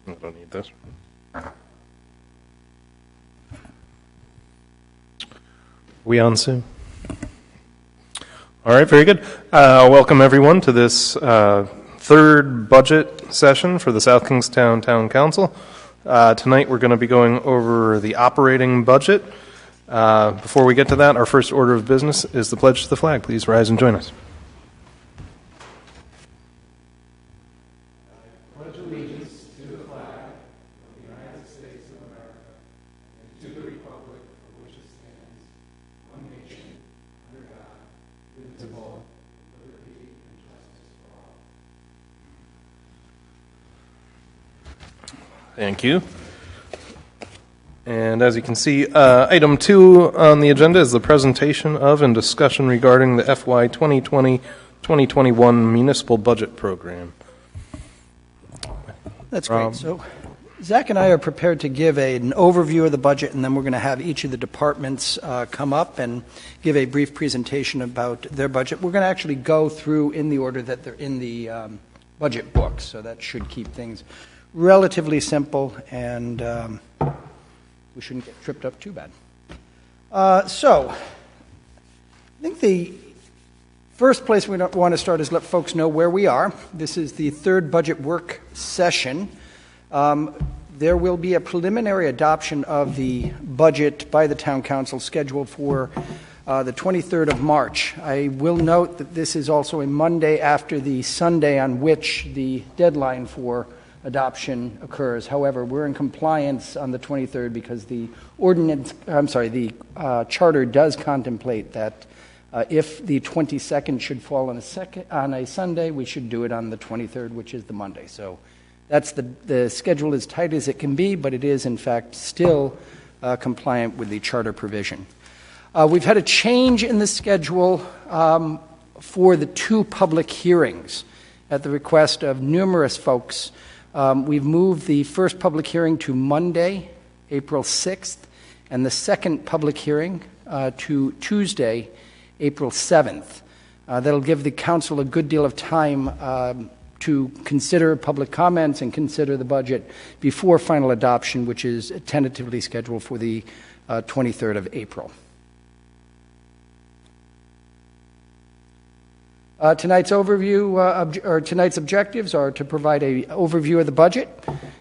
I don't need this. We on, Sue? All right, very good. Welcome, everyone, to this third budget session for the South Kingstown Town Council. Tonight, we're going to be going over the operating budget. Before we get to that, our first order of business is the pledge to the flag. Please rise and join us. Thank you. And as you can see, item 2 on the agenda is the presentation of and discussion regarding the FY 2020-2021 municipal budget program. That's great. So Zach and I are prepared to give an overview of the budget, and then we're going to have each of the departments come up and give a brief presentation about their budget. We're going to actually go through in the order that they're in the budget book, so that should keep things relatively simple, and we shouldn't get tripped up too bad. So I think the first place we want to start is let folks know where we are. This is the third budget work session. There will be a preliminary adoption of the budget by the Town Council scheduled for the 23rd of March. I will note that this is also a Monday after the Sunday on which the deadline for adoption occurs. However, we're in compliance on the 23rd because the charter does contemplate that if the 22nd should fall on a Sunday, we should do it on the 23rd, which is the Monday. So that's the schedule is tight as it can be, but it is in fact still compliant with the charter provision. We've had a change in the schedule for the 2 public hearings at the request of numerous folks. We've moved the first public hearing to Monday, April 6th, and the second public hearing to Tuesday, April 7th. That'll give the council a good deal of time to consider public comments and consider the budget before final adoption, which is tentatively scheduled for the 23rd of April. Tonight's objectives are to provide an overview of the budget,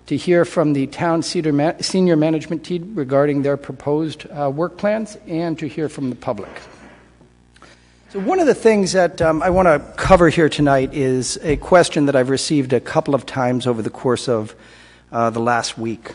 to hear from the town senior management team regarding their proposed work plans, and to hear from the public. So one of the things that I want to cover here tonight is a question that I've received a couple of times over the course of the last week.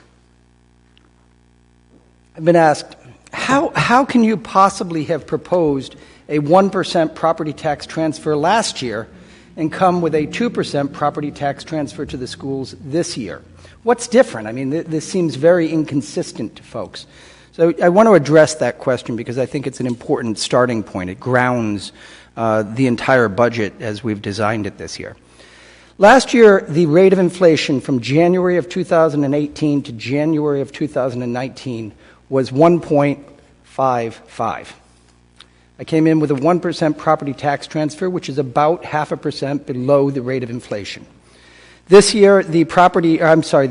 I've been asked, how can you possibly have proposed a 1% property tax transfer last year and come with a 2% property tax transfer to the schools this year? What's different? I mean, this seems very inconsistent to folks. So I want to address that question because I think it's an important starting point. It grounds the entire budget as we've designed it this year. Last year, the rate of inflation from January of 2018 to January of 2019 was 1.55. I came in with a 1% property tax transfer, which is about 0.5% below the rate of inflation. This year, the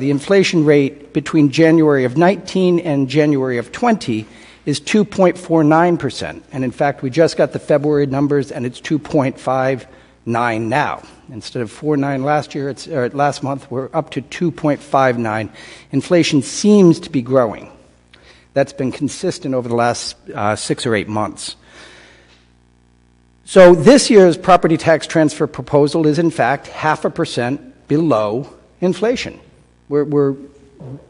inflation rate between January of 19 and January of 20 is 2.49%. And in fact, we just got the February numbers, and it's 2.59 now. Instead of 4.9 last month, we're up to 2.59. Inflation seems to be growing. That's been consistent over the last 6 or 8 months. So this year's property tax transfer proposal is, in fact, 0.5% below inflation. We're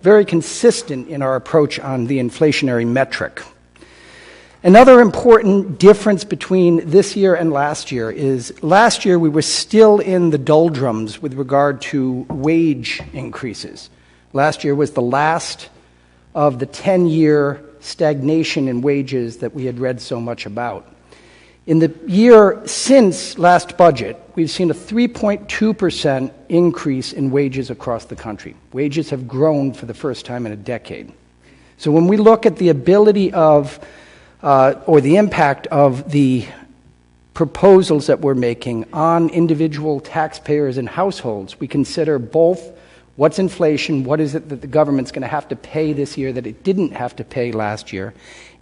very consistent in our approach on the inflationary metric. Another important difference between this year and last year is last year we were still in the doldrums with regard to wage increases. Last year was the last of the 10-year stagnation in wages that we had read so much about. In the year since last budget, we've seen a 3.2% increase in wages across the country. Wages have grown for the first time in a decade. So when we look at the ability of, or the impact of the proposals that we're making on individual taxpayers and households, we consider both What's inflation? What is it that the government's going to have to pay this year that it didn't have to pay last year?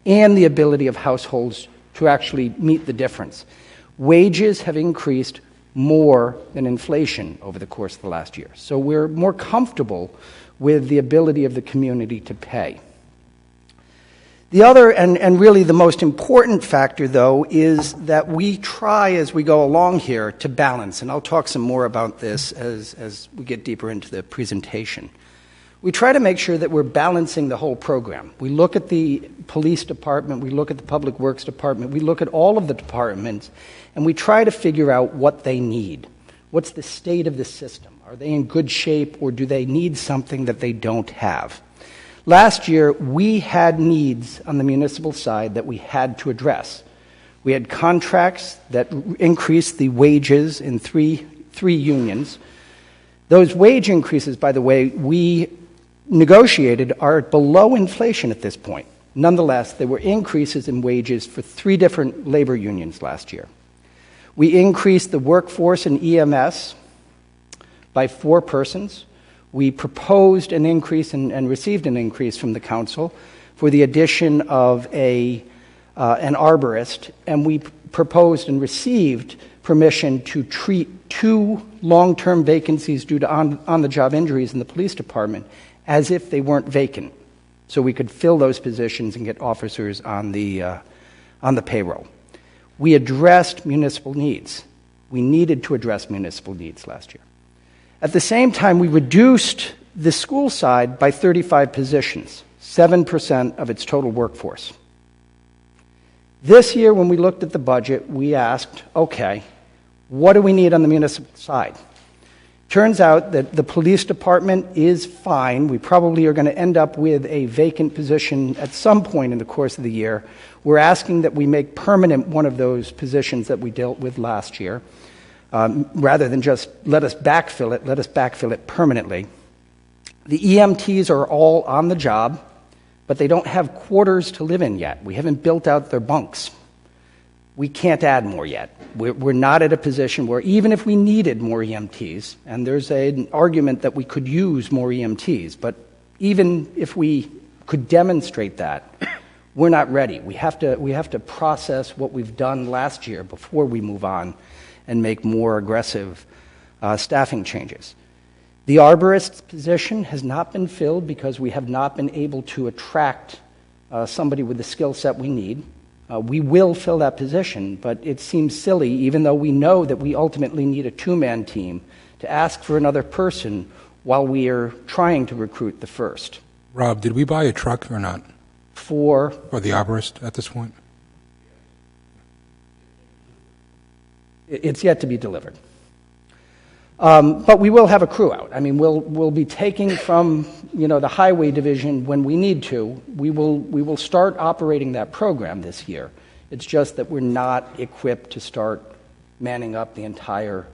And the ability of households to actually meet the difference. Wages have increased more than inflation over the course of the last year. So we're more comfortable with the ability of the community to pay. The other, and really the most important factor, though, is that we try as we go along here to balance, and I'll talk some more about this as we get deeper into the presentation. We try to make sure that we're balancing the whole program. We look at the police department, we look at the public works department, we look at all of the departments, and we try to figure out what they need. What's the state of the system? Are they in good shape, or do they need something that they don't have? Last year, we had needs on the municipal side that we had to address. We had contracts that increased the wages in three unions. Those wage increases, by the way, we negotiated are below inflation at this point. Nonetheless, there were increases in wages for 3 different labor unions last year. We increased the workforce in EMS by 4 persons. We proposed an increase and received an increase from the council for the addition of an arborist, and we proposed and received permission to treat 2 long-term vacancies due to on-the-job injuries in the police department as if they weren't vacant, so we could fill those positions and get officers on the payroll. We addressed municipal needs. We needed to address municipal needs last year. At the same time, we reduced the school side by 35 positions, 7% of its total workforce. This year, when we looked at the budget, we asked, okay, what do we need on the municipal side? Turns out that the police department is fine. We probably are going to end up with a vacant position at some point in the course of the year. We're asking that we make permanent one of those positions that we dealt with last year. Rather than just let us backfill it permanently. The EMTs are all on the job, but they don't have quarters to live in yet. We haven't built out their bunks. We can't add more yet. We're not at a position where even if we needed more EMTs, and there's an argument that we could use more EMTs, but even if we could demonstrate that, we're not ready. We have to process what we've done last year before we move on and make more aggressive staffing changes. The arborist's position has not been filled because we have not been able to attract somebody with the skill set we need. We will fill that position, but it seems silly, even though we know that we ultimately need a 2-man team, to ask for another person while we are trying to recruit the first. Rob, did we buy a truck or not? For the arborist at this point? It's yet to be delivered. But we will have a crew out. I mean, we'll be taking from the highway division when we need to. We will start operating that program this year. It's just that we're not equipped to start manning up the entire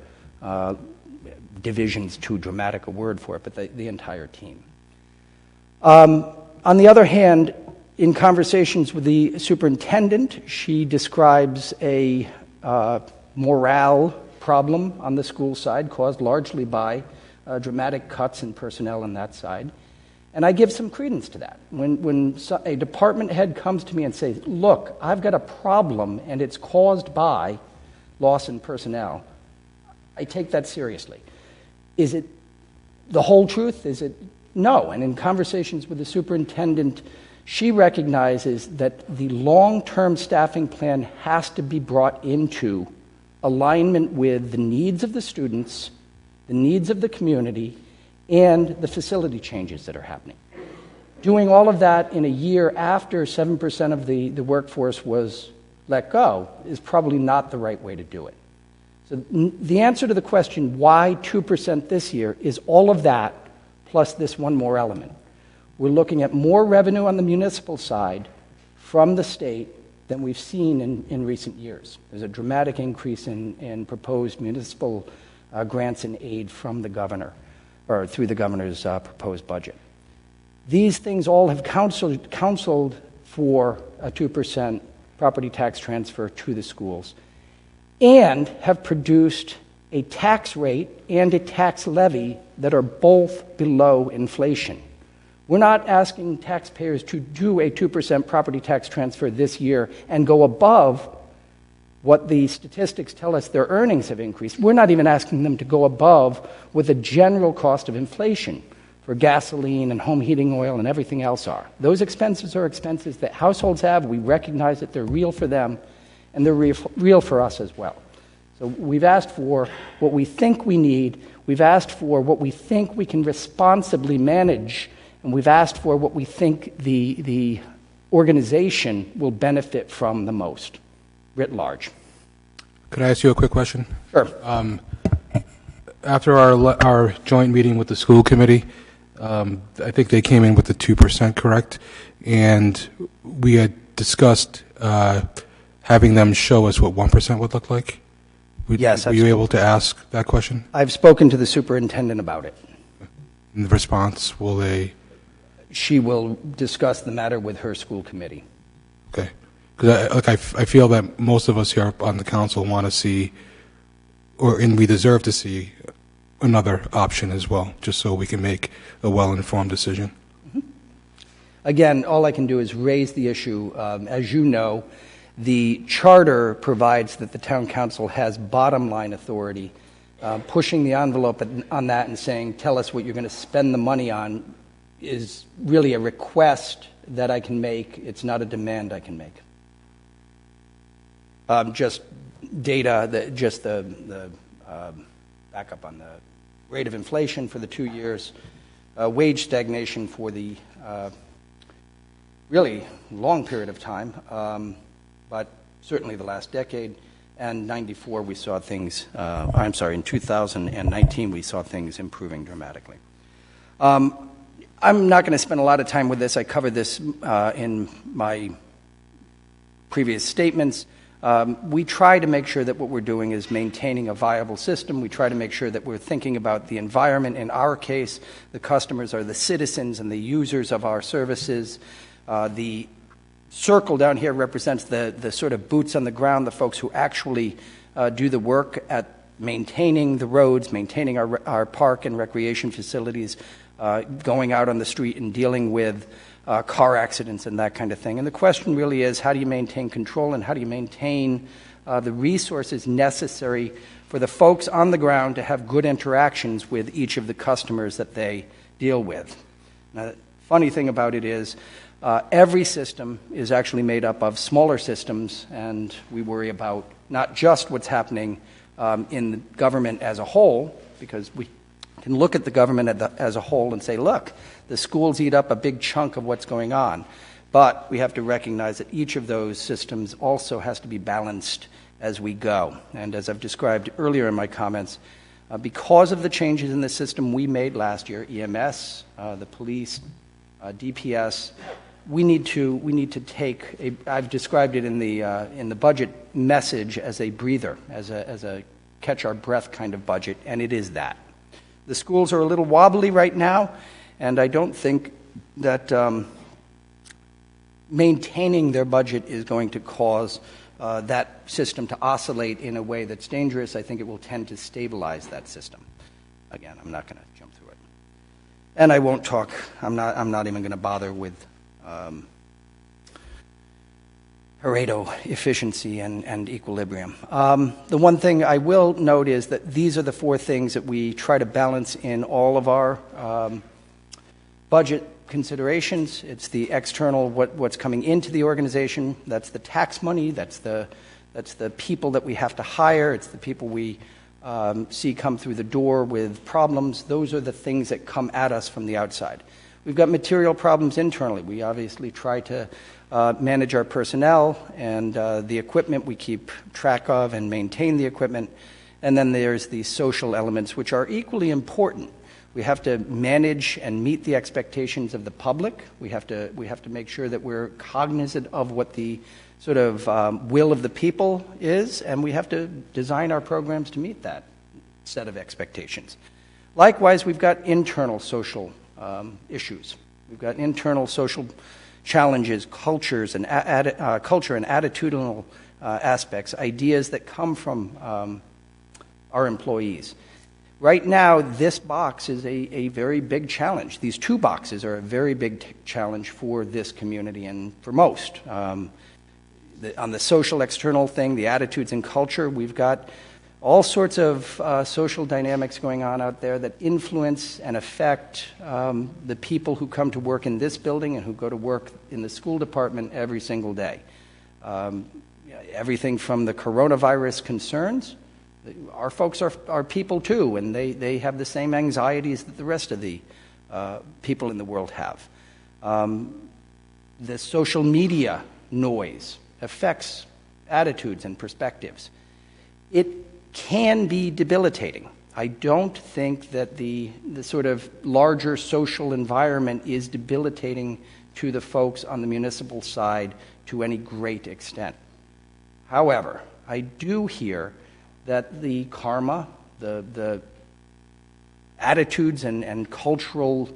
division's too dramatic a word for it, but the entire team. On the other hand, in conversations with the superintendent, she describes a morale problem on the school side caused largely by dramatic cuts in personnel on that side. And I give some credence to that. When a department head comes to me and says, look, I've got a problem and it's caused by loss in personnel, I take that seriously. Is it the whole truth? Is it? No. And in conversations with the superintendent, she recognizes that the long-term staffing plan has to be brought into alignment with the needs of the students, the needs of the community, and the facility changes that are happening. Doing all of that in a year after 7% of the workforce was let go is probably not the right way to do it. So the answer to the question, why 2% this year, is all of that plus this one more element. We're looking at more revenue on the municipal side from the state than we've seen in recent years. There's a dramatic increase in proposed municipal grants and aid from the governor, or through the governor's proposed budget. These things all have counseled for a 2% property tax transfer to the schools and have produced a tax rate and a tax levy that are both below inflation. We're not asking taxpayers to do a 2% property tax transfer this year and go above what the statistics tell us their earnings have increased. We're not even asking them to go above what the general cost of inflation for gasoline and home heating oil and everything else are. Those expenses are expenses that households have. We recognize that they're real for them, and they're real for us as well. So we've asked for what we think we need. We've asked for what we think we can responsibly manage, and we've asked for what we think the organization will benefit from the most, writ large. Could I ask you a quick question? Sure. After our joint meeting with the school committee, I think they came in with the 2%, correct? And we had discussed having them show us what 1% would look like. Yes. Were you able to ask that question? I've spoken to the superintendent about it. In the response, will they? She will discuss the matter with her school committee. Okay. Because I feel that most of us here on the council want to see, and we deserve to see, another option as well, just so we can make a well-informed decision. Again, all I can do is raise the issue. As you know, the charter provides that the town council has bottom-line authority. Pushing the envelope on that and saying, tell us what you're going to spend the money on, is really a request that I can make. It's not a demand I can make. Just data, the backup on the rate of inflation for the 2 years, wage stagnation for the really long period of time, but certainly the last decade. And 94, we saw things, in 2019, we saw things improving dramatically. I'm not going to spend a lot of time with this. I covered this in my previous statements. We try to make sure that what we're doing is maintaining a viable system. We try to make sure that we're thinking about the environment. In our case, the customers are the citizens and the users of our services. The circle down here represents the sort of boots on the ground, the folks who actually do the work at maintaining the roads, maintaining our park and recreation facilities, going out on the street and dealing with car accidents and that kind of thing. And the question really is, how do you maintain control and how do you maintain the resources necessary for the folks on the ground to have good interactions with each of the customers that they deal with? Now, the funny thing about it is, every system is actually made up of smaller systems, and we worry about not just what's happening in the government as a whole, because we can look at the government as a whole and say, look, the schools eat up a big chunk of what's going on. But we have to recognize that each of those systems also has to be balanced as we go. And as I've described earlier in my comments, because of the changes in the system we made last year, EMS, the police, DPS, we need to take I've described it in the budget message as a breather, as a catch our breath kind of budget, and it is that. The schools are a little wobbly right now, and I don't think that maintaining their budget is going to cause that system to oscillate in a way that's dangerous. I think it will tend to stabilize that system. Again, I'm not going to jump through it. And I won't talk, I'm not even going to bother with Pareto efficiency and equilibrium. The one thing I will note is that these are the four things that we try to balance in all of our budget considerations. It's the external, what's coming into the organization. That's the tax money. That's the people that we have to hire. It's the people we see come through the door with problems. Those are the things that come at us from the outside. We've got material problems internally. We obviously try to manage our personnel and the equipment. We keep track of and maintain the equipment. And then there's the social elements, which are equally important. We have to manage and meet the expectations of the public. We have to make sure that we're cognizant of what the sort of will of the people is, and we have to design our programs to meet that set of expectations. Likewise, we've got internal social issues. We've got internal social challenges, culture and attitudinal aspects, ideas that come from our employees. Right now, this box is a very big challenge. These two boxes are a very big challenge for this community and for most. On the social external thing, the attitudes and culture, we've got all sorts of social dynamics going on out there that influence and affect the people who come to work in this building and who go to work in the school department every single day. Everything from the coronavirus concerns. Our folks are people too, and they have the same anxieties that the rest of the people in the world have. The social media noise affects attitudes and perspectives. It can be debilitating. I don't think that the sort of larger social environment is debilitating to the folks on the municipal side to any great extent. However, I do hear that the karma, the attitudes and cultural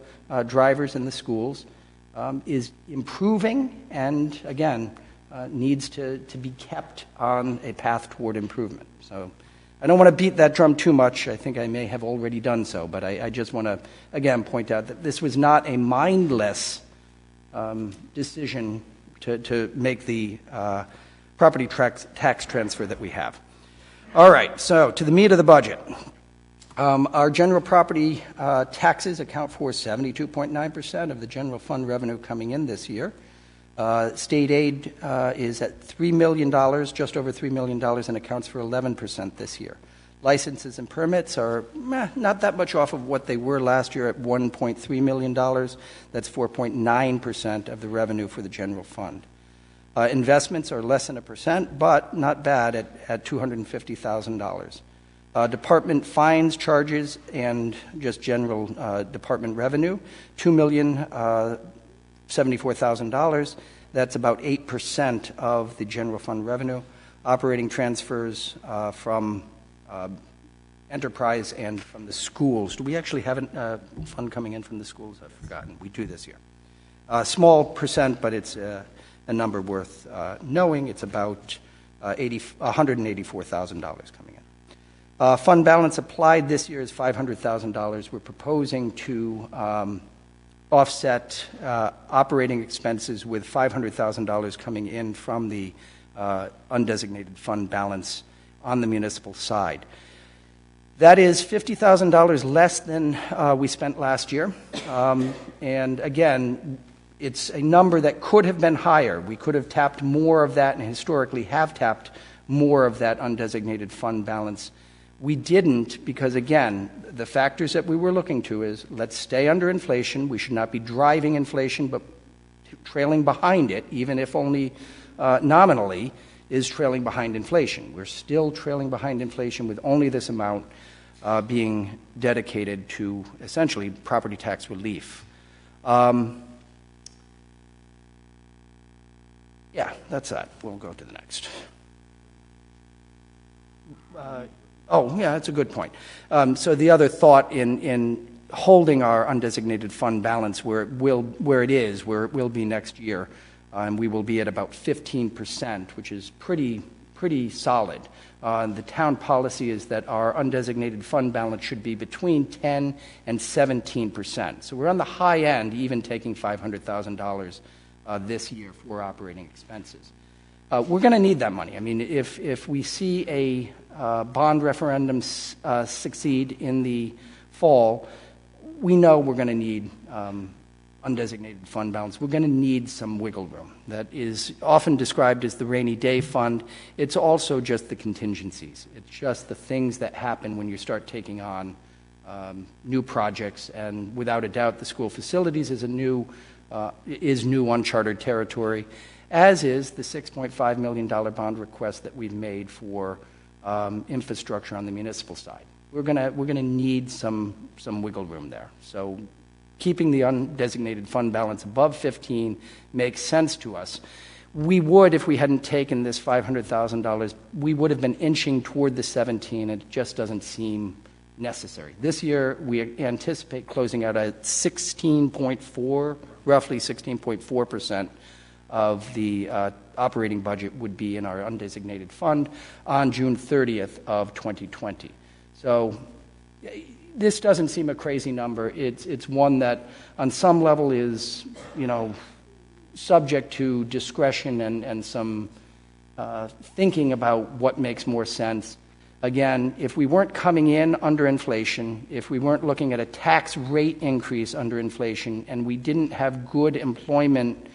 drivers in the schools is improving and, again, needs to be kept on a path toward improvement. So I don't want to beat that drum too much. I think I may have already done so, but I just want to, again, point out that this was not a mindless decision to make the property tax transfer that we have. All right, so to the meat of the budget. Our general property taxes account for 72.9% of the general fund revenue coming in this year. State aid is at $3 million, just over $3 million, and accounts for 11% this year. Licenses and permits are not that much off of what they were last year at $1.3 million. That's 4.9% of the revenue for the general fund. Investments are less than 1%, but not bad at $250,000. Department fines, charges, and just general department revenue, $2,074,000. That's about 8% of the general fund revenue. Operating transfers from enterprise and from the schools. Do we actually have a fund coming in from the schools? I've forgotten. We do this year. Small percent, but it's a number worth knowing. It's about $184,000 coming in. Fund balance applied this year is $500,000. We're proposing to offset operating expenses with $500,000 coming in from the undesignated fund balance on the municipal side. That is $50,000 less than we spent last year. And again, it's a number that could have been higher. We could have tapped more of that and historically have tapped more of that undesignated fund balance. We didn't because, again, the factors that we were looking to is let's stay under inflation. We should not be driving inflation, but trailing behind it, even if only nominally, is trailing behind inflation. We're still trailing behind inflation with only this amount being dedicated to essentially property tax relief. Yeah, that's that. We'll go to the next. That's a good point. So the other thought in holding our undesignated fund balance where it will be next year, and we will be at about 15%, which is pretty solid. The town policy is that our undesignated fund balance should be between 10 and 17%. So we're on the high end, even taking $500,000 this year for operating expenses. We're going to need that money. I mean, if we see a bond referendum succeed in the fall, we know we're going to need undesignated fund balance. We're going to need some wiggle room. That is often described as the rainy day fund. It's also just the contingencies. It's just the things that happen when you start taking on new projects. And without a doubt, the school facilities is new uncharted territory, as is the $6.5 million bond request that we've made for infrastructure on the municipal side. We're gonna need some wiggle room there. So keeping the undesignated fund balance above 15 makes sense to us. We would, if we hadn't taken this $500,000, we would have been inching toward the 17, and it just doesn't seem necessary. This year, we anticipate closing out at roughly 16.4% of the operating budget would be in our undesignated fund on June 30th of 2020. So this doesn't seem a crazy number. It's one that on some level is, subject to discretion and some thinking about what makes more sense. Again, if we weren't coming in under inflation, if we weren't looking at a tax rate increase under inflation, and we didn't have good employment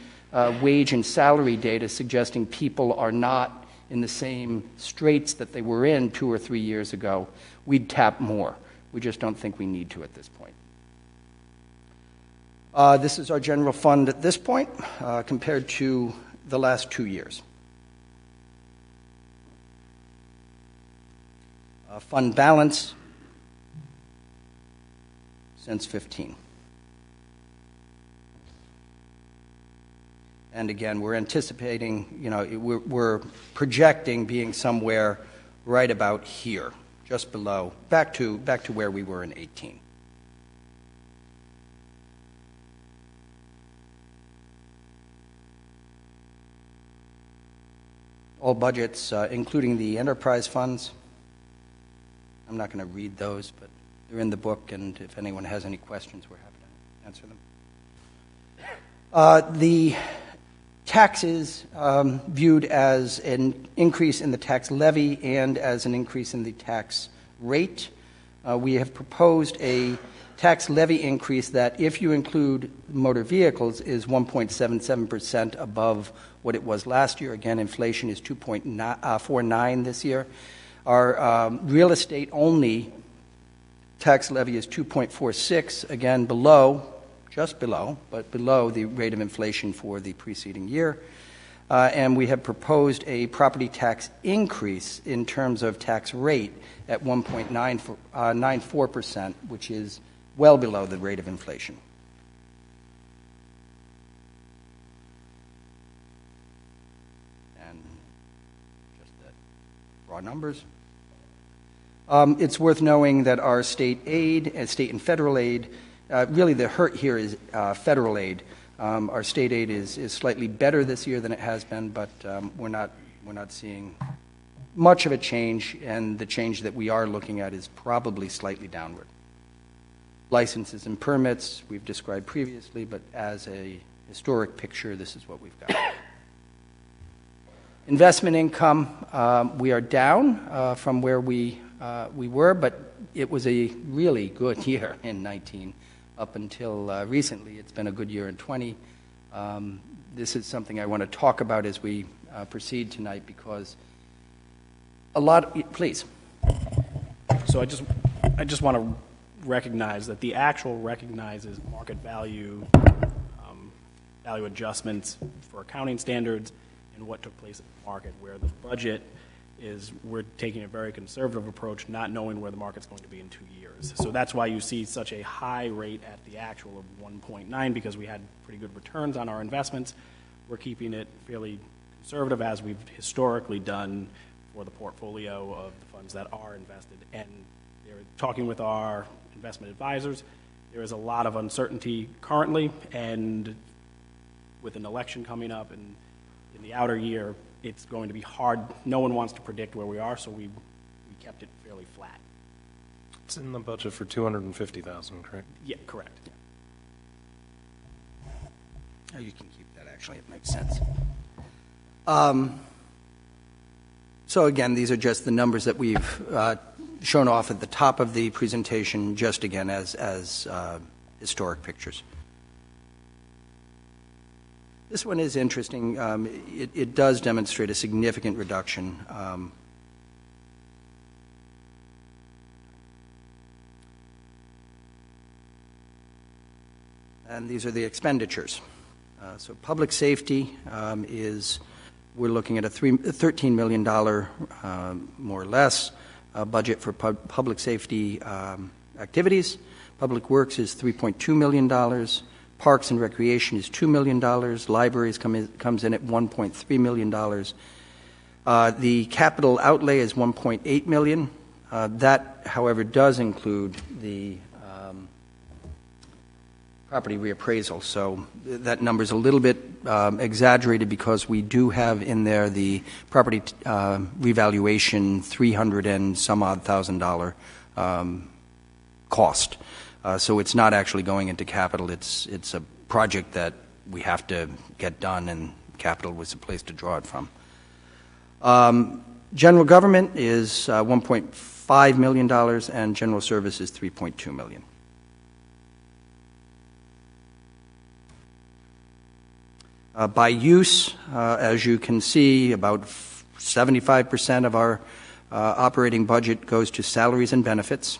wage and salary data suggesting people are not in the same straits that they were in 2 or 3 years ago, we'd tap more. We just don't think we need to at this point. This is our general fund at this point compared to the last 2 years. Fund balance since 15. And again, we're anticipating, we're projecting being somewhere right about here, just below, back to where we were in 18. All budgets, including the enterprise funds. I'm not going to read those, but they're in the book, and if anyone has any questions, we're happy to answer them. The taxes viewed as an increase in the tax levy and as an increase in the tax rate. We have proposed a tax levy increase that, if you include motor vehicles, is 1.77% above what it was last year. Again, inflation is 2.49 this year. Our real estate-only tax levy is 2.46, again just below, but below the rate of inflation for the preceding year. And we have proposed a property tax increase in terms of tax rate at 1.94%, which is well below the rate of inflation. Raw numbers. It's worth knowing that our state aid, state and federal aid, really the hurt here is federal aid. Our state aid is slightly better this year than it has been, but we're not seeing much of a change, and the change that we are looking at is probably slightly downward. Licenses and permits we've described previously, but as a historic picture, this is what we've got. Investment income, we are down from where we were, but it was a really good year in 19. Up until recently, it's been a good year in 20. This is something I want to talk about as we proceed tonight, because please. So I just want to recognize that the actual recognizes market value, value adjustments for accounting standards, and what took place in the market, where the budget is we're taking a very conservative approach, not knowing where the market's going to be in 2 years. So that's why you see such a high rate at the actual of 1.9, because we had pretty good returns on our investments. We're keeping it fairly conservative, as we've historically done for the portfolio of the funds that are invested. And they're talking with our investment advisors. There is a lot of uncertainty currently, and with an election coming up and in the outer year, it's going to be hard. No one wants to predict where we are, so we kept it fairly flat. It's in the budget for $250,000, correct? Yeah, correct. Oh, you can keep that, actually. It makes sense. So again, these are just the numbers that we've shown off at the top of the presentation, just again as historic pictures. This one is interesting. It does demonstrate a significant reduction. And these are the expenditures. So public safety we're looking at a $13 million, more or less, budget for public safety activities. Public Works is $3.2 million. Parks and Recreation is $2 million. Libraries comes in at $1.3 million. The capital outlay is $1.8 million. That, however, does include the property reappraisal. So that number is a little bit exaggerated, because we do have in there the property revaluation $300 and some odd $1,000 cost. So it's not actually going into capital. It's a project that we have to get done, and capital was the place to draw it from. General government is $1.5 million, and general service is $3.2 million. By use, as you can see, about 75% of our operating budget goes to salaries and benefits.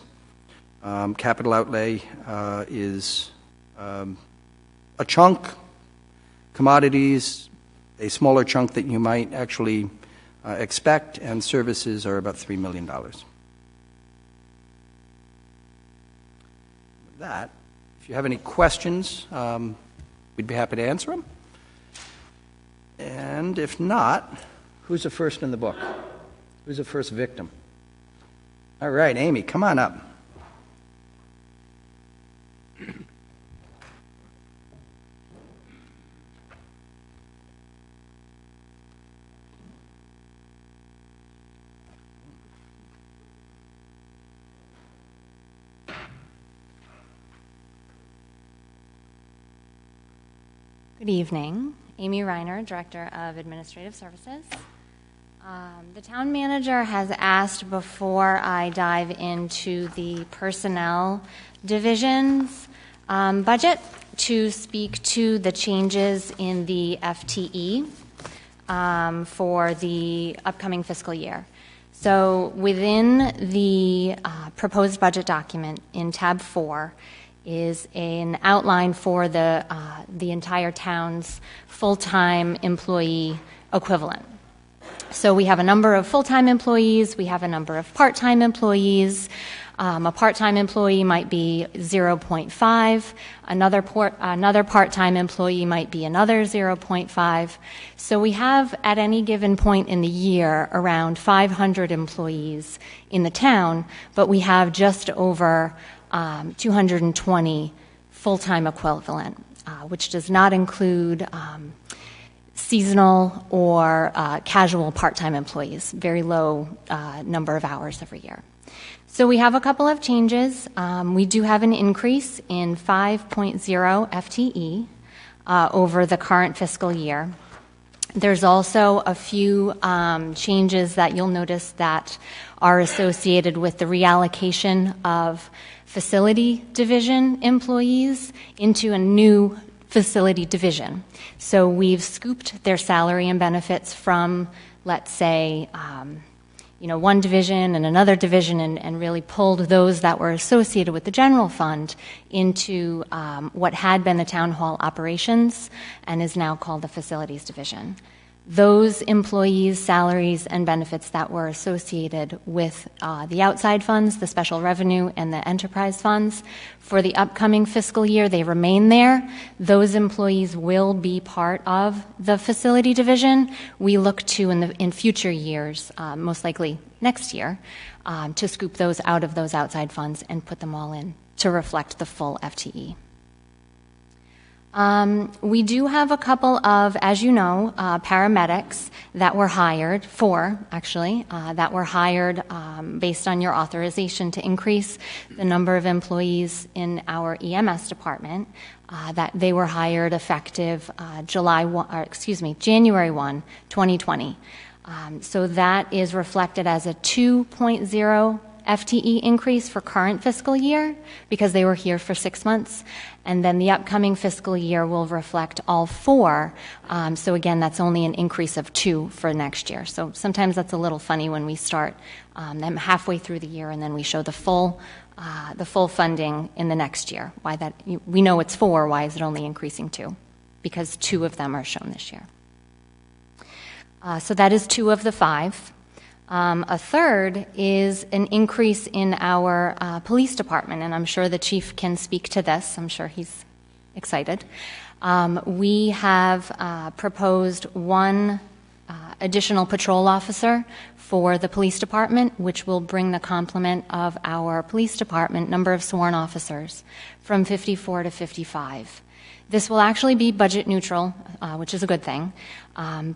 Capital outlay is a chunk, commodities, a smaller chunk that you might actually expect, and services are about $3 million. With that, if you have any questions, we'd be happy to answer them. And if not, who's the first in the book? Who's the first victim? All right, Amy, come on up. Good evening. Amy Reiner, Director of Administrative Services. The town manager has asked, before I dive into the personnel division's budget, to speak to the changes in the FTE for the upcoming fiscal year. So within the proposed budget document in tab 4 is an outline for the entire town's full-time employee equivalent. So we have a number of full-time employees, we have a number of part-time employees. A part-time employee might be 0.5, another part-time employee might be another 0.5. So we have, at any given point in the year, around 500 employees in the town, but we have just over 220 full-time equivalent, which does not include seasonal or casual part-time employees, very low number of hours every year. So we have a couple of changes. We do have an increase in 5.0 FTE over the current fiscal year. There's also a few changes that you'll notice that are associated with the reallocation of facility division employees into a new facility division. So we've scooped their salary and benefits from, let's say, one division and another division, and really pulled those that were associated with the general fund into what had been the town hall operations and is now called the facilities division. Those employees' salaries and benefits that were associated with the outside funds, the special revenue, and the enterprise funds, for the upcoming fiscal year, they remain there. Those employees will be part of the facility division. We look to, in future years, most likely next year, to scoop those out of those outside funds and put them all in to reflect the full FTE. We do have a couple of, as you know, paramedics that were hired, that were hired based on your authorization to increase the number of employees in our EMS department, that they were hired effective January 1, 2020. So that is reflected as a 2.0 FTE increase for current fiscal year because they were here for 6 months. And then the upcoming fiscal year will reflect all 4. So again, that's only an increase of 2 for next year. So sometimes that's a little funny when we start them halfway through the year and then we show the full funding in the next year. Why that? We know it's 4. Why is it only increasing 2? Because 2 of them are shown this year. So that is 2 of the 5. A third is an increase in our police department, and I'm sure the chief can speak to this. I'm sure he's excited. We have proposed 1 additional patrol officer for the police department, which will bring the complement of our police department number of sworn officers from 54 to 55. This will actually be budget neutral, which is a good thing,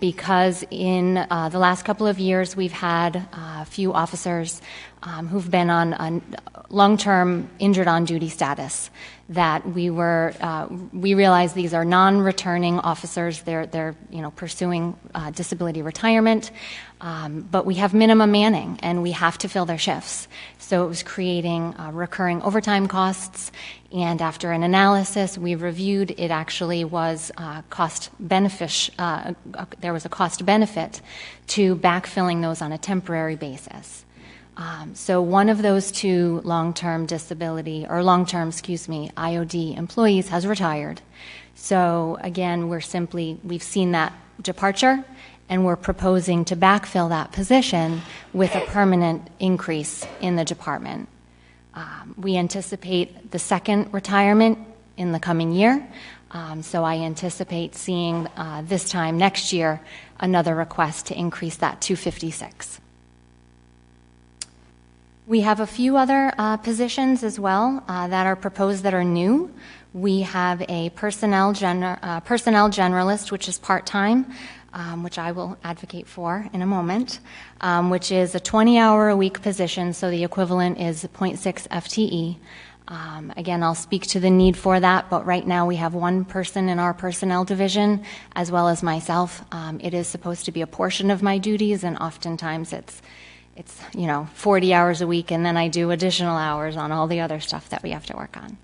because in the last couple of years we've had a few officers who've been on a long-term injured on-duty status. That we realize these are non-returning officers. They're pursuing disability retirement, but we have minimum manning, and we have to fill their shifts. So it was creating recurring overtime costs. And after an analysis we reviewed, it actually was there was a cost benefit to backfilling those on a temporary basis. So one of those two long-term IOD employees has retired. So again, we've seen that departure, and we're proposing to backfill that position with a permanent increase in the department. We anticipate the second retirement in the coming year. So I anticipate seeing this time next year another request to increase that to 56. We have a few other positions as well that are proposed that are new. We have a personnel generalist, which is part-time, which I will advocate for in a moment, which is a 20-hour-a-week position, so the equivalent is 0.6 FTE. Again, I'll speak to the need for that, but right now we have one person in our personnel division, as well as myself. It is supposed to be a portion of my duties, and oftentimes it's 40 hours a week, and then I do additional hours on all the other stuff that we have to work on.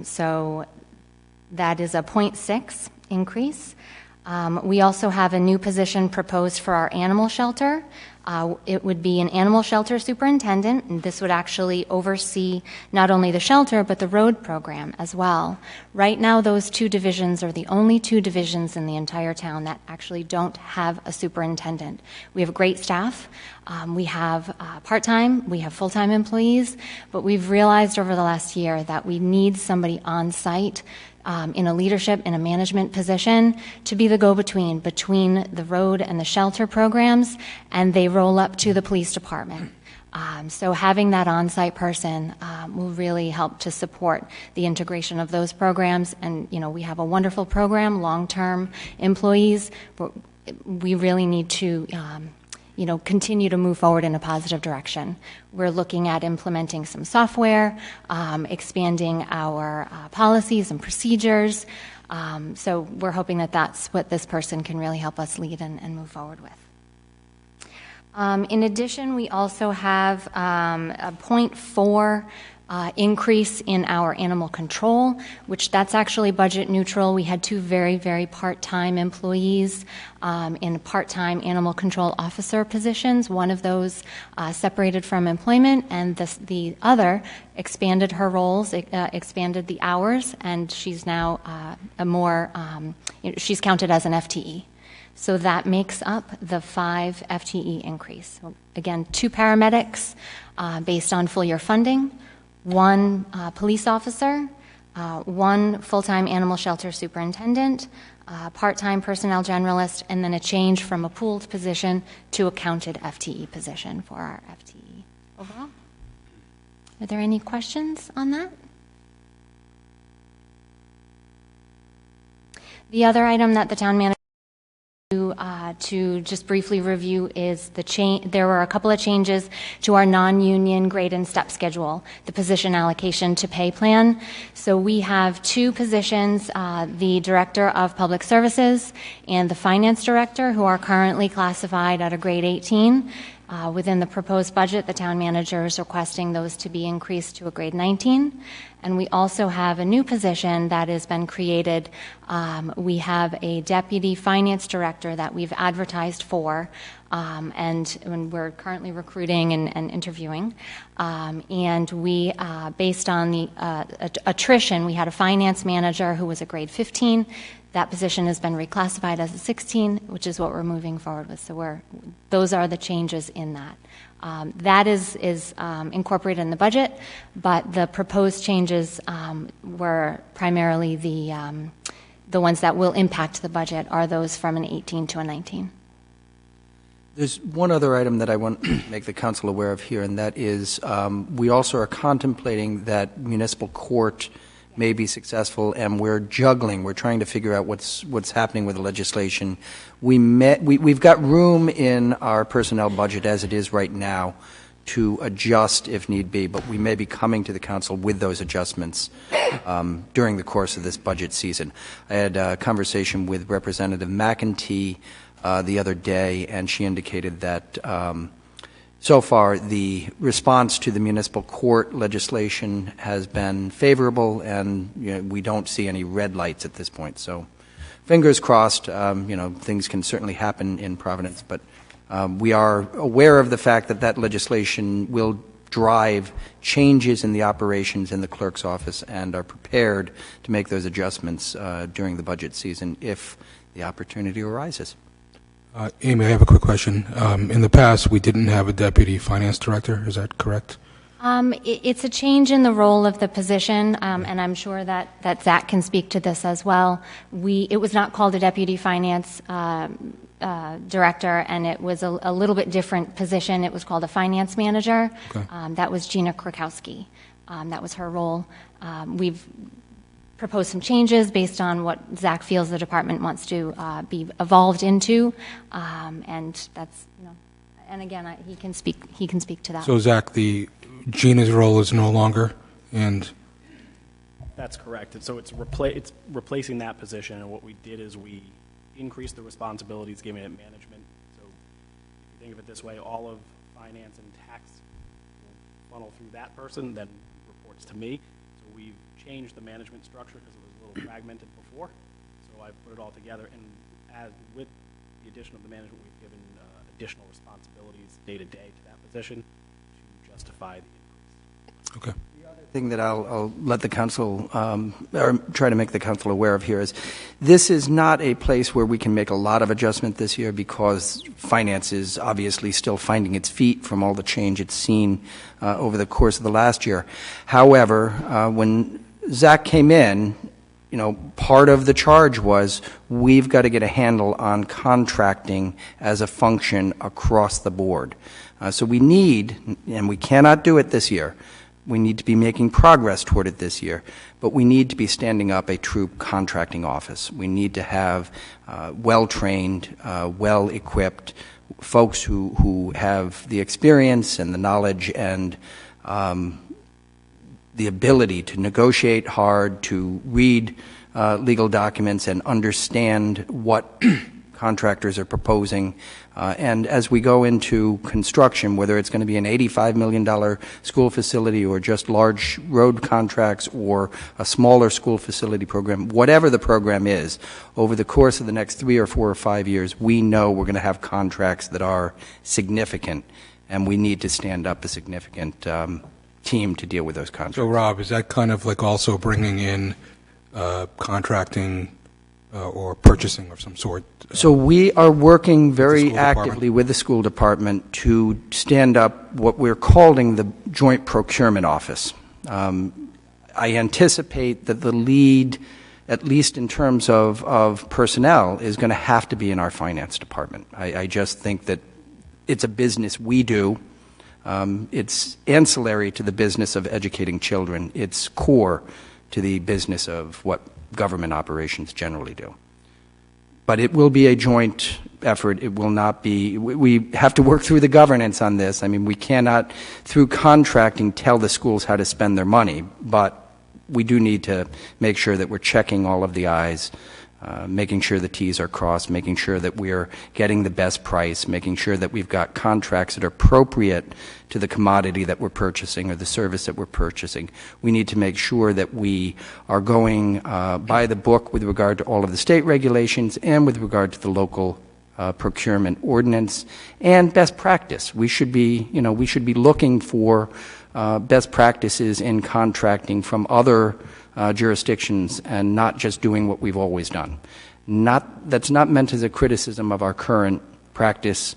So that is a 0.6 increase. We also have a new position proposed for our animal shelter. It would be an animal shelter superintendent, and this would actually oversee not only the shelter, but the road program as well. Right now, those two divisions are the only two divisions in the entire town that actually don't have a superintendent. We have great staff. We have part-time, we have full-time employees, but we've realized over the last year that we need somebody on site in a leadership, in a management position, to be the go-between between the road and the shelter programs, and they roll up to the police department. So having that on-site person will really help to support the integration of those programs. And, we have a wonderful program, long-term employees, but we really need to continue to move forward in a positive direction. We're looking at implementing some software, expanding our policies and procedures. So we're hoping that that's what this person can really help us lead and move forward with. In addition, we also have a 0.4 increase in our animal control, which that's actually budget neutral. We had two very, very part-time employees in part-time animal control officer positions. One of those separated from employment, and the other expanded her roles, expanded the hours, and she's now she's counted as an FTE. So that makes up the 5 FTE increase. So again, 2 paramedics based on full year funding, 1 police officer, 1 full-time animal shelter superintendent, part-time personnel generalist, and then a change from a pooled position to a counted FTE position for our FTE overall. Are there any questions on that? The other item that the town manager to just briefly review is there were a couple of changes to our non-union grade and step schedule, the position allocation to pay plan. So we have 2 positions, the Director of Public Services and the Finance Director, who are currently classified at a grade 18. Within the proposed budget, the town manager is requesting those to be increased to a grade 19. And we also have a new position that has been created. We have a deputy finance director that we've advertised for, and we're currently recruiting and interviewing. And we, based on the attrition, we had a finance manager who was a grade 15. That position has been reclassified as a 16, which is what we're moving forward with. So those are the changes in that. That is incorporated in the budget, but the proposed changes were primarily the ones that will impact the budget are those from an 18 to a 19. There's one other item that I want to make the council aware of here, and that is we also are contemplating that municipal court may be successful, and we're juggling. We're trying to figure out what's happening with the legislation. We've got room in our personnel budget as it is right now to adjust if need be, but we may be coming to the council with those adjustments during the course of this budget season. I had a conversation with Representative McEntee the other day, and she indicated that so far the response to the municipal court legislation has been favorable, and we don't see any red lights at this point. So fingers crossed. Things can certainly happen in Providence, but we are aware of the fact that that legislation will drive changes in the operations in the clerk's office, and are prepared to make those adjustments during the budget season if the opportunity arises. Amy, I have a quick question. In the past, we didn't have a deputy finance director. Is that correct? It's a change in the role of the position, and I'm sure that Zach can speak to this as well. It was not called a deputy finance director, and it was a little bit different position. It was called a finance manager. Okay. That was Gina Krakowski. That was her role. We've proposed some changes based on what Zach feels the department wants to be evolved into, and that's, and again, he can speak to that. So, Zach, Gina's role is no longer, and That's correct. And so it's replacing that position, and what we did is we increased the responsibilities, giving it management. So if you think of it this way, all of finance and tax will funnel through that person, then reports to me. So we've changed the management structure because it was a little fragmented before. So I put it all together, and with the addition of the management, we've given additional responsibilities day to day to that position to justify the increase. okay. Thing that I'll let the council, or try to make the council aware of here is, this is not a place where we can make a lot of adjustment this year, because finance is obviously still finding its feet from all the change it's seen over the course of the last year. However, when Zach came in, part of the charge was we've got to get a handle on contracting as a function across the board. So we need, and we cannot do it this year, we need to be making progress toward it this year, but we need to be standing up a true contracting office. We need to have well-trained, well-equipped folks who have the experience and the knowledge and the ability to negotiate hard, to read legal documents and understand what contractors are proposing. And as we go into construction, whether it's going to be an $85 million school facility or just large road contracts or a smaller school facility program, whatever the program is, over the course of the next 3 or 4 or 5 years, we know we're going to have contracts that are significant, and we need to stand up a significant team to deal with those contracts. So, Rob, is that kind of like also bringing in contracting or purchasing of some sort? So we are working very school actively department? with the school department to stand up what we're calling the Joint Procurement Office. I anticipate that the lead, at least in terms of personnel, is going to have to be in our finance department. I just think that it's a business we do. It's ancillary to the business of educating children. It's core to the business of what government operations generally do. But it will be a joint effort. It will not be, we have to work through the governance on this. I mean, we cannot, through contracting, tell the schools how to spend their money, but we do need to make sure that we're checking all of the I's, making sure the T's are crossed, making sure that we're getting the best price, making sure that we've got contracts that are appropriate to the commodity that we're purchasing or the service that we're purchasing. We need to make sure that we are going by the book with regard to all of the state regulations and with regard to the local procurement ordinance and best practice. We should be, we should be looking for best practices in contracting from other jurisdictions and not just doing what we've always done. That's not meant as a criticism of our current practice.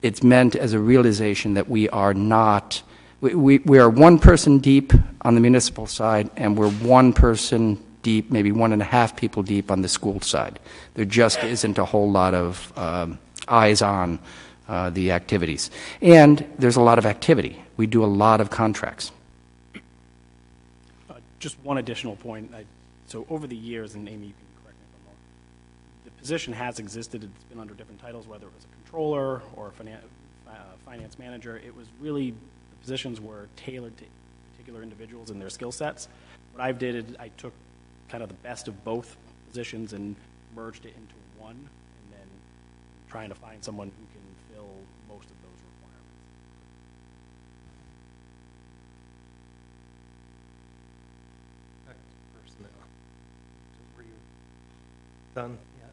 It's meant as a realization that we are not, we are one person deep on the municipal side, and we're one person deep, maybe 1.5 people deep on the school side. There just isn't a whole lot of eyes on the activities. And there's a lot of activity. We do a lot of contracts. Just one additional point. So over the years, and Amy, you can correct me if I'm wrong, the position has existed. It's been under different titles, whether it was a controller or a finance manager, it was really, the positions were tailored to particular individuals and their skill sets. What I did is I took kind of the best of both positions and merged it into one, and then trying to find someone who can fill most of those requirements. Were you done yet,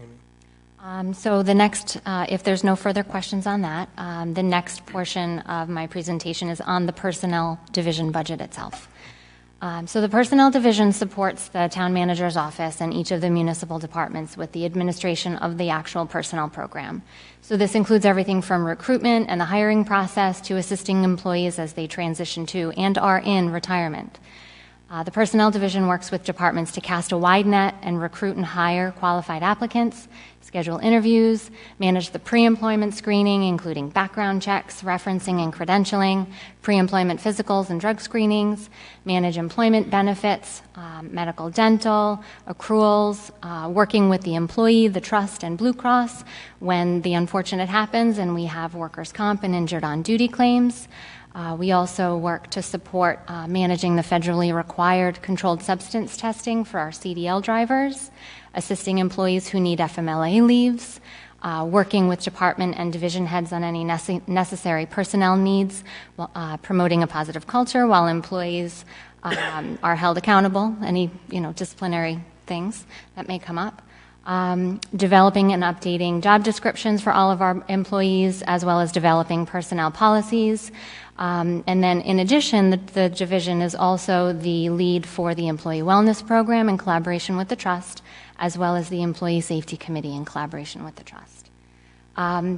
Amy? So the next, if there's no further questions on that, the next portion of my presentation is on the Personnel Division budget itself. So the Personnel Division supports the Town Manager's Office and each of the municipal departments with the administration of the actual personnel program. So this includes everything from recruitment and the hiring process to assisting employees as they transition to and are in retirement. The Personnel Division works with departments to cast a wide net and recruit and hire qualified applicants, schedule interviews, manage the pre-employment screening, including background checks, referencing and credentialing, pre-employment physicals and drug screenings, manage employment benefits, medical, dental, accruals, working with the employee, the trust, and Blue Cross when the unfortunate happens and we have workers' comp and injured on duty claims. We also work to support managing the federally required controlled substance testing for our CDL drivers, assisting employees who need FMLA leaves, working with department and division heads on any necessary personnel needs, promoting a positive culture while employees are held accountable, any disciplinary things that may come up. Developing and updating job descriptions for all of our employees, as well as developing personnel policies. And then in addition, the division is also the lead for the Employee Wellness Program in collaboration with the Trust, as well as the Employee Safety Committee in collaboration with the Trust.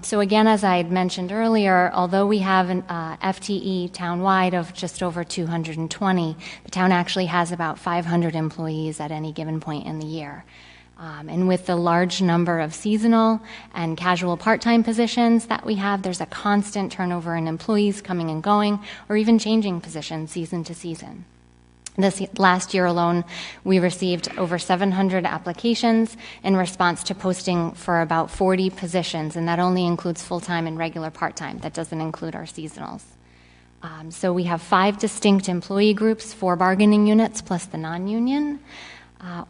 So again, as I had mentioned earlier, although we have an FTE town-wide of just over 220, the town actually has about 500 employees at any given point in the year. And with the large number of seasonal and casual part-time positions that we have, there's a constant turnover in employees coming and going, or even changing positions season to season. This last year alone, we received over 700 applications in response to posting for about 40 positions, and that only includes full-time and regular part-time. That doesn't include our seasonals. So we have 5 distinct employee groups, 4 bargaining units, plus the non-union.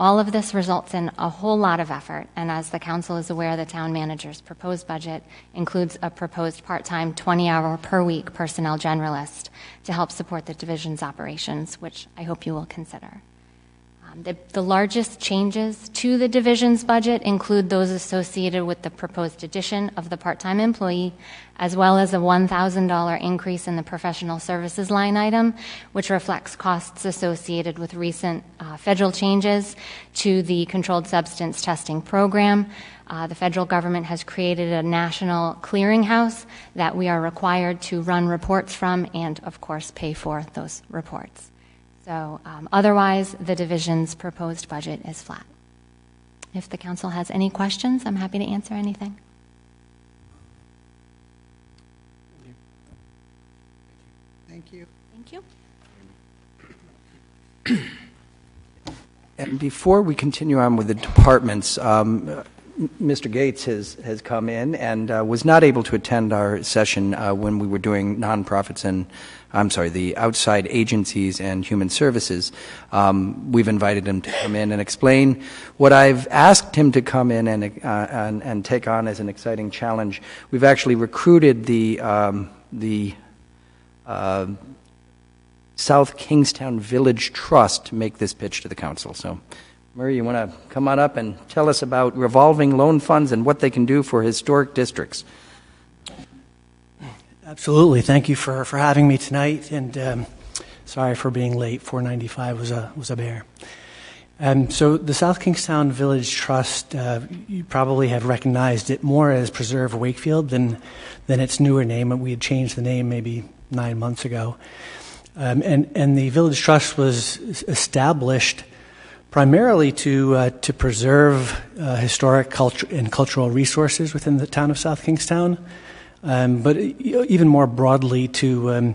All of this results in a whole lot of effort, and as the council is aware, the town manager's proposed budget includes a proposed part-time 20-hour per week personnel generalist to help support the division's operations, which I hope you will consider. The largest changes to the division's budget include those associated with the proposed addition of the part-time employee, as well as a $1,000 increase in the professional services line item, which reflects costs associated with recent federal changes to the controlled substance testing program. The federal government has created a national clearinghouse that we are required to run reports from and, of course, pay for those reports. So otherwise, the division's proposed budget is flat. If the council has any questions, I'm happy to answer anything. Thank you. Thank you. And before we continue on with the departments, Mr. Gates has come in and was not able to attend our session when we were doing nonprofits and, the outside agencies and human services. We've invited him to come in and explain what I've asked him to come in and take on as an exciting challenge. We've actually recruited the South Kingstown Village Trust to make this pitch to the council. So, Murray, you want to come on up and tell us about revolving loan funds and what they can do for historic districts? Absolutely. Thank you for having me tonight, and sorry for being late. 495 was a bear. So the South Kingstown Village Trust, you probably have recognized it more as Preserve Wakefield than its newer name. We had changed the name maybe 9 months ago. And the Village Trust was established primarily to preserve historic culture and cultural resources within the town of South Kingstown, but even more broadly to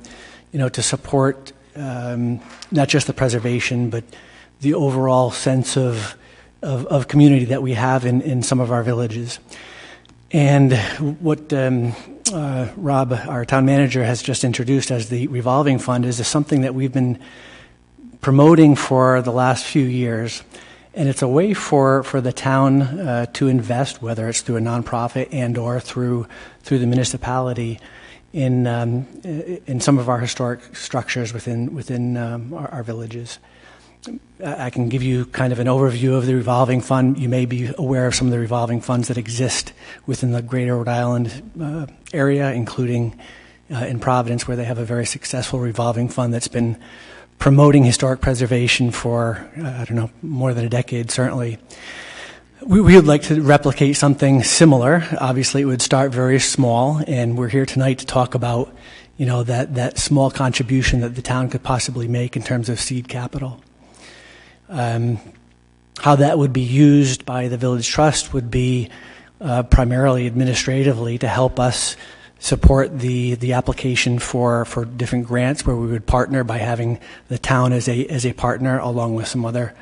support not just the preservation, but the overall sense of community that we have in some of our villages. And what Rob, our town manager, has just introduced as the revolving fund is something that we've been promoting for the last few years. And it's a way for the town to invest, whether it's through a nonprofit and or through the municipality, in some of our historic structures within our villages. I can give you kind of an overview of the revolving fund. You may be aware of some of the revolving funds that exist within the greater Rhode Island area, including in Providence, where they have a very successful revolving fund that's been promoting historic preservation for, more than a decade, certainly. We would like to replicate something similar. Obviously, it would start very small, and we're here tonight to talk about, that small contribution that the town could possibly make in terms of seed capital. How that would be used by the Village Trust would be primarily administratively to help us support the application for different grants, where we would partner by having the town as a partner, along with some other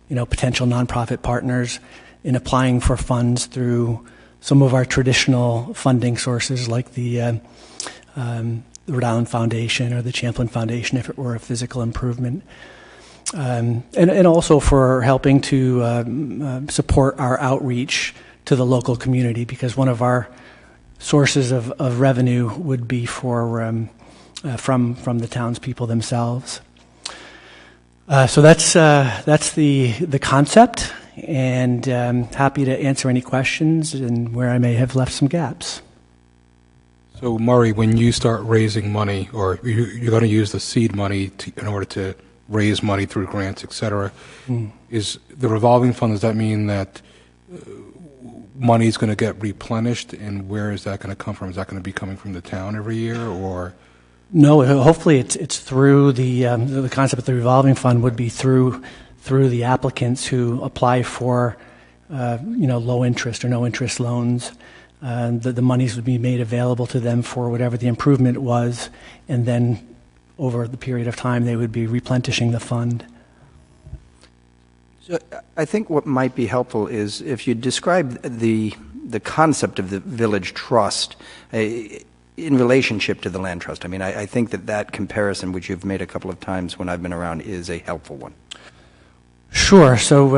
potential nonprofit partners, in applying for funds through some of our traditional funding sources, like the Rhode Island Foundation or the Champlain Foundation, if it were a physical improvement. And also for helping to support our outreach to the local community, because one of our sources of revenue would be from the townspeople themselves. So that's the concept, and happy to answer any questions and where I may have left some gaps. So, Murray, when you start raising money, or you're going to use the seed money in order to raise money through grants, et cetera, is the revolving fund, does that mean that money is going to get replenished, and where is that going to come from? Is that going to be coming from the town every year, or? No, hopefully it's through the concept of the revolving fund would be through the applicants who apply for low interest or no interest loans. The monies would be made available to them for whatever the improvement was, and then over the period of time they would be replenishing the fund. So I think what might be helpful is if you describe the concept of the village trust in relationship to the land trust. I mean, I think that comparison, which you've made a couple of times when I've been around, is a helpful one. Sure. So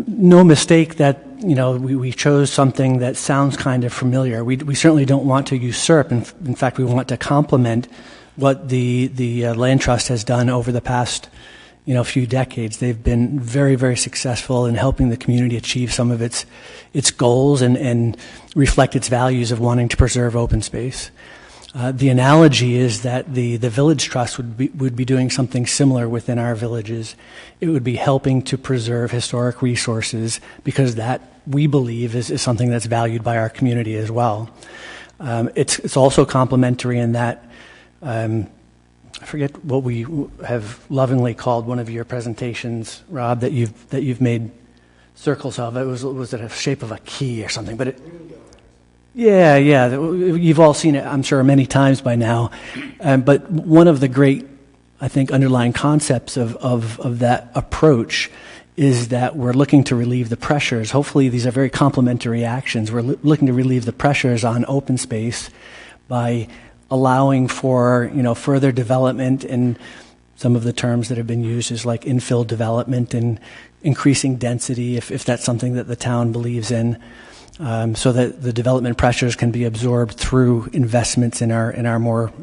no mistake that we chose something that sounds kind of familiar. We certainly don't want to usurp. In fact, we want to complement what the land trust has done over the past few decades. They've been very, very successful in helping the community achieve some of its goals and reflect its values of wanting to preserve open space. The analogy is that the Village Trust would be doing something similar within our villages. It would be helping to preserve historic resources, because that, we believe, is something that's valued by our community as well. It's also complementary in that I forget what we have lovingly called one of your presentations, Rob, that you've made circles of. It was it a shape of a key or something? But yeah, you've all seen it, I'm sure, many times by now. But one of the great, I think, underlying concepts of that approach is that we're looking to relieve the pressures. Hopefully, these are very complementary actions. We're looking to relieve the pressures on open space by allowing for further development, and some of the terms that have been used is like infill development and increasing density, if that's something that the town believes in, so that the development pressures can be absorbed through investments in our more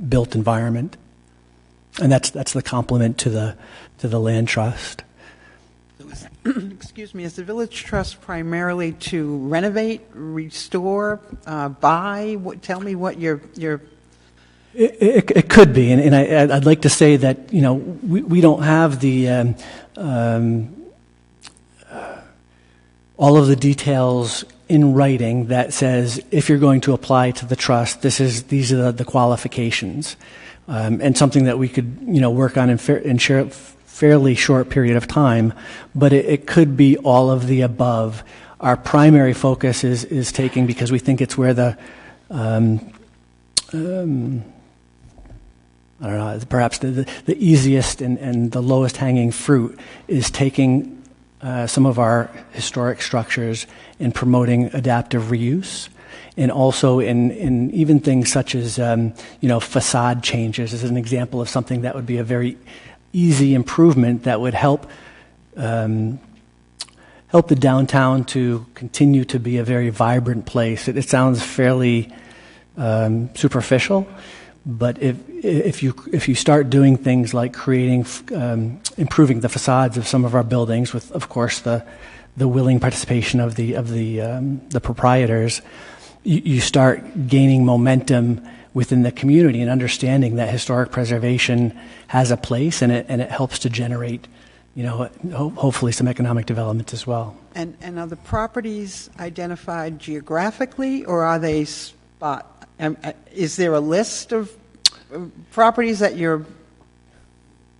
built environment, and that's the complement to the land trust. Excuse me, is the Village Trust primarily to renovate, restore, buy? Tell me what your... It could be, and I'd like to say that we don't have the all of the details in writing that says if you're going to apply to the trust, these are the qualifications, and something that we could work on in fairly short period of time, but it could be all of the above. Our primary focus is taking, because we think it's where the perhaps the easiest and the lowest hanging fruit is taking some of our historic structures in promoting adaptive reuse, and also in even things such as facade changes as an example of something that would be a very easy improvement that would help the downtown to continue to be a very vibrant place. It sounds fairly superficial, but if you start doing things like improving the facades of some of our buildings, with of course the willing participation of the proprietors, you start gaining momentum within the community and understanding that historic preservation has a place, and it helps to generate, hopefully some economic development as well. And are the properties identified geographically, or are they spot? Is there a list of properties that you're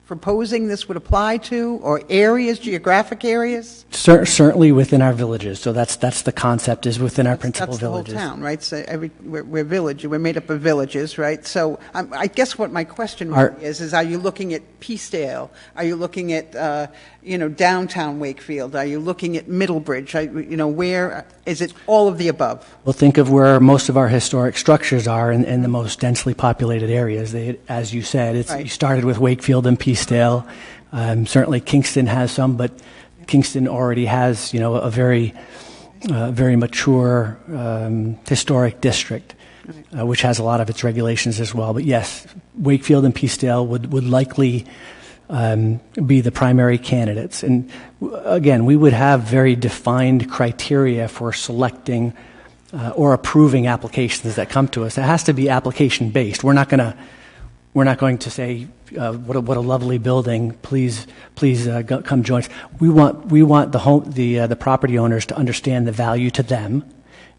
proposing this would apply to, or areas, geographic areas? Certainly within our villages. So that's the concept, is within our principal villages. That's the whole town, right? So we're village. We're made up of villages, right? So I guess what my question really is are you looking at Peacedale? Are you looking at downtown Wakefield? Are you looking at Middlebridge? Where is it? All of the above. Well, think of where most of our historic structures are in the most densely populated areas. As you said, Right. You started with Wakefield and Peacedale. Certainly Kingston has some, but Kingston already has, a very mature historic district, which has a lot of its regulations as well. But yes, Wakefield and Peacedale would likely be the primary candidates. And again, we would have very defined criteria for selecting or approving applications that come to us. It has to be application based. We're not going to say, what a lovely building, please come join us. We want the property owners to understand the value to them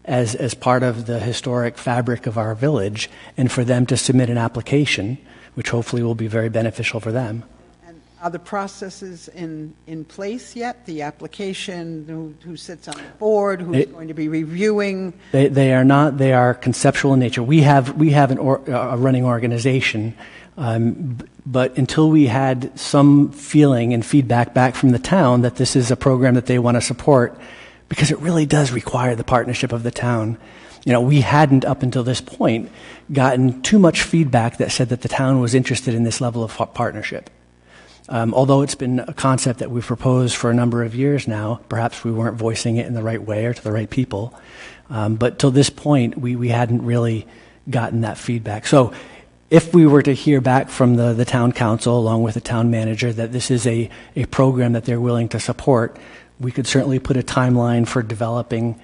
as part of the historic fabric of our village, and for them to submit an application, which hopefully will be very beneficial for them. And are the processes in place yet? The application, who sits on the board, who's going to be reviewing? They are not. They are conceptual in nature. We have a running organization. But until we had some feeling and feedback back from the town that this is a program that they want to support, because it really does require the partnership of the town. We hadn't, up until this point, gotten too much feedback that said that the town was interested in this level of partnership. Although it's been a concept that we've proposed for a number of years now, perhaps we weren't voicing it in the right way or to the right people. But till this point, we hadn't really gotten that feedback. So if we were to hear back from the town council, along with the town manager, that this is a program that they're willing to support, we could certainly put a timeline for developing,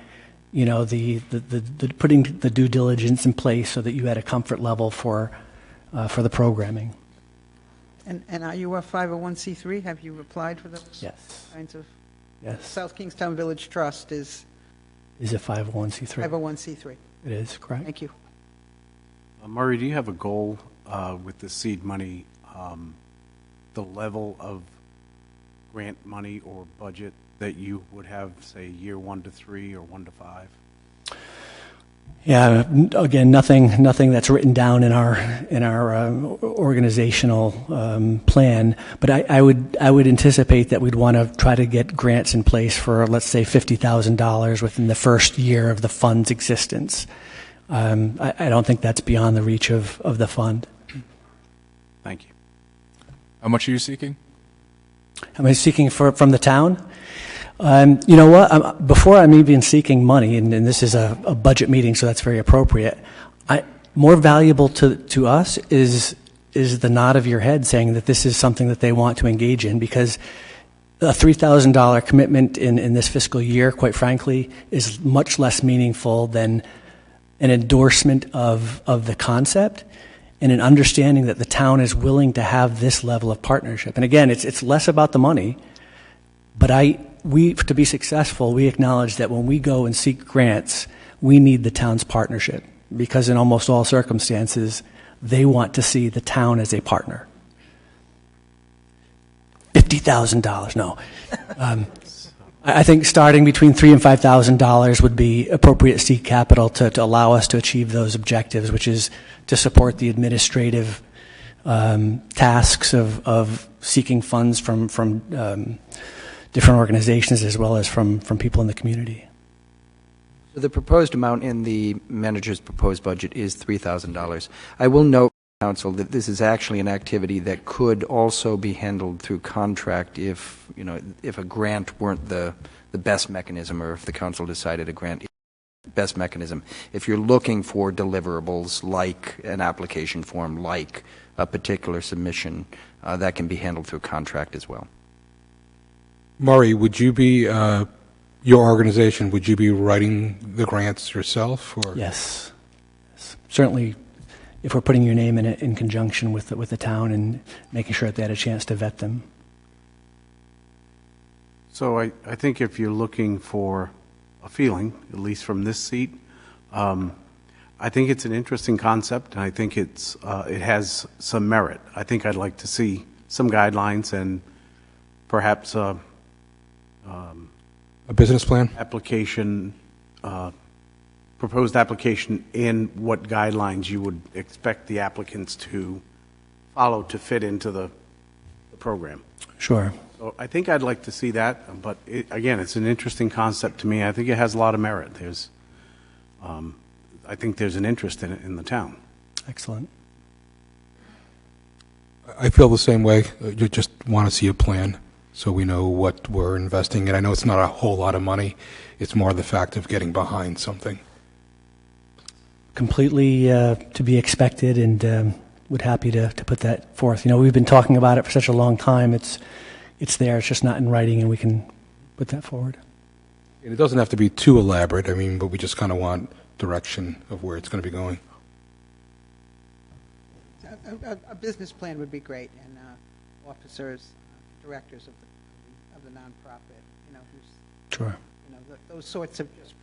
the putting the due diligence in place so that you had a comfort level for the programming. And are you a 501c3? Have you applied for those Yes. kinds of? Yes. South Kingstown Village Trust is Is a 501c3. 501c3. It is, correct. Thank you. Murray, do you have a goal with the seed money, the level of grant money or budget that you would have, say, year 1 to 3 or 1 to 5? Yeah, again, nothing that's written down in our organizational plan. But I would anticipate that we'd want to try to get grants in place for, let's say, $50,000 within the first year of the fund's existence. I don't think that's beyond the reach of the fund. Thank you. How much are you seeking? Am I seeking from the town? You know what? Before I'm even seeking money, and this is a budget meeting, so that's very appropriate. More valuable to us is the nod of your head saying that this is something that they want to engage in, because a $3,000 commitment in this fiscal year, quite frankly, is much less meaningful than an endorsement of the concept and an understanding that the town is willing to have this level of partnership. And again, it's less about the money, but to be successful, we acknowledge that when we go and seek grants, we need the town's partnership, because in almost all circumstances, they want to see the town as a partner. $50,000, no. I think starting between $3,000 and $5,000 would be appropriate seed capital to allow us to achieve those objectives, which is to support the administrative tasks of seeking funds from different organizations as well as from people in the community. So the proposed amount in the manager's proposed budget is $3,000. I will note, Council, that this is actually an activity that could also be handled through contract if, if a grant weren't the best mechanism, or if the Council decided a grant is the best mechanism. If you're looking for deliverables like an application form, like a particular submission, that can be handled through contract as well. Murray, would you be, your organization, would you be writing the grants yourself? Or? Yes. Certainly, if we're putting your name in it in conjunction with the town and making sure that they had a chance to vet them. So I think if you're looking for a feeling, at least from this seat, I think it's an interesting concept, and I think it has some merit. I think I'd like to see some guidelines and perhaps a business plan? Application, proposed application, and what guidelines you would expect the applicants to follow to fit into the program. Sure. So I think I'd like to see that, but again, it's an interesting concept to me. I think it has a lot of merit. I think there's an interest in it in the town. Excellent. I feel the same way. You just want to see a plan so we know what we're investing in. I know it's not a whole lot of money. It's more the fact of getting behind something. Completely to be expected, and would happy to put that forth. We've been talking about it for such a long time. It's there. It's just not in writing, and we can put that forward. And it doesn't have to be too elaborate, but we just kind of want direction of where it's going to be going. A business plan would be great, and officers, directors of the nonprofit, who's Sure. Those sorts of just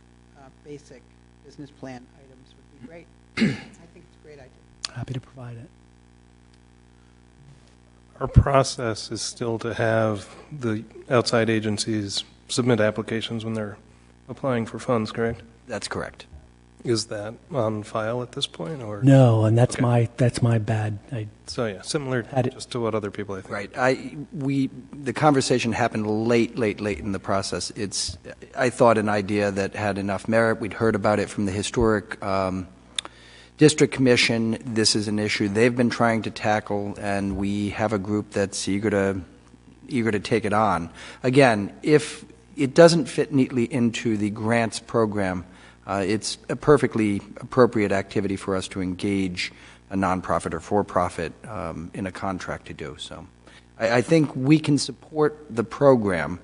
basic business plan items would be great. I think it's a great idea. Happy to provide it. Our process is still to have the outside agencies submit applications when they're applying for funds, correct? That's correct. Is that on file at this point, or No, and that's Okay. my bad. So yeah, similar Had it- just to what other people I think. Right. The conversation happened late in the process. I thought an idea that had enough merit. We'd heard about it from the Historic District Commission. This is an issue they've been trying to tackle, and we have a group that's eager to take it on. Again, if it doesn't fit neatly into the grants program, it's a perfectly appropriate activity for us to engage a nonprofit or for-profit in a contract to do. So I think we can support the program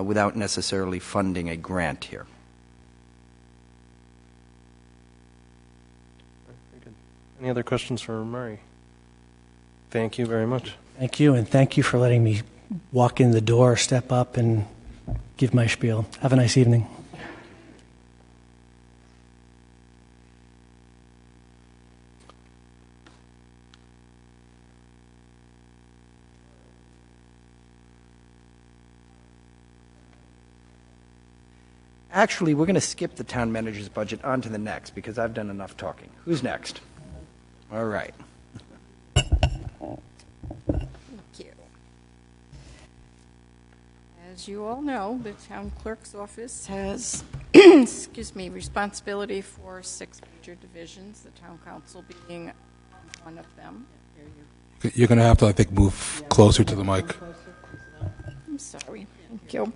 without necessarily funding a grant here. Very good. Any other questions for Murray? Thank you very much. Thank you, and thank you for letting me walk in the door, step up, and give my spiel. Have a nice evening. Actually, we're going to skip the town manager's budget on to the next because I've done enough talking. Who's next? All right. Thank you. As you all know, the town clerk's office has, responsibility for 6 major divisions, the town council being one of them. You're going to have to, I think, move closer to the mic. I'm sorry. Thank you.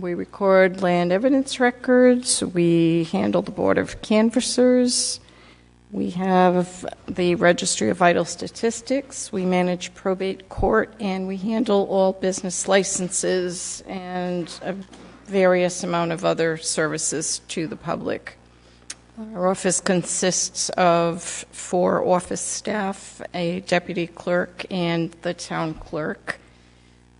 We record land evidence records. We handle the Board of Canvassers. We have the Registry of Vital Statistics. We manage probate court, and we handle all business licenses and a various amount of other services to the public. Our office consists of 4 office staff, a deputy clerk, and the town clerk.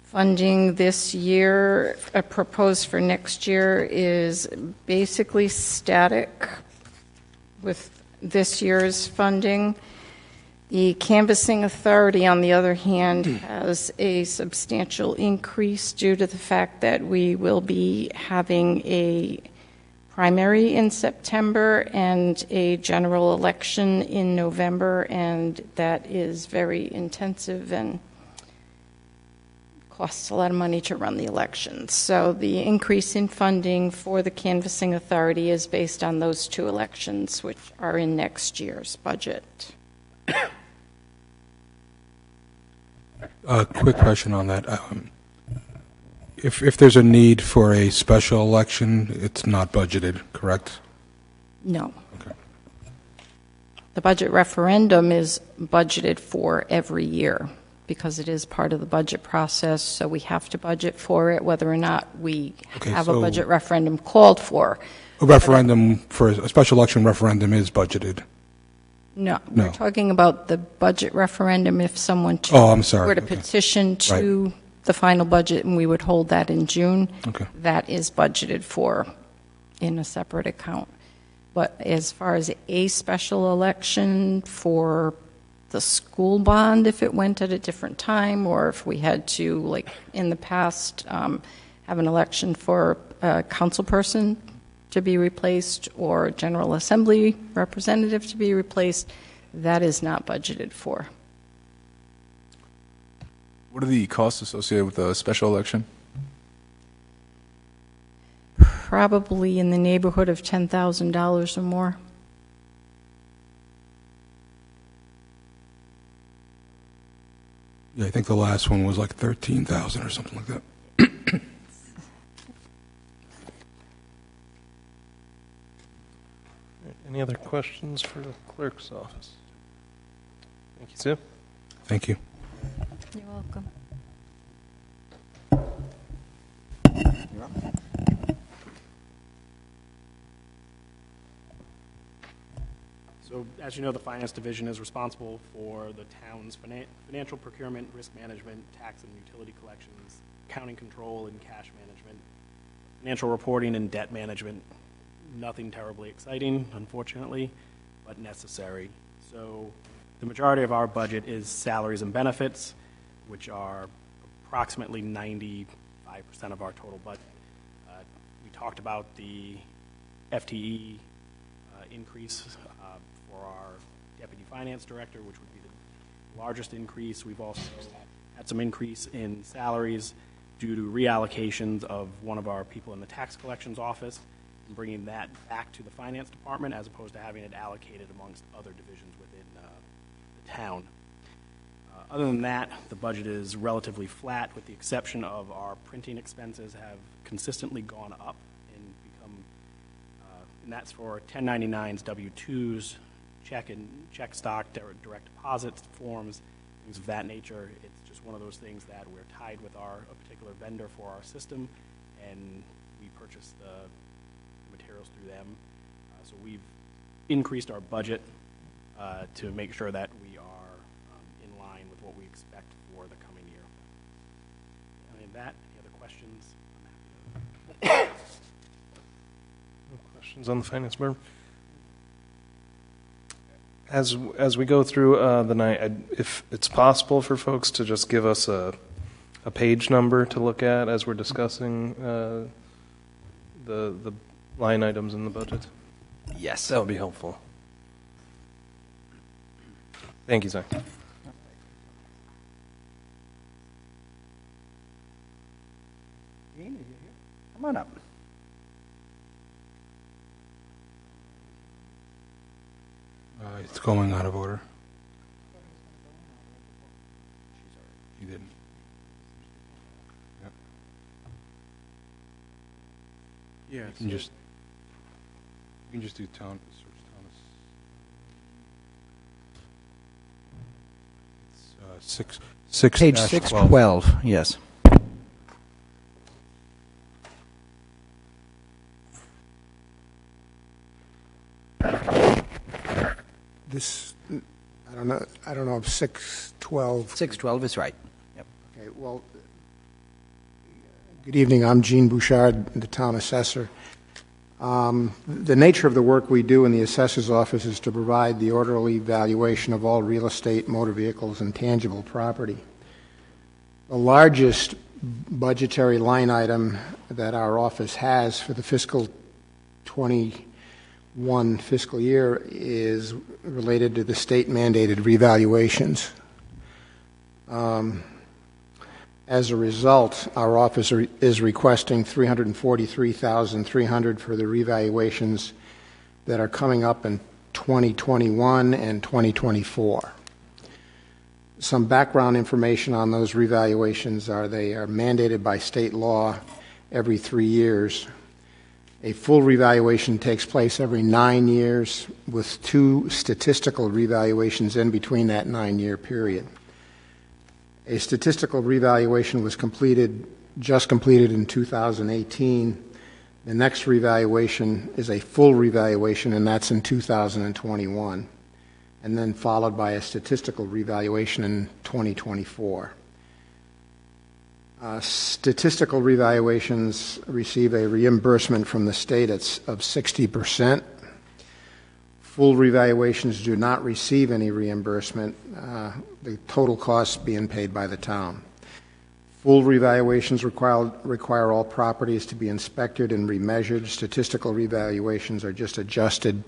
Funding this year, proposed for next year, is basically static with this year's funding. The Canvassing Authority, on the other hand, has a substantial increase due to the fact that we will be having a primary in September and a general election in November, and that is very intensive and costs a lot of money to run the elections. So the increase in funding for the canvassing authority is based on those two elections, which are in next year's budget. A quick question on that. If there's a need for a special election, it's not budgeted, correct? No. Okay. The budget referendum is budgeted for every year because it is part of the budget process, so we have to budget for it whether or not we have a budget referendum called for. A referendum for a special election referendum is budgeted. No, No. we're talking about the budget referendum if someone I'm sorry. were to Okay. petition to the final budget, and we would hold that in June. Okay. That is budgeted for in a separate account. But as far as a special election for the school bond, if it went at a different time, or if we had to, like in the past, have an election for a council person to be replaced or a General Assembly representative to be replaced, that is not budgeted for. What are the costs associated with a special election? Probably in the neighborhood of $10,000 or more. Yeah, I think the last one was like 13,000 or something like that. Any other questions for the clerk's office? Thank you, Sue. Thank you. You're welcome. So, as you know, the Finance Division is responsible for the town's financial procurement, risk management, tax and utility collections, accounting control, and cash management, financial reporting, and debt management. Nothing terribly exciting, unfortunately, but necessary. So, the majority of our budget is salaries and benefits, which are approximately 95% of our total budget. We talked about the FTE increase for our deputy finance director, which would be the largest increase. We've also had some increase in salaries due to reallocations of one of our people in the tax collections office and bringing that back to the finance department as opposed to having it allocated amongst other divisions within the town. Other than that, the budget is relatively flat, with the exception of our printing expenses have consistently gone up and become, and that's for 1099s, W-2s, check stock, direct deposits forms, things of that nature. It's just one of those things that we're tied with a particular vendor for our system, and we purchase the materials through them. So we've increased our budget to make sure that we are in line with what we expect for the coming year. Other than that, any other questions? I'm happy to. No questions on the finance board? As we go through the night, if it's possible for folks to just give us a page number to look at as we're discussing the line items in the budget. Yes. That would be helpful. Thank you, Zach. Come on up. It's going out of order. You didn't. Yep. Yeah. You can just do town. Search town. It's six. Page 6-12. 612, yes. This, I don't know if 612. 612 is right. Yep. Okay, well, good evening. I'm Gene Bouchard, the town assessor. The nature of the work we do in the assessor's office is to provide the orderly valuation of all real estate, motor vehicles, and tangible property. The largest budgetary line item that our office has for the fiscal 21 fiscal year is related to the state-mandated revaluations. As a result, our office is requesting $343,300 for the revaluations that are coming up in 2021 and 2024. Some background information on those revaluations are they are mandated by state law every 3 years. A full revaluation takes place every 9 years, with 2 statistical revaluations in between that 9-year period. A statistical revaluation was just completed in 2018. The next revaluation is a full revaluation, and that's in 2021, and then followed by a statistical revaluation in 2024. Statistical revaluations receive a reimbursement from the state of 60%. Full revaluations do not receive any reimbursement, the total costs being paid by the town. Full revaluations require all properties to be inspected and remeasured. Statistical revaluations are just adjusted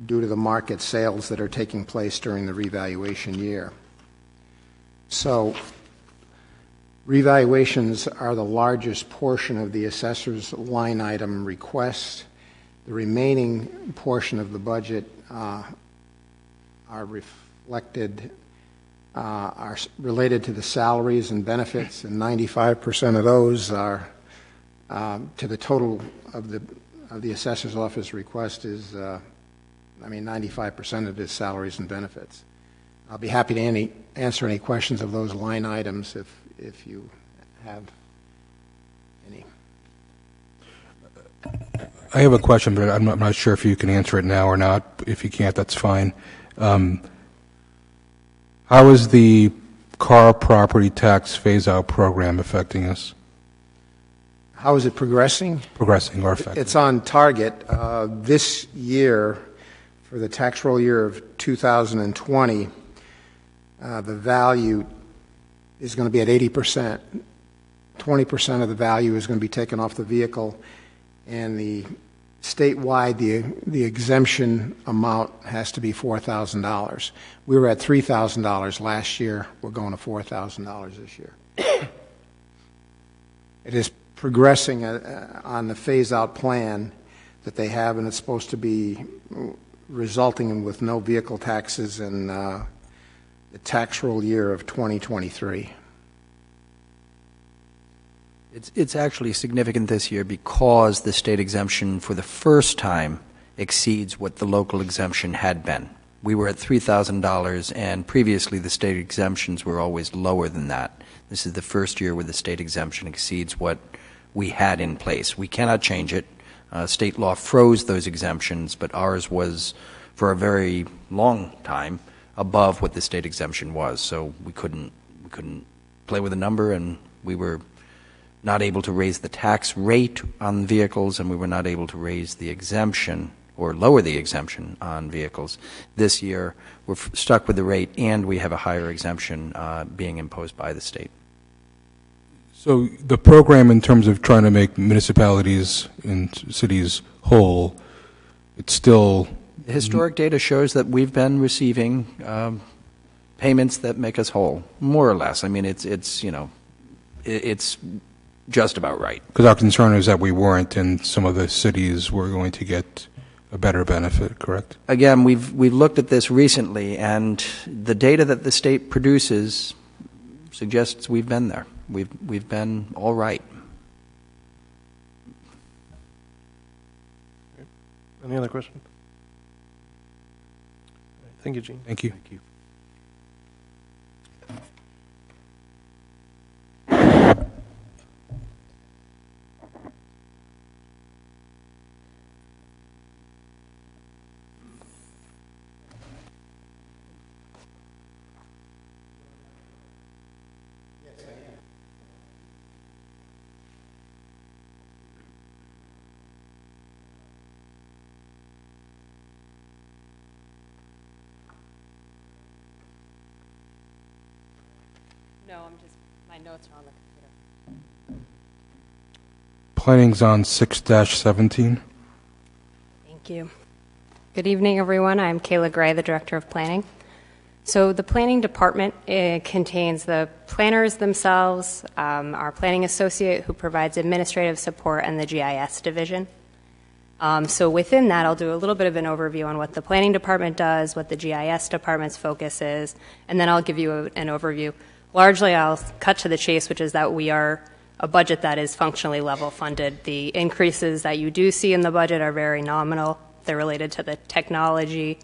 due to the market sales that are taking place during the revaluation year. So, revaluations are the largest portion of the assessor's line item request. The remaining portion of the budget are related to the salaries and benefits, and 95% of those are to the total of the assessor's office request is 95% of his salaries and benefits. I'll be happy to answer any questions of those line items if you have any. I have a question, but I'm not sure if you can answer it now or not. If you can't, that's fine. How is the car property tax phase-out program affecting us? How is it progressing? Progressing or affecting? It's on target. This year, for the tax roll year of 2020, the value is going to be at 80%. 20% of the value is going to be taken off the vehicle, and the statewide, the exemption amount has to be $4,000. We were at $3,000 last year. We're going to $4,000 this year. It is progressing on the phase-out plan that they have, and it's supposed to be resulting with no vehicle taxes in the tax roll year of 2023. It's actually significant this year because the state exemption for the first time exceeds what the local exemption had been. We were at $3,000, and previously the state exemptions were always lower than that. This is the first year where the state exemption exceeds what we had in place. We cannot change it. State law froze those exemptions, but ours was, for a very long time, above what the state exemption was. So we couldn't play with a number, and we were not able to raise the tax rate on vehicles, and we were not able to raise the exemption or lower the exemption on vehicles. This year, we're stuck with the rate, and we have a higher exemption being imposed by the state. So the program, in terms of trying to make municipalities and cities whole, it's still... The historic data shows that we've been receiving payments that make us whole, more or less. I mean, it's just about right. Because our concern is that we weren't, and some of the cities were going to get a better benefit, correct? Again, we've looked at this recently, and the data that the state produces suggests we've been there. We've been all right. Any other questions? Thank you, Gene. Thank you. Thank you. No, my notes are on the computer. Planning's on 6-17. Thank you. Good evening, everyone. I'm Kayla Gray, the Director of Planning. So the planning department contains the planners themselves, our planning associate who provides administrative support, and the GIS division. So within that, I'll do a little bit of an overview on what the planning department does, what the GIS department's focus is, and then I'll give you an overview. Largely, I'll cut to the chase, which is that we are a budget that is functionally level funded. The increases that you do see in the budget are very nominal. They're related to the technology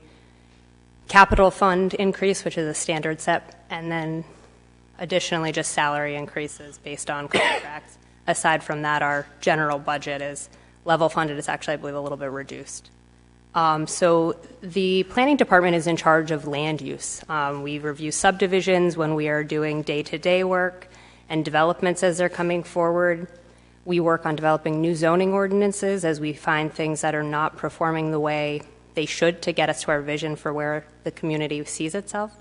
capital fund increase, which is a standard set, and then additionally just salary increases based on contracts. Aside from that, our general budget is level funded. It's actually, I believe, a little bit reduced. So the planning department is in charge of land use. We review subdivisions when we are doing day-to-day work and developments as they're coming forward. We work on developing new zoning ordinances as we find things that are not performing the way they should to get us to our vision for where the community sees itself.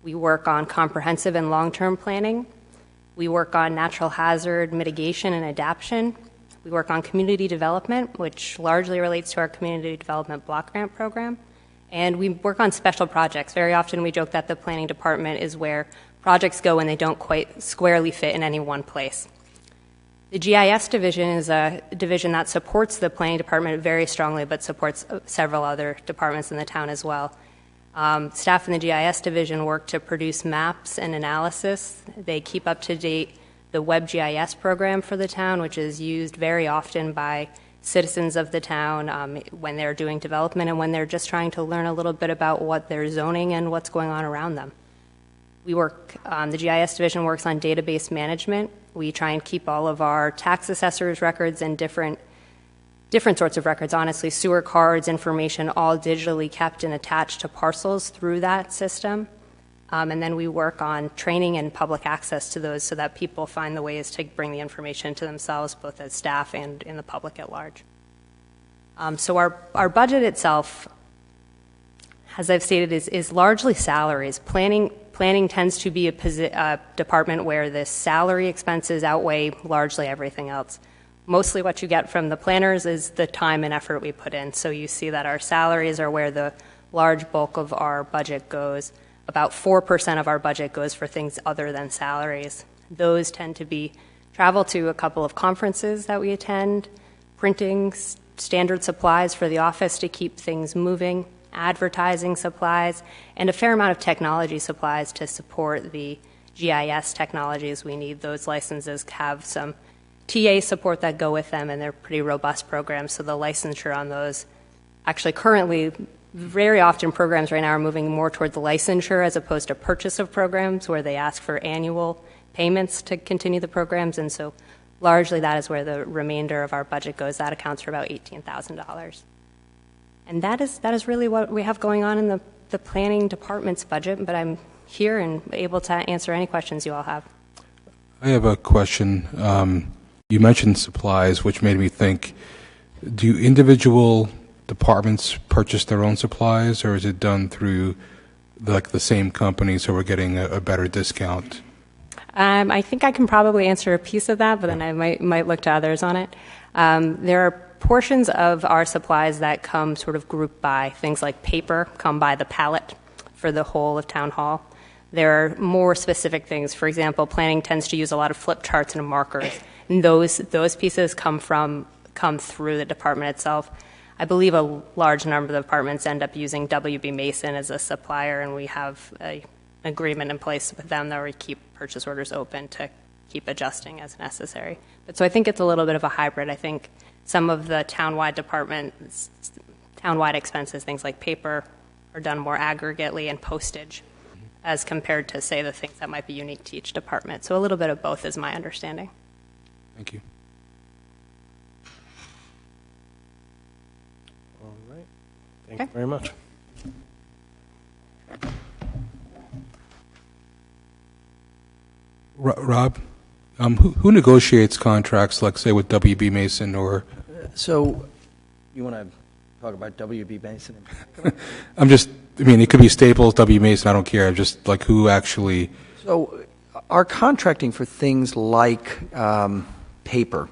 We work on comprehensive and long-term planning. We work on natural hazard mitigation and adaptation. We work on community development, which largely relates to our community development block grant program. And we work on special projects. Very often we joke that the planning department is where projects go when they don't quite squarely fit in any one place. The GIS division is a division that supports the planning department very strongly, but supports several other departments in the town as well. Staff in the GIS division work to produce maps and analysis. They keep up to date the WebGIS program for the town, which is used very often by citizens of the town when they're doing development and when they're just trying to learn a little bit about what they're zoning and what's going on around them. We work, the GIS division works on database management. We try and keep all of our tax assessors' records and different sorts of records, honestly, sewer cards, information, all digitally kept and attached to parcels through that system. And then we work on training and public access to those so that people find the ways to bring the information to themselves, both as staff and in the public at large. So our budget itself, as I've stated, is largely salaries. Planning tends to be a department where the salary expenses outweigh largely everything else. Mostly what you get from the planners is the time and effort we put in. So you see that our salaries are where the large bulk of our budget goes. About 4% of our budget goes for things other than salaries. Those tend to be travel to a couple of conferences that we attend, printing, standard supplies for the office to keep things moving, advertising supplies, and a fair amount of technology supplies to support the GIS technologies we need. Those licenses have some TA support that go with them, and they're pretty robust programs, so the licensure on those actually currently very often programs right now are moving more toward the licensure as opposed to purchase of programs where they ask for annual payments to continue the programs, and so largely that is where the remainder of our budget goes. That accounts for about $18,000. And that is really what we have going on in the planning department's budget, but I'm here and able to answer any questions you all have. I have a question. You mentioned supplies, which made me think, do individual departments purchase their own supplies, or is it done through the same company so we're getting a better discount? I think I can probably answer a piece of that, but then I might look to others on it. There are portions of our supplies that come sort of grouped by things like paper come by the pallet for the whole of Town Hall. There are more specific things. For example, planning tends to use a lot of flip charts and markers, and those pieces come through the department itself. I believe a large number of departments end up using WB Mason as a supplier, and we have an agreement in place with them that we keep purchase orders open to keep adjusting as necessary. But so I think it's a little bit of a hybrid. I think some of the townwide expenses, things like paper, are done more aggregately and postage as compared to, say, the things that might be unique to each department. So a little bit of both is my understanding. Thank you. All right. Thank you very much. Rob, who negotiates contracts, like, say, with WB Mason or... So, you want to talk about WB Mason? it could be Staples, WB Mason, I don't care. I'm just, who actually... So, our contracting for things like paper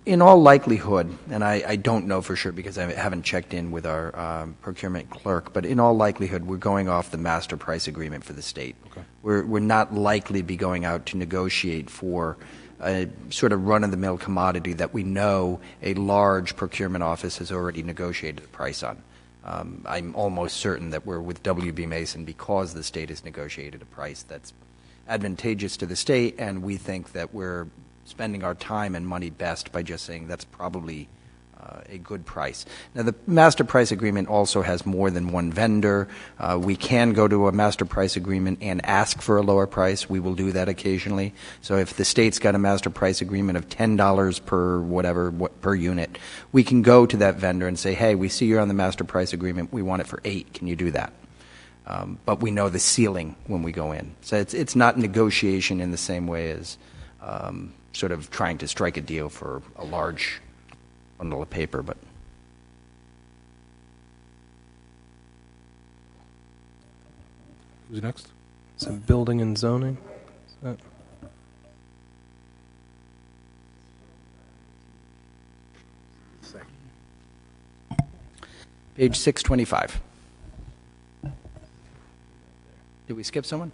In all likelihood, and I don't know for sure because I haven't checked in with our procurement clerk, but in all likelihood, we're going off the master price agreement for the state. Okay. We're not likely to be going out to negotiate for a sort of run-of-the-mill commodity that we know a large procurement office has already negotiated a price on. I'm almost certain that we're with W.B. Mason because the state has negotiated a price that's advantageous to the state, and we think that we're spending our time and money best by just saying that's probably a good price. Now, the master price agreement also has more than one vendor. We can go to a master price agreement and ask for a lower price. We will do that occasionally. So if the state's got a master price agreement of $10 per whatever, per unit, we can go to that vendor and say, hey, we see you're on the master price agreement. We want it for $8. Can you do that? But we know the ceiling when we go in. So it's not negotiation in the same way as sort of trying to strike a deal for a large bundle of paper, but Who's next? So building and zoning? Is that- page 625. Did we skip someone?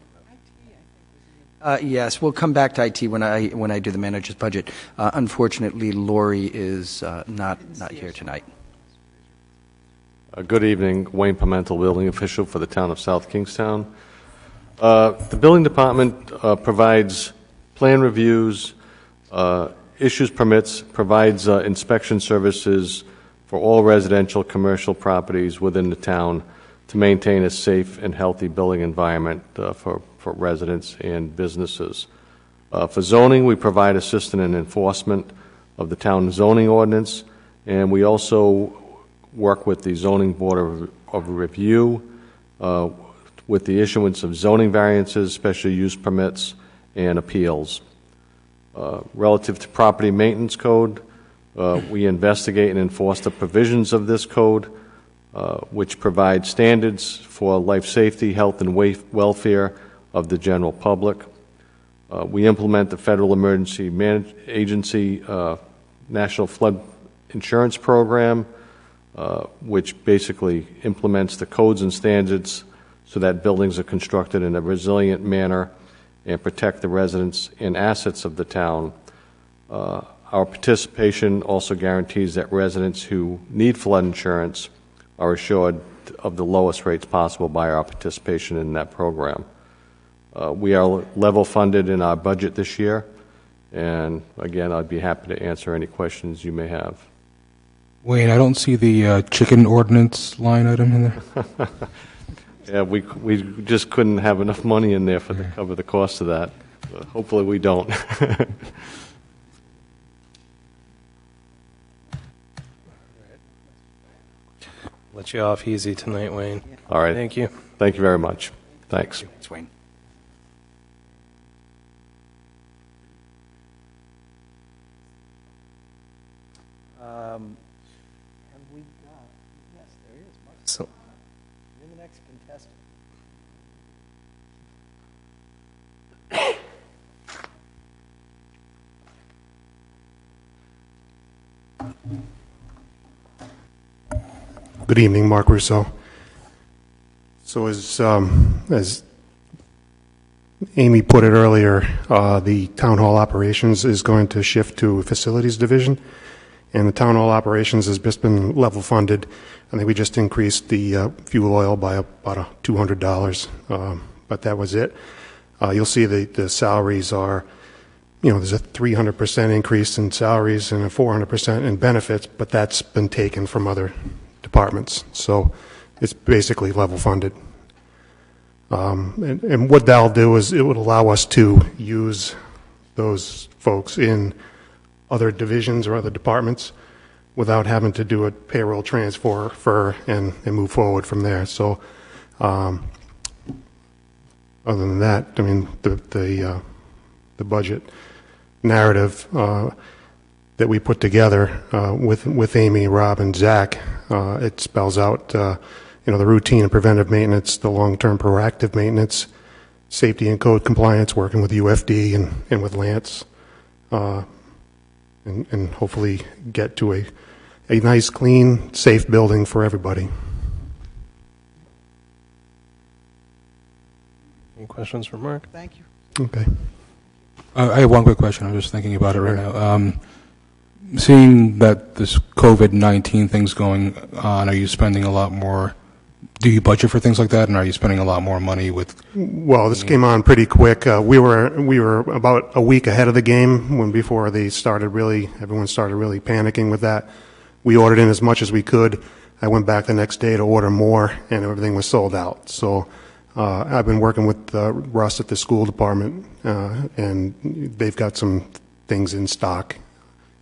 Yes, we'll come back to IT when I do the manager's budget. Unfortunately, Lori is not here tonight. Good evening, Wayne Pimentel, building official for the town of South Kingstown. The building department provides plan reviews, issues permits, provides inspection services for all residential commercial properties within the town to maintain a safe and healthy building environment for residents and businesses. For zoning, we provide assistance and enforcement of the town zoning ordinance, and we also work with the Zoning Board of Review with the issuance of zoning variances, special use permits, and appeals. Relative to property maintenance code, we investigate and enforce the provisions of this code, which provide standards for life safety, health, and welfare of the general public. We implement the Federal Emergency Agency National Flood Insurance Program, which basically implements the codes and standards so that buildings are constructed in a resilient manner and protect the residents and assets of the town. Our participation also guarantees that residents who need flood insurance are assured of the lowest rates possible by our participation in that program. We are level funded in our budget this year, and again, I'd be happy to answer any questions you may have. Wayne, I don't see the chicken ordinance line item in there. Yeah, we just couldn't have enough money in there to cover the cost of that. Hopefully we don't. Let you off easy tonight, Wayne. All right. Thank you. Thank you very much. Thanks. Thanks, Wayne. Have we got? Yes, there is. Mark. So, You're the next contestant. Good evening, Mark Russo. So as Amy put it earlier, the town hall operations is going to shift to a facilities division, and the town hall operations has just been level funded. I think we just increased the fuel oil by about $200, but that was it. You'll see the salaries are, there's a 300% increase in salaries and a 400% in benefits, but that's been taken from other departments. So it's basically level funded. And what that'll do is it would allow us to use those folks in other divisions or other departments without having to do a payroll transfer and move forward from there. So other than that, I mean, the budget narrative that we put together with Amy, Rob, and Zach, it spells out the routine and preventive maintenance, the long-term proactive maintenance, safety and code compliance, working with UFD and with Lance, and hopefully get to a nice, clean, safe building for everybody. Any questions for Mark? Thank you. Okay. I have one quick question. I'm just thinking about it right now. Seeing that this COVID-19 thing's going on, are you spending a lot more? Do you budget for things like that, and are you spending a lot more money with? Well, this came on pretty quick. We were about a week ahead of the game before everyone started really panicking with that. We ordered in as much as we could. I went back the next day to order more, and everything was sold out. So I've been working with Russ at the school department, and they've got some things in stock,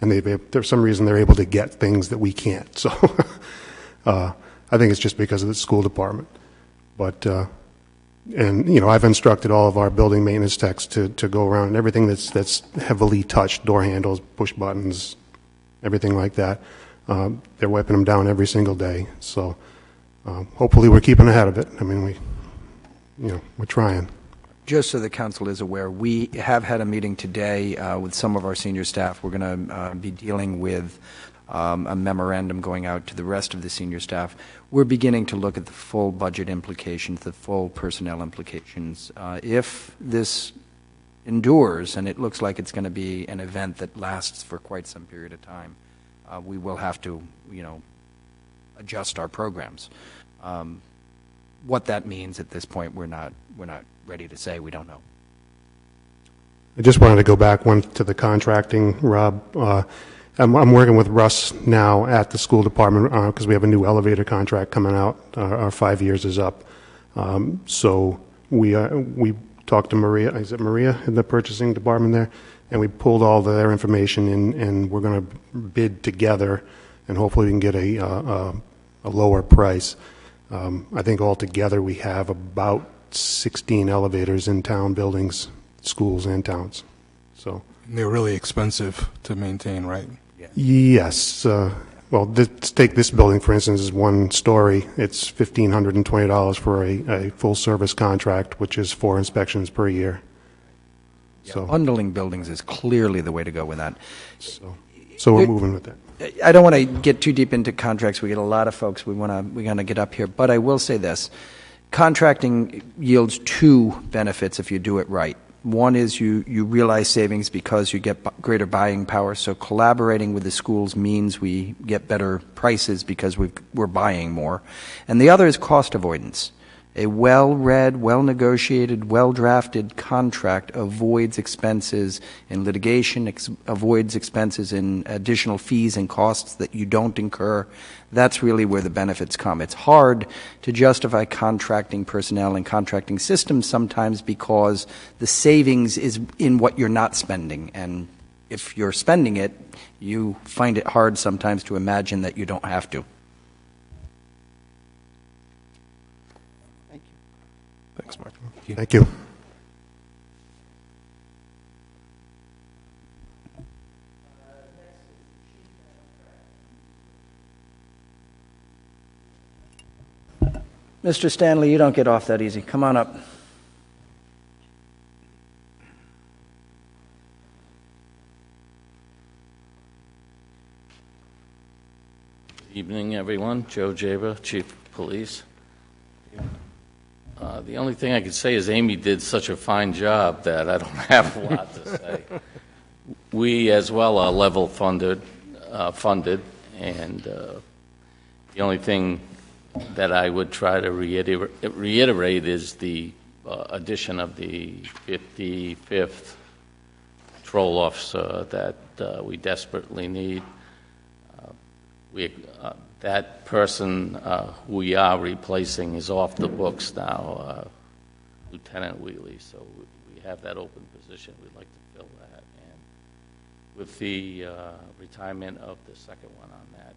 and there's some reason they're able to get things that we can't. So I think it's just because of the school department. But and I've instructed all of our building maintenance techs to go around, and everything that's heavily touched, door handles, push buttons, everything like that. They're wiping them down every single day. So hopefully we're keeping ahead of it. I mean, we're trying. Just so the council is aware, we have had a meeting today with some of our senior staff. We're going to be dealing with a memorandum going out to the rest of the senior staff. We're beginning to look at the full budget implications, the full personnel implications. If this endures, and it looks like it's going to be an event that lasts for quite some period of time, we will have to, adjust our programs. What that means at this point, we're not ready to say. We don't know. I just wanted to go back one to the contracting, Rob. I'm working with Russ now at the school department because we have a new elevator contract coming out. Our 5 years is up. So we talked to Maria. Is it Maria in the purchasing department there? And we pulled all their information in, and we're going to bid together, and hopefully we can get a lower price. I think altogether we have about 16 elevators in town buildings, schools and towns. So they're really expensive to maintain, right? Yes. Well, let's take this building, for instance, is one story. It's $1,520 for a full-service contract, which is 4 inspections per year. Yeah, so bundling buildings is clearly the way to go with that. So we're moving with that. I don't want to get too deep into contracts. We get a lot of folks we're going to get up here. But I will say this. Contracting yields 2 benefits if you do it right. One is you realize savings because you get greater buying power. So collaborating with the schools means we get better prices because we're buying more. And the other is cost avoidance. A well-read, well-negotiated, well-drafted contract avoids expenses in litigation, avoids expenses in additional fees and costs that you don't incur. That's really where the benefits come. It's hard to justify contracting personnel and contracting systems sometimes because the savings is in what you're not spending. And if you're spending it, you find it hard sometimes to imagine that you don't have to. Thanks, Mark. Thank you. Mr. Stanley, you don't get off that easy. Come on up. Good evening, everyone. Joe Jaber, Chief of Police. The only thing I could say is Amy did such a fine job that I don't have a lot to say. We, as well, are level funded, and the only thing that I would try to reiterate is the addition of the 55th patrol officer that we desperately need. That person who we are replacing is off the books now, Lieutenant Wheatley, so we have that open position. We'd like to fill that. And with the retirement of the second one on that,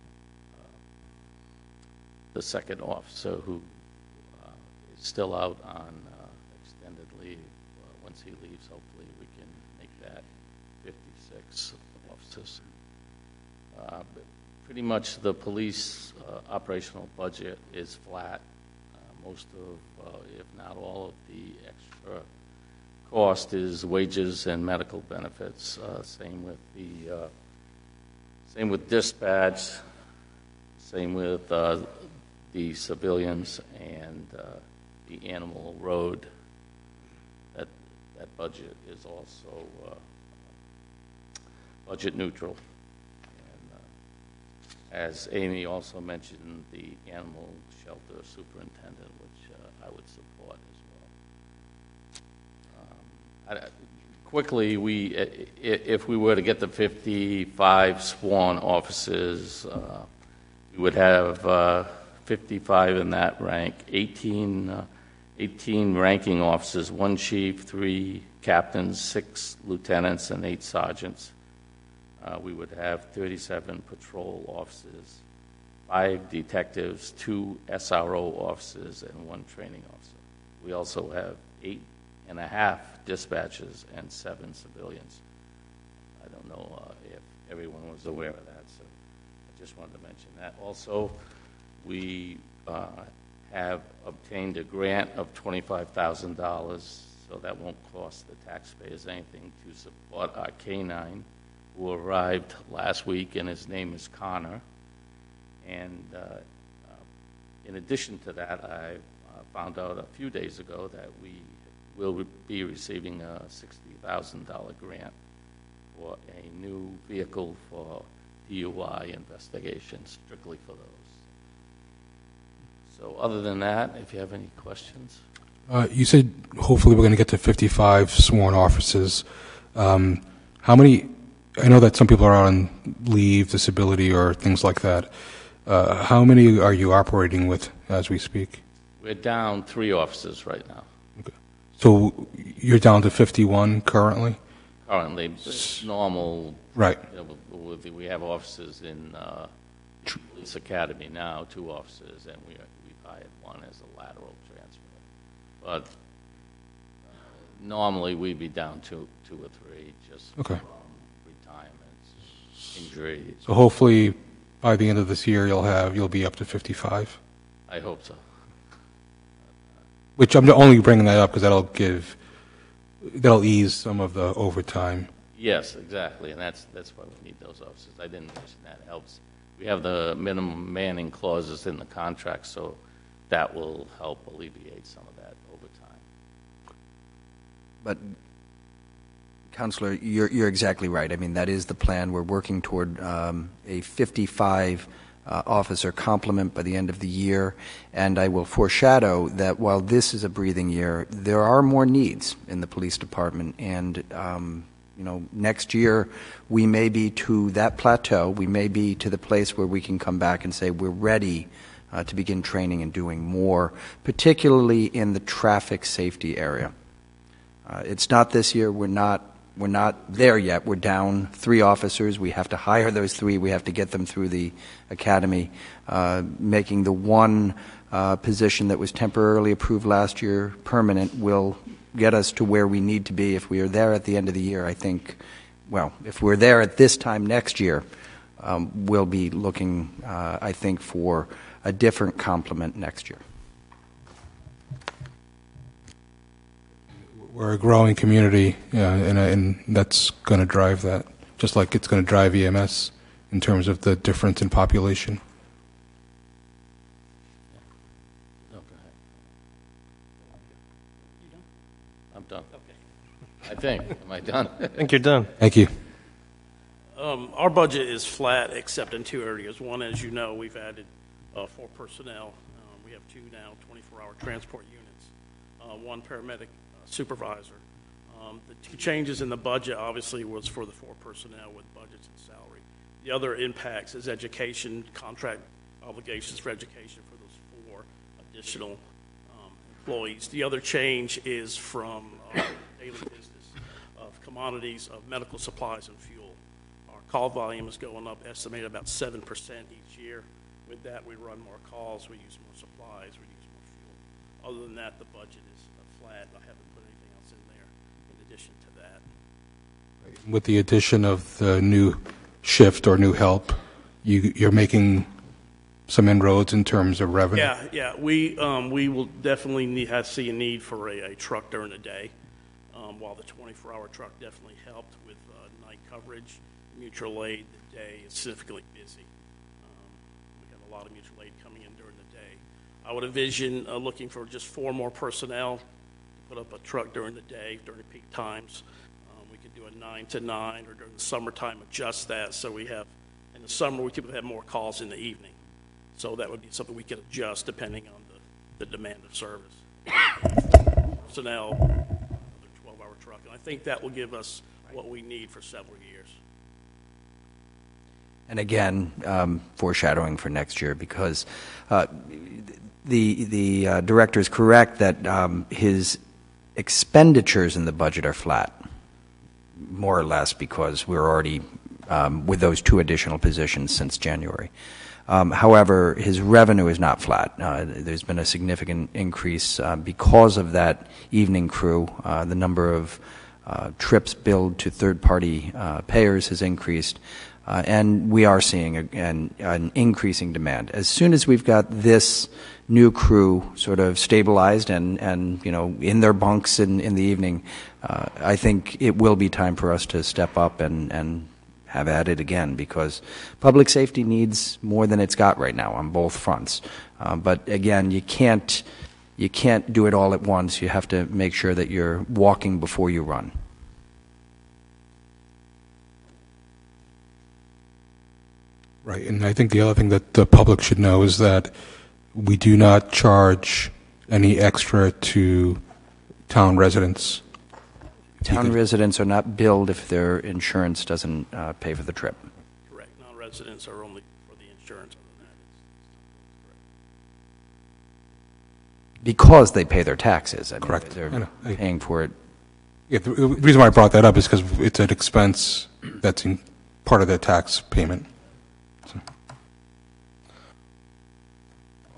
the second officer who is still out on extended leave, once he leaves, hopefully we can make that 56 officers. Pretty much the police operational budget is flat. Most of, if not all of the extra cost is wages and medical benefits. Same with the Same with dispatch, same with the civilians and the animal road. That budget is also budget neutral. And as Amy also mentioned, the animal shelter superintendent, which I would support as well. Quickly, if we were to get the 55 sworn officers, we would have 55 in that rank, 18 ranking officers, 1 chief, 3 captains, 6 lieutenants, and 8 sergeants. We would have 37 patrol officers, 5 detectives, 2 SRO officers, and 1 training officer. We also have 8.5 dispatchers and 7 civilians. I don't know if everyone was aware of that, so I just wanted to mention that. Also, we have obtained a grant of $25,000, so that won't cost the taxpayers anything, to support our canine, who arrived last week, and his name is Connor. And in addition to that, I found out a few days ago that we will be receiving a $60,000 grant for a new vehicle for DUI investigations, strictly for those. So other than that, if you have any questions. You said hopefully we're going to get to 55 sworn officers. How many, I know that some people are on leave, disability, or things like that. How many are you operating with as we speak? We're down 3 officers right now. Okay. So you're down to 51 currently? Currently, it's normal. Right. You know, we have officers in Police Academy now, 2 officers, and we've hired 1 as a lateral transfer. But normally we'd be down 2 or 3 just okay. from retirements, injuries. So hopefully by the end of this year you'll be up to 55? I hope so. Which I'm only bringing that up because that'll ease some of the overtime. Yes, exactly, and that's why we need those officers. I didn't mention that. It helps. We have the minimum manning clauses in the contract, so that will help alleviate some of that overtime. But, Counselor, you're exactly right. I mean, that is the plan. We're working toward a 55 officer complement by the end of the year, and I will foreshadow that while this is a breathing year, there are more needs in the police department, and next year we may be to that plateau. We may be to the place where we can come back and say we're ready to begin training and doing more, particularly in the traffic safety area. It's not this year. We're not there yet. We're down 3 officers. We have to hire those 3. We have to get them through the academy, making the 1 position that was temporarily approved last year permanent will get us to where we need to be. If we are there at the end of the year, I think, well, if we're there at this time next year, we'll be looking, I think, for a different complement next year. We're a growing community, and that's going to drive that, just like it's going to drive EMS in terms of the difference in population. I'm done. Okay. I think. Am I done? I think you're done. Thank you. Our budget is flat except in 2 areas. One, as you know, we've added 4 personnel. We have 2 now 24-hour transport units, 1 paramedic supervisor. The 2 changes in the budget obviously was for the 4 personnel with budgets and salary. The other impacts is education, contract obligations for education for those 4 additional employees. The other change is from daily business of commodities, of medical supplies and fuel. Our call volume is going up, estimated about 7% each year. With that, we run more calls, we use more supplies, we use more fuel. Other than that, the budget is flat. I haven't put anything else in there in addition to that. With the addition of the new shift or new help, you're making some inroads in terms of revenue? Yeah. We will definitely see a need for a truck during the day. While the 24-hour truck definitely helped with night coverage, mutual aid, the day is significantly busy. We have a lot of mutual aid coming in during the day. I would envision looking for just 4 more personnel to put up a truck during the day, during the peak times. We could do a 9 to 9, or during the summertime adjust that, so we have, in the summer we typically have more calls in the evening. So that would be something we could adjust depending on the demand of service. Personnel, another 12-hour truck, and I think that will give us what we need for several years. And again, foreshadowing for next year, because the director is correct that his expenditures in the budget are flat, more or less, because we're already with those 2 additional positions since January. However, his revenue is not flat. There's been a significant increase because of that evening crew. The number of trips billed to third-party payers has increased, and we are seeing an increasing demand. As soon as we've got this new crew sort of stabilized and in their bunks in the evening, I think it will be time for us to step up and have at it again, because public safety needs more than it's got right now on both fronts. But again, you can't do it all at once. You have to make sure that you're walking before you run. Right, and I think the other thing that the public should know is that we do not charge any extra to town residents. Town residents are not billed if their insurance doesn't pay for the trip. Correct. Non-residents are only for the insurance. Because they pay their taxes. I mean, Correct. They're paying for it. Yeah, the reason why I brought that up is because it's an expense that's in part of their tax payment. So.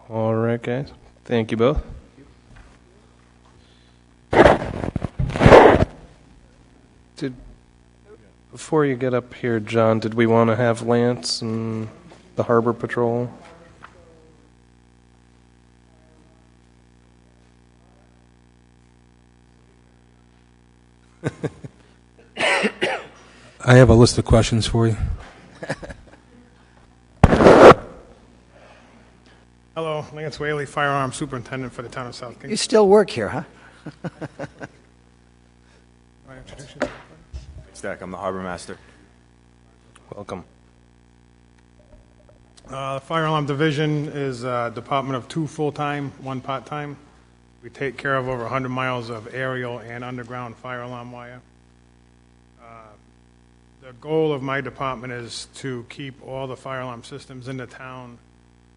All right, guys. Thank you both. Before you get up here, John, did we want to have Lance and the Harbor Patrol? I have a list of questions for you. Hello, Lance Whaley, Firearm Superintendent for the town of South Kingston. You still work here, huh? My introduction. Stack, I'm the Harbor Master. Welcome. The Fire Alarm Division is a department of 2 full-time, 1 part-time. We take care of over 100 miles of aerial and underground fire alarm wire. The goal of my department is to keep all the fire alarm systems in the town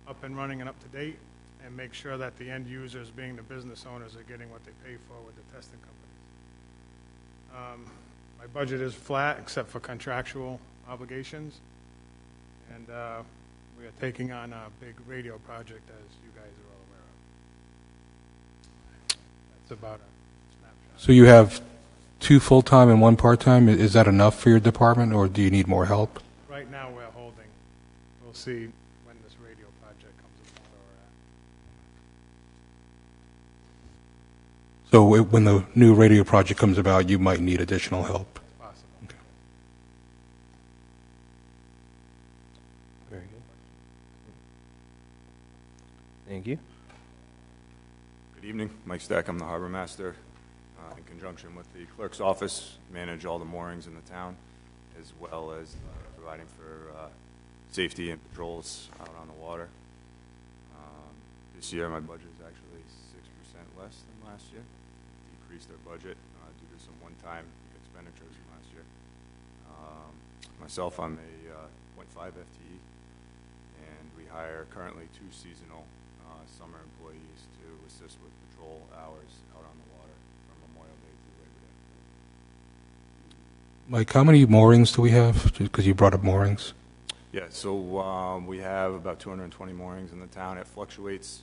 up and running and up to date, and make sure that the end users, being the business owners, are getting what they pay for with the testing companies. My budget is flat except for contractual obligations, and we are taking on a big radio project, as you guys are all aware of. That's about a snapshot. So you have 2 full-time and 1 part-time. Is that enough for your department, or do you need more help? Right now, we're holding. We'll see when this radio project comes about. So when the new radio project comes about, you might need additional help. Possible. Okay. Very good. Thank you. Good evening, Mike Stack, I'm the Harbor Master. In conjunction with the clerk's office, manage all the moorings in the town, as well as providing for safety and patrols out on the water. This year, my budget is actually 6% less than last year. Decreased our budget due to some one-time expenditures from last year. Myself, I'm a 0.5 FTE, and we hire currently 2 seasonal summer employees to assist with patrol hours out on the water from Memorial Day through Labor Day. Mike, how many moorings do we have? Because you brought up moorings. Yeah, so we have about 220 moorings in the town. It fluctuates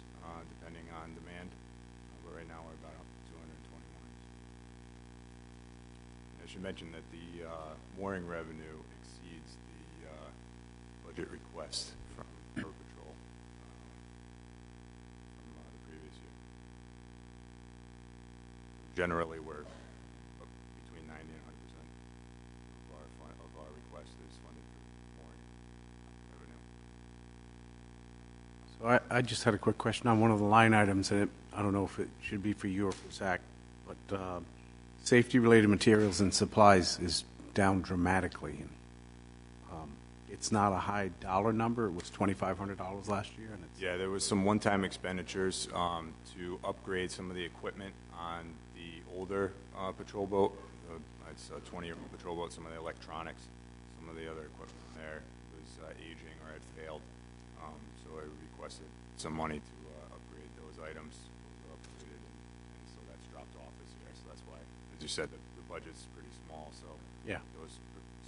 depending on demand, but right now we're about 220 moorings. I should mention that the mooring revenue exceeds the budget request from Harbor Patrol from the previous year. Generally, we're between 90 and 100% of our request is funded through mooring. So I just had a quick question on one of the line items, and I don't know if it should be for you or for Zach, but safety-related materials and supplies is down dramatically. It's not a high dollar number. It was $2,500 last year. And it's Yeah, there was some one-time expenditures to upgrade some of the equipment on the older patrol boat. It's a 20-year-old patrol boat. Some of the electronics, some of the other equipment there was aging or had failed. So I requested some money to upgrade those items. Those were upgraded, and so that's dropped off this year. So that's why, as you said, the budget's pretty small. So yeah, those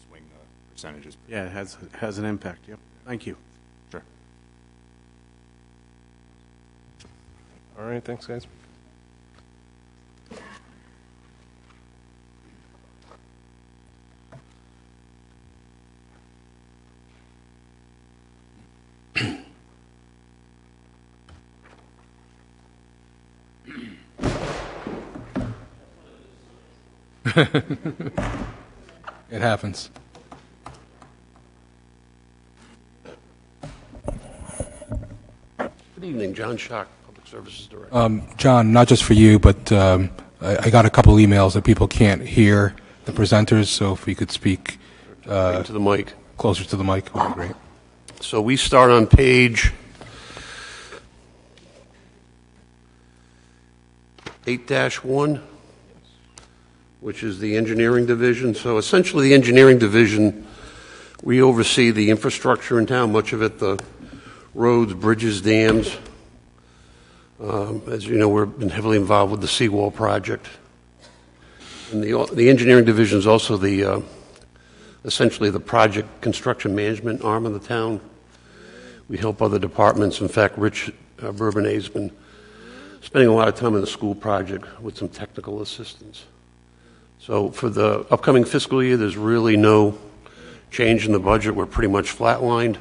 swing the percentages. Yeah, it has an impact. Yep. Thank you. Sure. All right, thanks, guys. It happens. Good evening, John Schock, Public Services Director. John, not just for you, but I got a couple emails that people can't hear the presenters, so if we could speak to the mic. Closer to the mic would be great. So we start on page 8-1, which is the engineering division. So essentially the engineering division, we oversee the infrastructure in town, much of it the roads, bridges, dams. As you know, we've been heavily involved with the seawall project. And the engineering division is also the essentially the project construction management arm of the town. We help other departments. In fact, Rich Bourbonnais has been spending a lot of time in the school project with some technical assistance. So for the upcoming fiscal year, there's really no change in the budget. We're pretty much flatlined.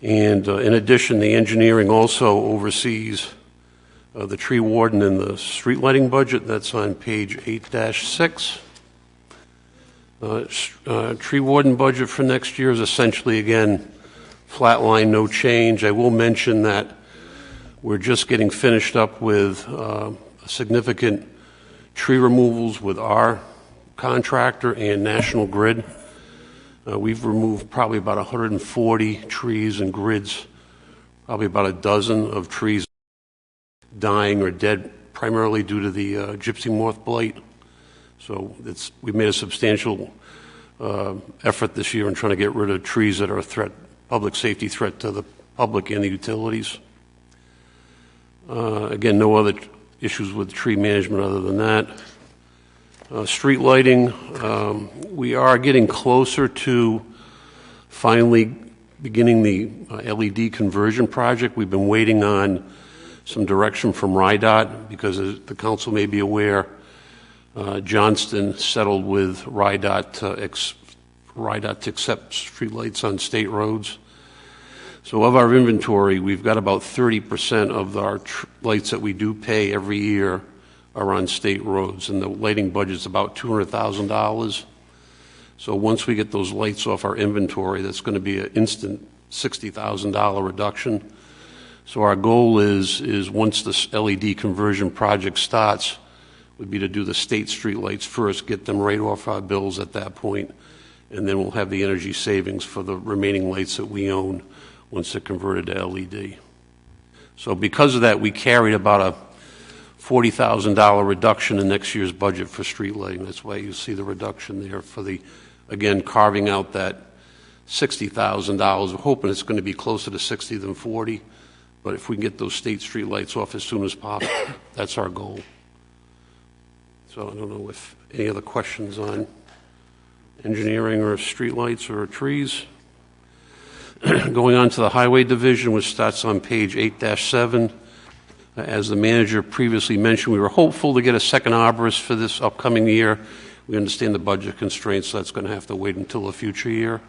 And in addition, the engineering also oversees the tree warden and the street lighting budget. That's on page 8-6. Tree warden budget for next year is essentially, again, flatline, no change. I will mention that we're just getting finished up with significant tree removals with our contractor and National Grid. We've removed probably about 140 trees and grids, probably about a dozen of trees dying or dead, primarily due to the gypsy moth blight. So we've made a substantial effort this year in trying to get rid of trees that are a threat, public safety threat to the public and the utilities. Again, no other issues with tree management other than that. Street lighting, we are getting closer to finally beginning the LED conversion project. We've been waiting on some direction from RIDOT because, as the council may be aware, Johnston settled with RIDOT to accept streetlights on state roads. So of our inventory, we've got about 30% of our lights that we do pay every year are on state roads, and the lighting budget is about $200,000. So once we get those lights off our inventory, that's going to be an instant $60,000 reduction. So our goal is once this LED conversion project starts, would be to do the state street lights first, get them right off our bills at that point, and then we'll have the energy savings for the remaining lights that we own once they're converted to LED. So because of that, we carried about a $40,000 reduction in next year's budget for street lighting. That's why you see the reduction there for the, again, carving out that $60,000. We're hoping it's going to be closer to 60 than 40, but if we can get those state street lights off as soon as possible, that's our goal. So I don't know if any other questions on engineering or street lights or trees. Going on to the highway division, which starts on page 8-7. As the manager previously mentioned, we were hopeful to get a second arborist for this upcoming year. We understand the budget constraints, so that's going to have to wait until a future year.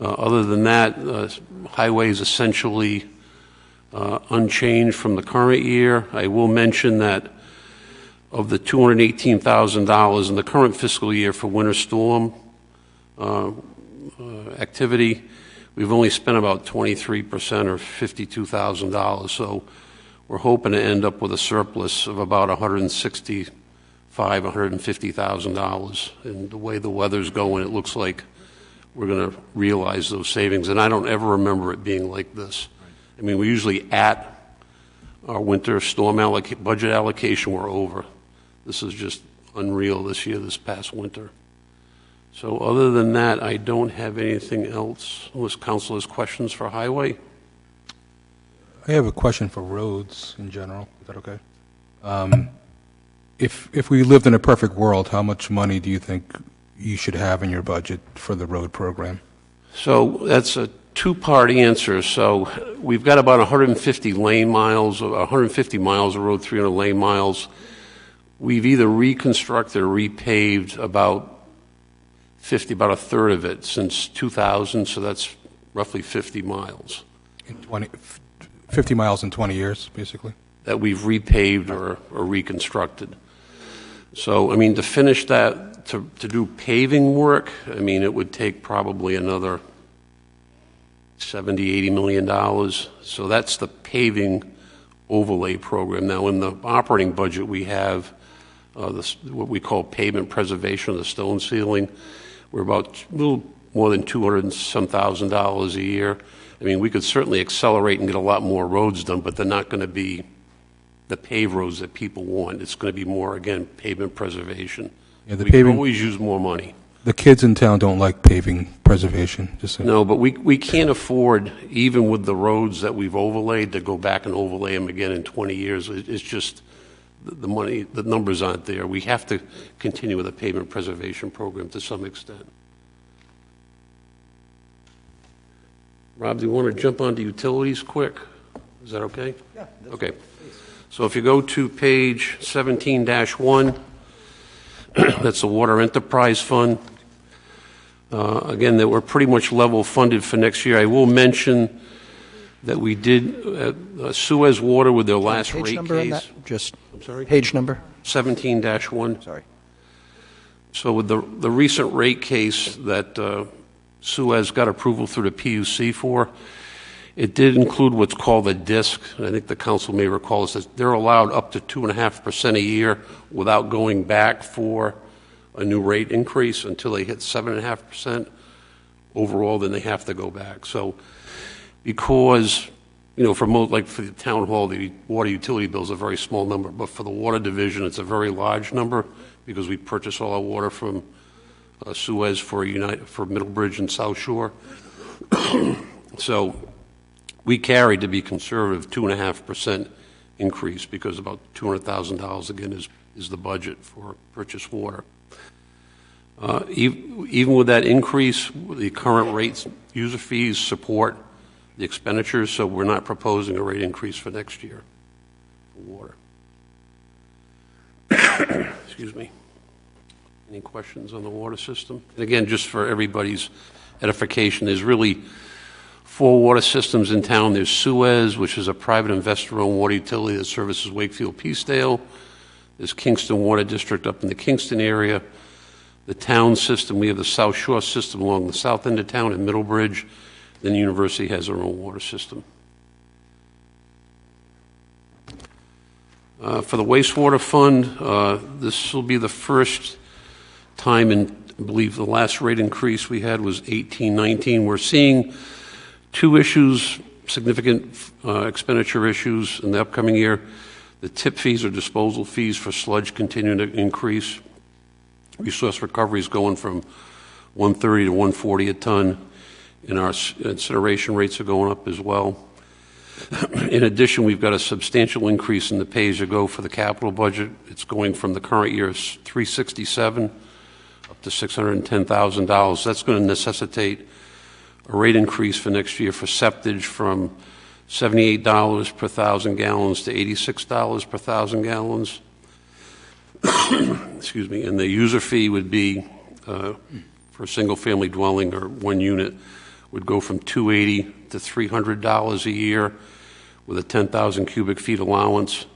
Other than that, highway is essentially unchanged from the current year. I will mention that of the $218,000 in the current fiscal year for winter storm activity, we've only spent about 23% or $52,000. So we're hoping to end up with a surplus of about $150,000. And the way the weather's going, it looks like we're going to realize those savings. And I don't ever remember it being like this. I mean, we're usually at our winter storm budget allocation, we're over. This is just unreal this year, this past winter. So other than that, I don't have anything else, unless council has questions for highway. I have a question for roads in general. Is that okay? If we lived in a perfect world, how much money do you think you should have in your budget for the road program? So that's a two-part answer. So we've got about 150 lane miles, 150 miles of road, 300 lane miles. We've either reconstructed or repaved about a third of it since 2000, so that's roughly 50 miles. 50 miles in 20 years, basically? That we've repaved or reconstructed. So, I mean, to finish that, to do paving work, I mean, it would take probably another $70, $80 million. So that's the paving overlay program. Now, in the operating budget, we have what we call pavement preservation of the stone ceiling. We're about a little more than $200 and some thousand a year. I mean, we could certainly accelerate and get a lot more roads done, but they're not going to be the paved roads that people want. It's going to be more, again, pavement preservation. Yeah, we can always use more money. The kids in town don't like paving preservation. No, but we can't afford, even with the roads that we've overlaid, to go back and overlay them again in 20 years. It's just the money, the numbers aren't there. We have to continue with the pavement preservation program to some extent. Rob, do you want to jump onto utilities quick? Is that okay? Yeah. Okay. So if you go to page 17-1, that's the Water Enterprise Fund. Again, that we're pretty much level funded for next year. I will mention that we did Suez Water with their last page rate number case. On that? Just I'm sorry? Page number? 17-1. Sorry. So with the recent rate case that Suez got approval through the PUC for, it did include what's called a DISC. I think the council may recall this, that they're allowed up to 2.5% a year without going back for a new rate increase until they hit 7.5% overall, then they have to go back. So because, you know, for the town hall, the water utility bill is a very small number, but for the water division, it's a very large number because we purchase all our water from Suez for Middlebridge and South Shore. So we carried, to be conservative, 2.5% increase because about $200,000 again is the budget for purchased water. Even with that increase, the current rates, user fees support the expenditures, so we're not proposing a rate increase for next year for water. Excuse me. Any questions on the water system? And again, just for everybody's edification, there's really 4 water systems in town. There's Suez, which is a private investor-owned water utility that services Wakefield, Peacedale. There's Kingston Water District up in the Kingston area. The town system, we have the South Shore system along the south end of town in Middlebridge. Then the university has their own water system. For the wastewater fund, this will be the first time in, I believe the last rate increase we had was 18-19. We're seeing 2 issues, significant expenditure issues in the upcoming year. The tip fees or disposal fees for sludge continue to increase. Resource recovery is going from $130 to $140 a ton, and our incineration rates are going up as well. In addition, we've got a substantial increase in the pay-as-you-go for the capital budget. It's going from the current year's $367 up to $610,000. That's going to necessitate a rate increase for next year for septage from $78 per 1,000 gallons to $86 per 1,000 gallons. Excuse me. And the user fee would be for a single-family dwelling or 1 unit would go from $280 to $300 a year with a 10,000 cubic feet allowance.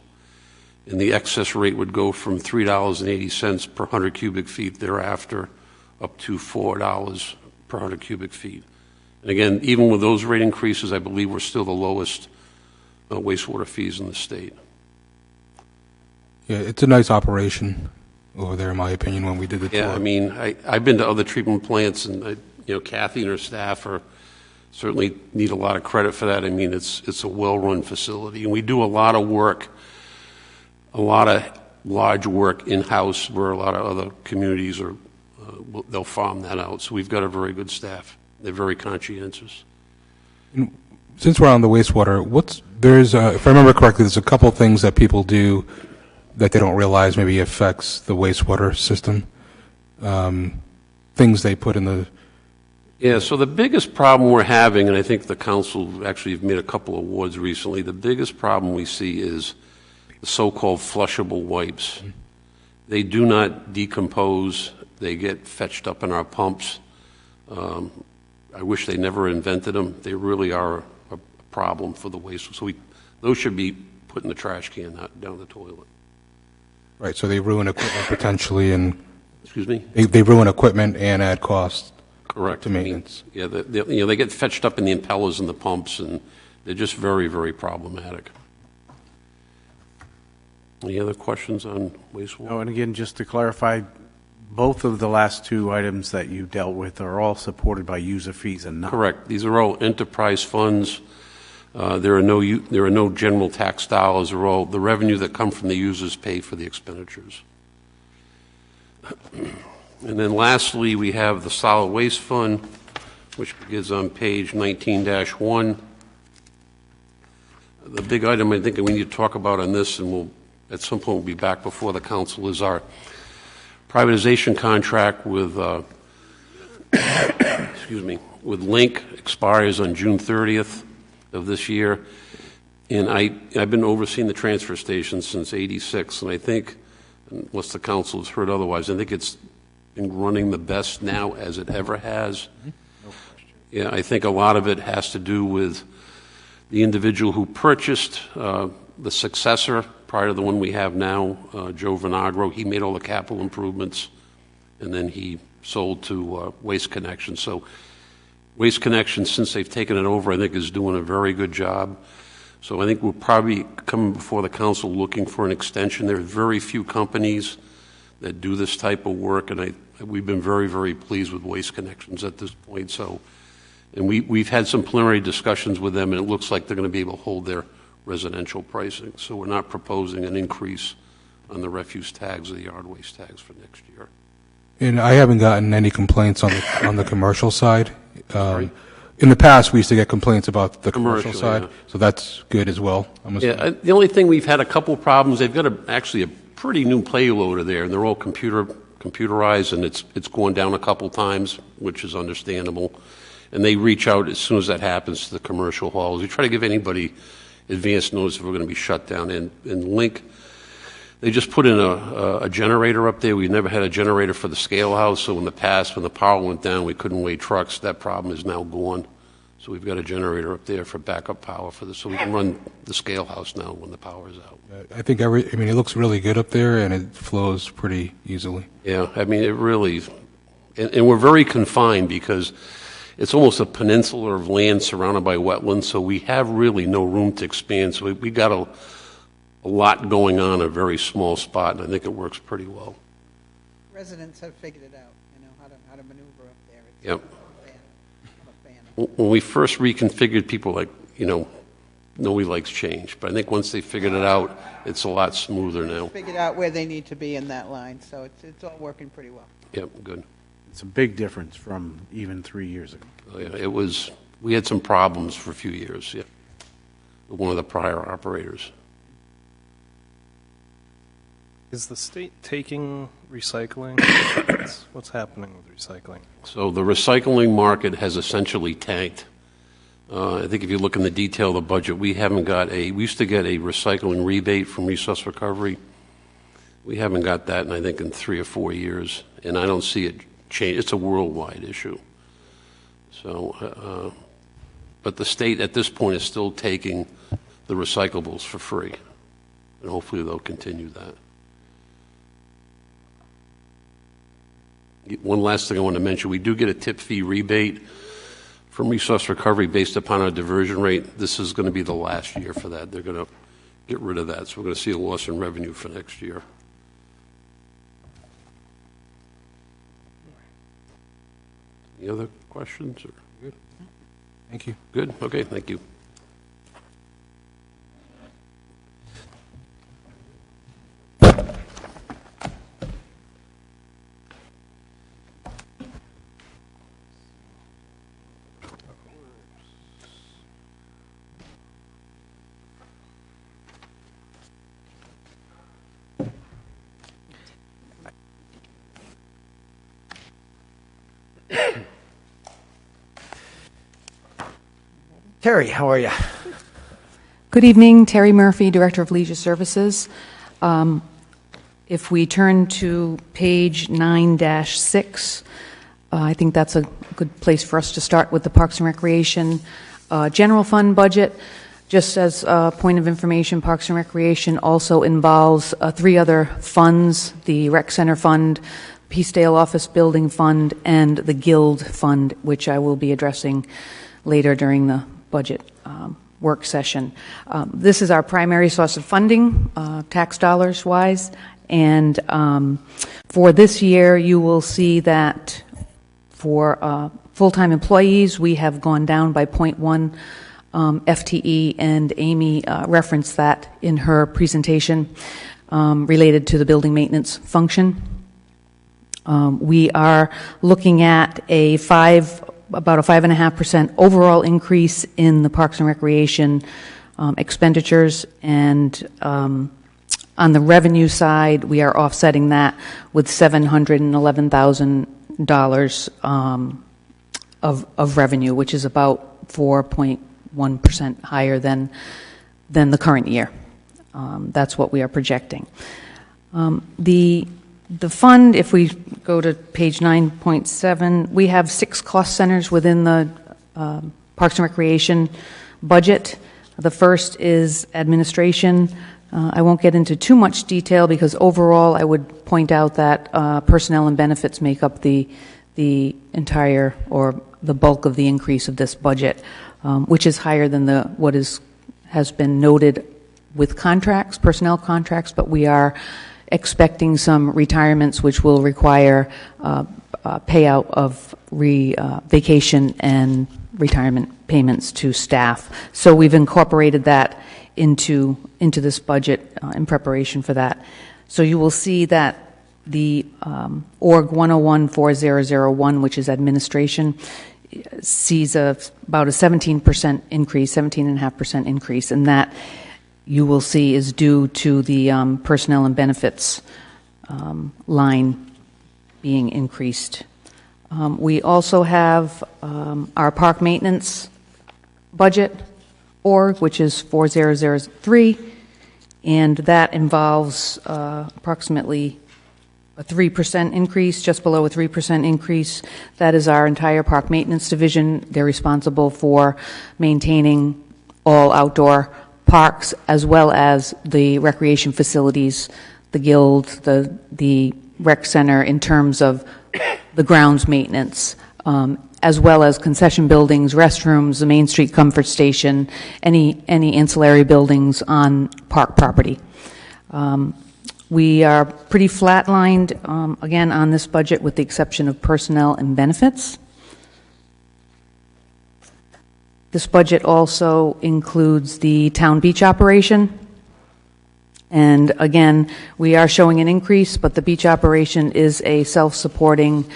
And the excess rate would go from $3.80 per 100 cubic feet thereafter up to $4 per 100 cubic feet. And again, even with those rate increases, I believe we're still the lowest wastewater fees in the state. Yeah, it's a nice operation over there, in my opinion, when we did the tour. Yeah, I mean, I've been to other treatment plants, and Kathy and her staff certainly need a lot of credit for that. I mean, it's a well-run facility, and we do a lot of work, a lot of large work in-house where a lot of other communities they'll farm that out. So we've got a very good staff. They're very conscientious. And since we're on the wastewater, if I remember correctly, there's a couple things that people do that they don't realize maybe affects the wastewater system. Things they put in the... Yeah, so the biggest problem we're having, and I think the council actually have made a couple of awards recently, the biggest problem we see is the so-called flushable wipes. They do not decompose. They get fetched up in our pumps. I wish they never invented them. They really are a problem for the waste. So those should be put in the trash can, not down the toilet. Right, so they ruin equipment potentially, and... Excuse me? They ruin equipment and add cost. Correct. To maintenance. I mean, they get fetched up in the impellers and the pumps, and they're just very, very problematic. Any other questions on wastewater? Oh, and again, just to clarify, both of the last two items that you dealt with are all supported by user fees and not... Correct. These are all enterprise funds. There are no general tax dollars. They're all the revenue that come from the users pay for the expenditures. And then lastly, we have the solid waste fund, which begins on page 19-1. The big item I think we need to talk about on this, and we'll at some point we'll be back before the council, is our privatization contract with with Link expires on June 30th of this year. And I've been overseeing the transfer station since '86, and I think, unless the council has heard otherwise, I think it's been running the best now as it ever has. Yeah, I think a lot of it has to do with the individual who purchased the successor prior to the one we have now, Joe Vinagro. He made all the capital improvements, and then he sold to Waste Connections. So Waste Connections, since they've taken it over, I think is doing a very good job. So I think we'll probably come before the council looking for an extension. There are very few companies that do this type of work, and we've been very, very pleased with Waste Connections at this point. So, and we've had some preliminary discussions with them, and it looks like they're going to be able to hold their residential pricing. So we're not proposing an increase on the refuse tags or the yard waste tags for next year. And I haven't gotten any complaints on the commercial side. In the past, we used to get complaints about the commercial side, so that's good as well. The only thing, we've had a couple of problems. They've got actually a pretty new play loader there, and they're all computerized, and it's gone down a couple times, which is understandable. And they reach out as soon as that happens to the commercial halls. We try to give anybody advance notice if we're going to be shut down. And Link, they just put in a generator up there. We never had a generator for the scale house, so in the past, when the power went down, we couldn't weigh trucks. That problem is now gone. So we've got a generator up there for backup power for this, so we can run the scale house now when the power is out. I think it looks really good up there, and it flows pretty easily. Yeah, I mean, it really, and we're very confined because it's almost a peninsula of land surrounded by wetlands, so we have really no room to expand. So we got a lot going on in a very small spot, and I think it works pretty well. Residents have figured it out, how to maneuver up there. Yep. When we first reconfigured, people nobody likes change. But I think once they figured it out, it's a lot smoother now. Figured out where they need to be in that line, so it's all working pretty well. Yep, good. It's a big difference from even 3 years ago. Oh, yeah, we had some problems for a few years, yeah, with one of the prior operators. Is the state taking recycling? What's happening with recycling? So the recycling market has essentially tanked. I think if you look in the detail of the budget, we used to get a recycling rebate from Resource Recovery. We haven't got that I think in 3 or 4 years, and I don't see it change. It's a worldwide issue. So, but the state at this point is still taking the recyclables for free, and hopefully they'll continue that. One last thing I want to mention, we do get a tip fee rebate from resource recovery based upon our diversion rate. This is going to be the last year for that. They're going to get rid of that, so we're going to see a loss in revenue for next year. Any other questions? Or good? Thank you. Good. Okay. Thank you. Terry, how are you? Good evening, Terry Murphy, Director of Leisure Services. If we turn to page 9-6, I think that's a good place for us to start with the Parks and Recreation general fund budget. Just as a point of information, Parks and Recreation also involves 3 other funds: the Rec Center Fund, Peacedale Office Building Fund, and the Guild Fund, which I will be addressing later during the budget work session. This is our primary source of funding, tax dollars wise, and for this year you will see that for full-time employees we have gone down by 0.1 FTE, and Amy referenced that in her presentation related to the building maintenance function. We are looking at about a 5.5% overall increase in the Parks and Recreation expenditures, and on the revenue side, we are offsetting that with $711,000 of revenue, which is about 4.1% higher than the current year. That's what we are projecting. The fund, if we go to page 9.7, we have 6 cost centers within the Parks and Recreation budget. The first is administration. I won't get into too much detail because overall I would point out that personnel and benefits make up the entire or the bulk of the increase of this budget, which is higher than what has been noted with contracts, personnel contracts, but we are expecting some retirements which will require payout of vacation and retirement payments to staff. So we've incorporated that into this budget in preparation for that. So you will see that the Org 1014001, which is administration, sees about a 17% increase, 17.5% increase, and that you will see is due to the personnel and benefits line being increased. We also have our park maintenance budget, org, which is 4003, and that involves approximately a 3% increase, just below a 3% increase. That is our entire park maintenance division. They're responsible for maintaining all outdoor parks as well as the recreation facilities, the Guild, the rec center in terms of the grounds maintenance, as well as concession buildings, restrooms, the Main Street Comfort Station, any ancillary buildings on park property. We are pretty flatlined, again, on this budget with the exception of personnel and benefits. This budget also includes the town beach operation. And again, we are showing an increase, but the beach operation is a self-supporting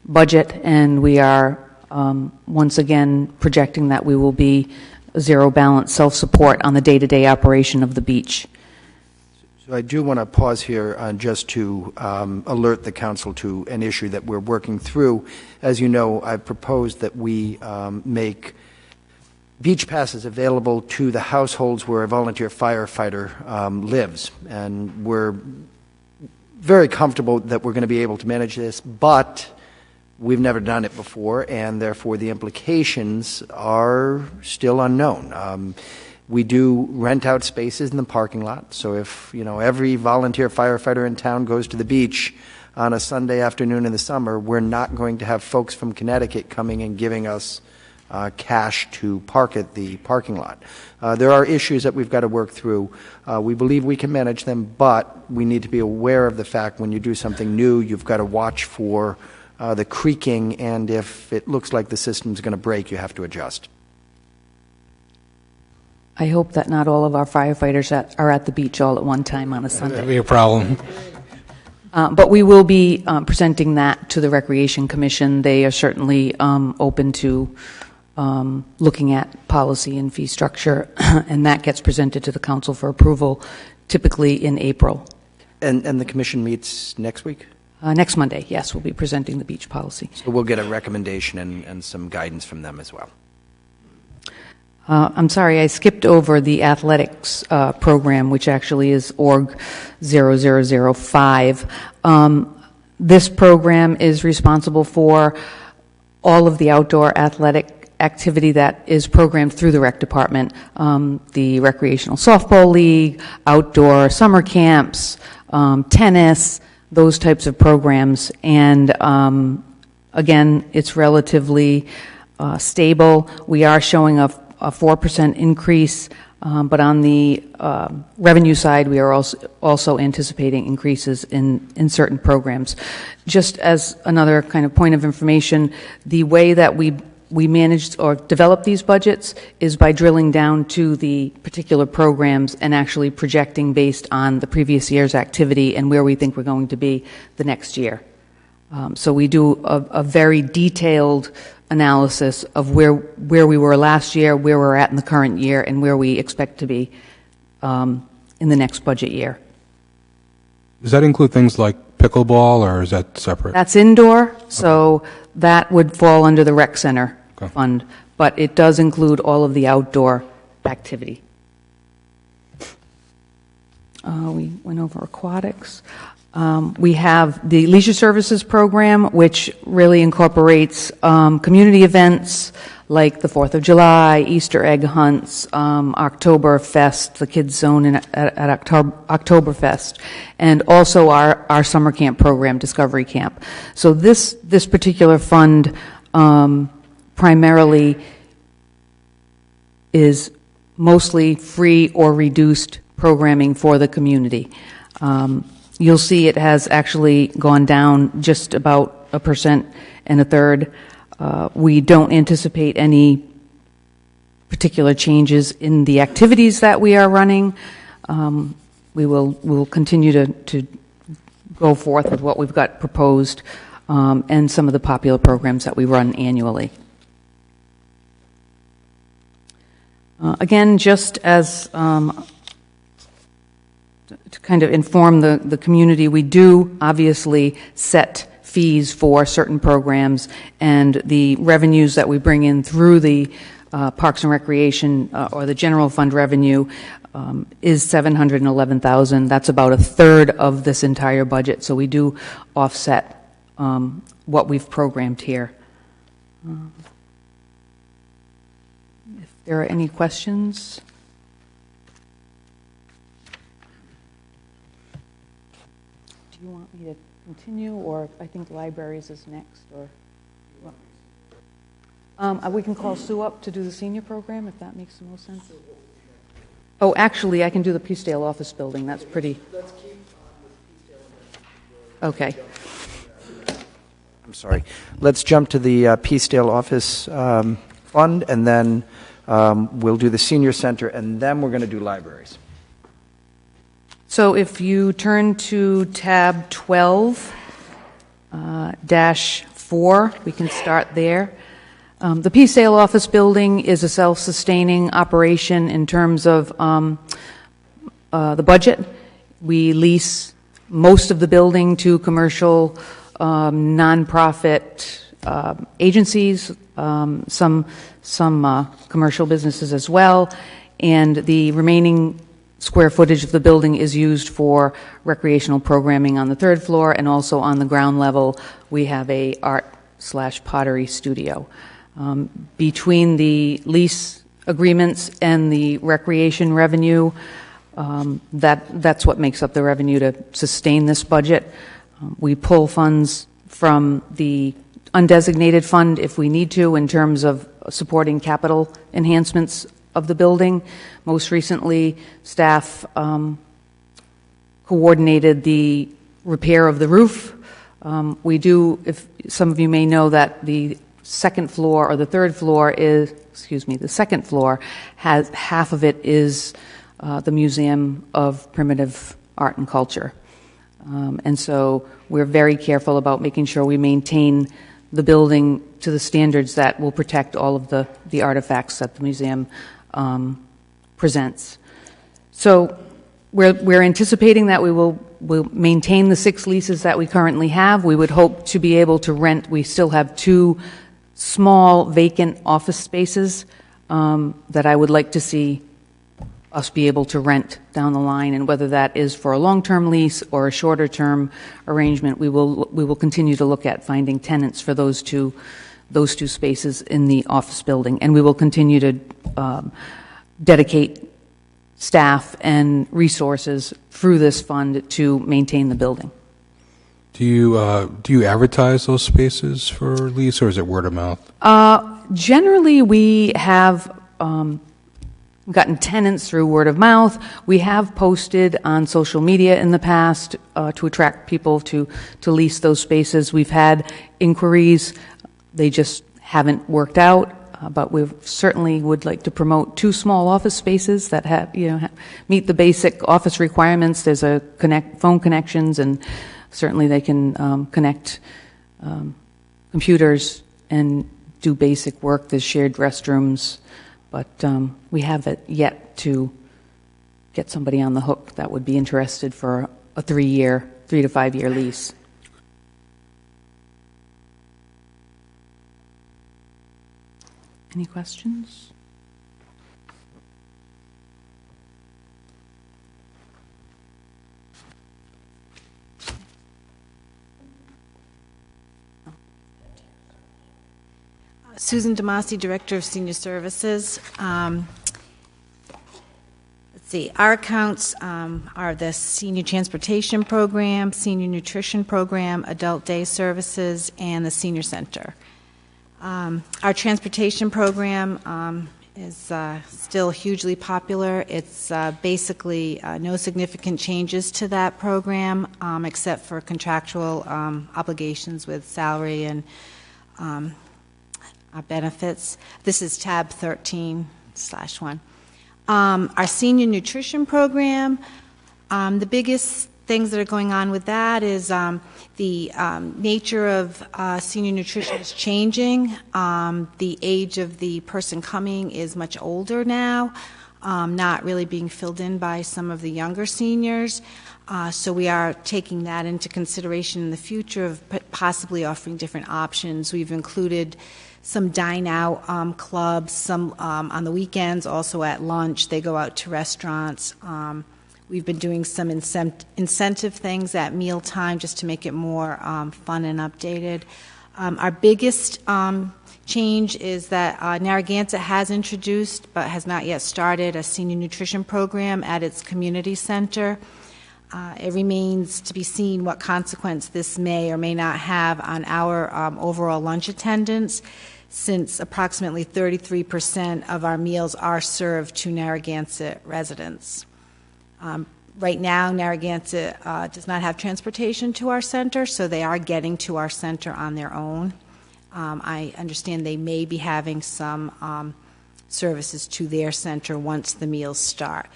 budget, and we are once again projecting that we will be zero balance self-support on the day-to-day operation of the beach. So I do want to pause here just to alert the council to an issue that we're working through. As you know, I've proposed that we make beach passes available to the households where a volunteer firefighter lives. And we're very comfortable that we're going to be able to manage this, but we've never done it before, and therefore the implications are still unknown. We do rent out spaces in the parking lot, so if every volunteer firefighter in town goes to the beach on a Sunday afternoon in the summer, we're not going to have folks from Connecticut coming and giving us cash to park at the parking lot. There are issues that we've got to work through. We believe we can manage them, but we need to be aware of the fact when you do something new, you've got to watch for the creaking, and if it looks like the system's going to break, you have to adjust. I hope that not all of our firefighters are at the beach all at one time on a Sunday. That'd be a problem. But we will be presenting that to the Recreation Commission. They are certainly open to looking at policy and fee structure, and that gets presented to the council for approval, typically in April. And the commission meets next week? Next Monday, yes, we'll be presenting the beach policy. So we'll get a recommendation and some guidance from them as well. I'm sorry, I skipped over the athletics program, which actually is Org 0005. This program is responsible for all of the outdoor athletic activity that is programmed through the rec department, the recreational softball league, outdoor summer camps, tennis, those types of programs. And again, it's relatively stable. We are showing a 4% increase, but on the revenue side, we are also anticipating increases in certain programs. Just as another kind of point of information, the way that we manage or develop these budgets is by drilling down to the particular programs and actually projecting based on the previous year's activity and where we think we're going to be the next year. So we do a very detailed analysis of where we were last year, where we're at in the current year, and where we expect to be in the next budget year. Does that include things like pickleball, or is that separate? That's indoor, so that would fall under the rec center fund, but it does include all of the outdoor activity. We went over aquatics. We have the leisure services program, which really incorporates community events like the 4th of July, Easter egg hunts, Oktoberfest, the Kids Zone at Oktoberfest, and also our summer camp program, Discovery Camp. So this particular fund primarily is mostly free or reduced programming for the community. You'll see it has actually gone down just about 1.33%. We don't anticipate any particular changes in the activities that we are running. We'll continue to go forth with what we've got proposed and some of the popular programs that we run annually. Again, just as to kind of inform the community, we do obviously set fees for certain programs, and the revenues that we bring in through the Parks and Recreation or the general fund revenue is $711,000. That's about a third of this entire budget, so we do offset what we've programmed here. If there are any questions? Do you want me to continue, or I think libraries is next, or we can call Sue up to do the senior program if that makes the most sense. Oh, actually, I can do the Peacedale office building. That's pretty. Okay. I'm sorry. Let's jump to the Peacedale office fund, and then we'll do the senior center, and then we're going to do libraries. So if you turn to tab 12-4, we can start there. The Peacedale office building is a self-sustaining operation in terms of the budget. We lease most of the building to commercial nonprofit agencies, some commercial businesses as well, and the remaining square footage of the building is used for recreational programming on the third floor, and also on the ground level we have a art/pottery studio. Between the lease agreements and the recreation revenue, that's what makes up the revenue to sustain this budget. We pull funds from the undesignated fund if we need to in terms of supporting capital enhancements of the building. Most recently, staff coordinated the repair of the roof. We do, if some of you may know, that the second floor or the third floor is, the second floor has half of it is the Museum of Primitive Art and Culture. And so we're very careful about making sure we maintain the building to the standards that will protect all of the artifacts that the museum presents. So we're anticipating that we'll maintain the 6 leases that we currently have. We would hope to be able to rent. We still have 2 small vacant office spaces that I would like to see us be able to rent down the line, and whether that is for a long-term lease or a shorter-term arrangement, we will continue to look at finding tenants for those two spaces in the office building, and we will continue to dedicate staff and resources through this fund to maintain the building. Do you advertise those spaces for lease, or is it word of mouth? Generally, we have gotten tenants through word of mouth. We have posted on social media in the past to attract people to lease those spaces. We've had inquiries. They just haven't worked out. But we certainly would like to promote 2 small office spaces that have, meet the basic office requirements. There's a phone connections, and certainly they can connect computers and do basic work. There's shared restrooms, but we haven't yet to get somebody on the hook that would be interested for a 3 to 5 year lease. Any questions? Susan Damasi, Director of Senior Services. Let's see, our accounts are the Senior Transportation Program, Senior Nutrition Program, Adult Day Services, and the Senior Center. Our transportation program is still hugely popular. It's basically no significant changes to that program except for contractual obligations with salary and benefits. This is tab 13/1. Our senior nutrition program, the biggest things that are going on with that is the nature of senior nutrition is changing. The age of the person coming is much older now, not really being filled in by some of the younger seniors. So we are taking that into consideration in the future of possibly offering different options. We've included some dine-out clubs, some on the weekends, also at lunch. They go out to restaurants. We've been doing some incentive things at mealtime just to make it more fun and updated. Our biggest change is that Narragansett has introduced, but has not yet started, a senior nutrition program at its community center. It remains to be seen what consequence this may or may not have on our overall lunch attendance, since approximately 33% of our meals are served to Narragansett residents. Right now, Narragansett does not have transportation to our center, so they are getting to our center on their own. I understand they may be having some services to their center once the meals start.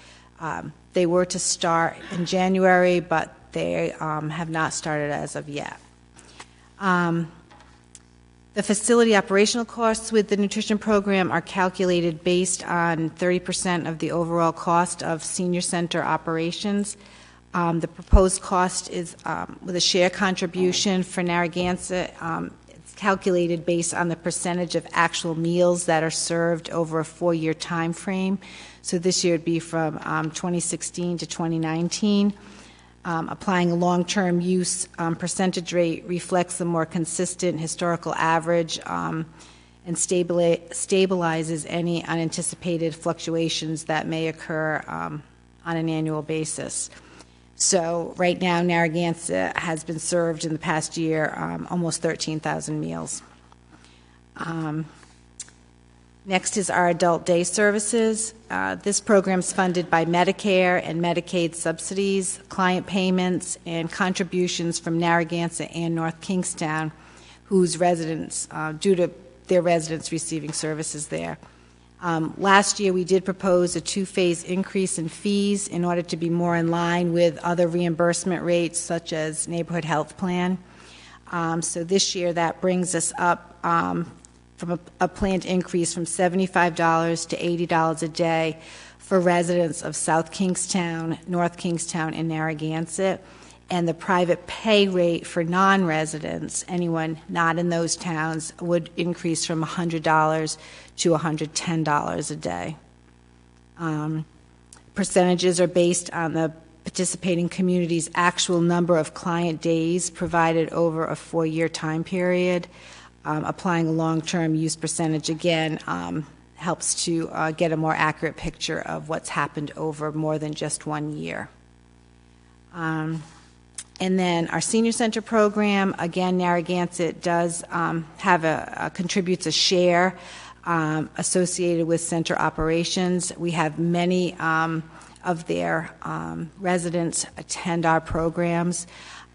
They were to start in January, but they have not started as of yet. The facility operational costs with the nutrition program are calculated based on 30% of the overall cost of senior center operations. The proposed cost is with a share contribution for Narragansett. It's calculated based on the percentage of actual meals that are served over a 4-year time frame. So this year would be from 2016 to 2019. Applying a long-term use percentage rate reflects the more consistent historical average and stabilizes any unanticipated fluctuations that may occur on an annual basis. So right now, Narragansett has been served in the past year almost 13,000 meals. Next is our adult day services. This program is funded by Medicare and Medicaid subsidies, client payments, and contributions from Narragansett and North Kingstown, whose residents, due to their residents receiving services there. Last year, we did propose a two-phase increase in fees in order to be more in line with other reimbursement rates, such as Neighborhood Health Plan. So this year, that brings us up from a planned increase from $75 to $80 a day for residents of South Kingstown, North Kingstown, and Narragansett. And the private pay rate for non-residents, anyone not in those towns, would increase from $100 to $110 a day. Percentages are based on the participating community's actual number of client days provided over a 4-year time period. Applying a long-term use percentage, again, helps to get a more accurate picture of what's happened over more than just 1 year. And then our senior center program, again, Narragansett does contributes a share associated with center operations. We have many of their residents attend our programs.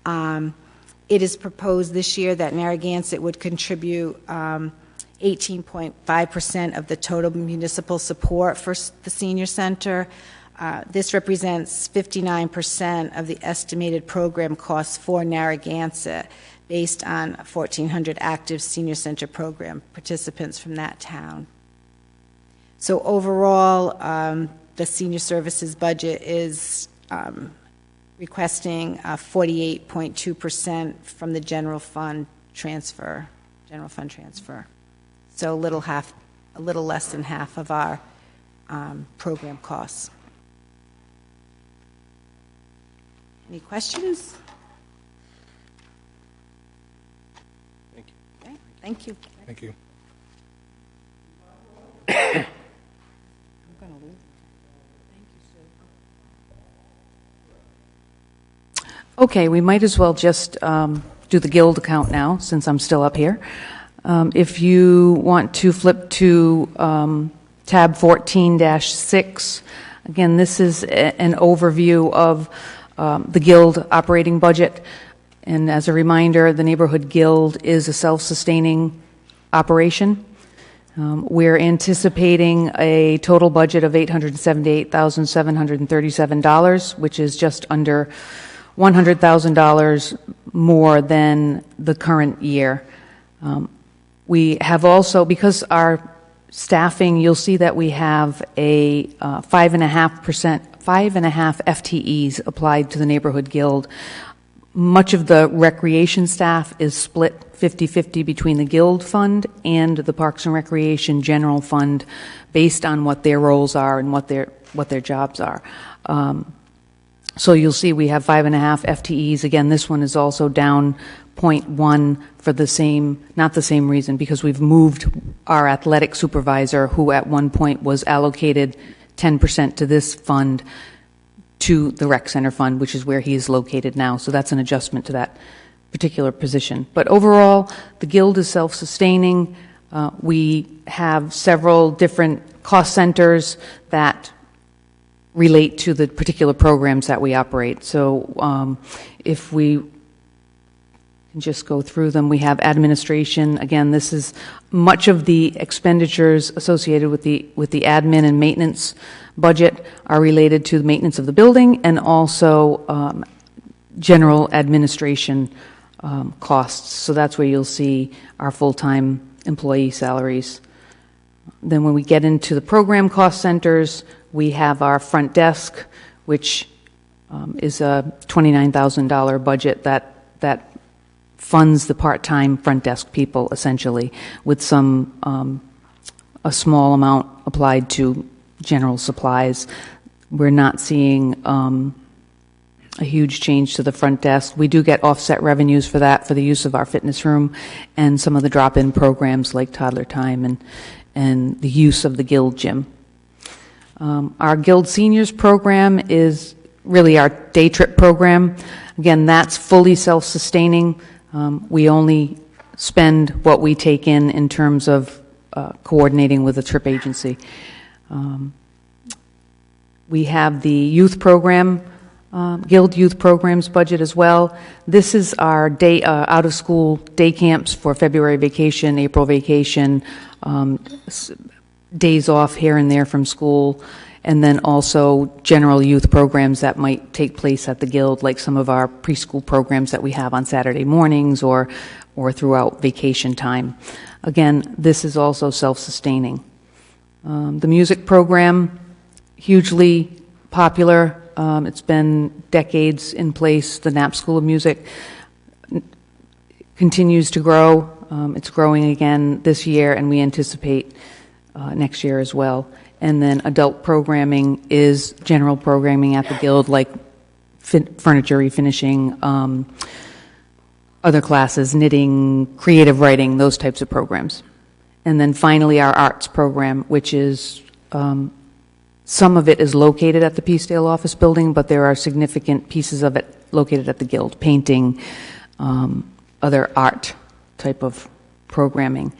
It is proposed this year that Narragansett would contribute 18.5% of the total municipal support for the senior center. This represents 59% of the estimated program costs for Narragansett, based on 1,400 active senior center program participants from that town. So overall, the senior services budget is requesting 48.2% from the general fund transfer. So a little less than half of our program costs. Any questions? Thank you. Okay, thank you. Thank you. I'm going to leave. Okay, we might as well just do the Guild account now, since I'm still up here. If you want to flip to tab 14-6, again, this is an overview of the Guild operating budget. And as a reminder, the Neighborhood Guild is a self-sustaining operation. We're anticipating a total budget of $878,737, which is just under $100,000 more than the current year. We have also, because our staffing, you'll see that we have a 5.5% FTEs applied to the Neighborhood Guild. Much of the recreation staff is split 50-50 between the Guild Fund and the Parks and Recreation General Fund, based on what their roles are and what their jobs are. So you'll see we have 5.5 FTEs. Again, this one is also down 0.1 for the same, not the same reason, because we've moved our athletic supervisor, who at one point was allocated 10% to this fund, to the rec center fund, which is where he is located now. So that's an adjustment to that particular position. But overall, the Guild is self-sustaining. We have several different cost centers that relate to the particular programs that we operate. So if we can just go through them, we have administration. Again, this is much of the expenditures associated with the admin and maintenance budget are related to the maintenance of the building, and also general administration costs. So that's where you'll see our full-time employee salaries. Then when we get into the program cost centers, we have our front desk, which is a $29,000 budget that funds the part-time front desk people, essentially, with some a small amount applied to general supplies. We're not seeing a huge change to the front desk. We do get offset revenues for that, for the use of our fitness room and some of the drop-in programs like Toddler Time and the use of the Guild gym. Our Guild Seniors program is really our day trip program. Again, that's fully self-sustaining. We only spend what we take in terms of coordinating with the trip agency. We have the youth program, Guild Youth Programs budget as well. This is our day out-of-school day camps for February vacation, April vacation, days off here and there from school, and then also general youth programs that might take place at the Guild, like some of our preschool programs that we have on Saturday mornings or throughout vacation time. Again, this is also self-sustaining. The music program, hugely popular. It's been decades in place. The Knapp School of Music continues to grow. It's growing again this year, and we anticipate next year as well. And then adult programming is general programming at the Guild, like furniture refinishing, other classes, knitting, creative writing, those types of programs. And then finally our arts program, which is some of it is located at the Peacedale office building, but there are significant pieces of it located at the Guild, painting, other art type of programming.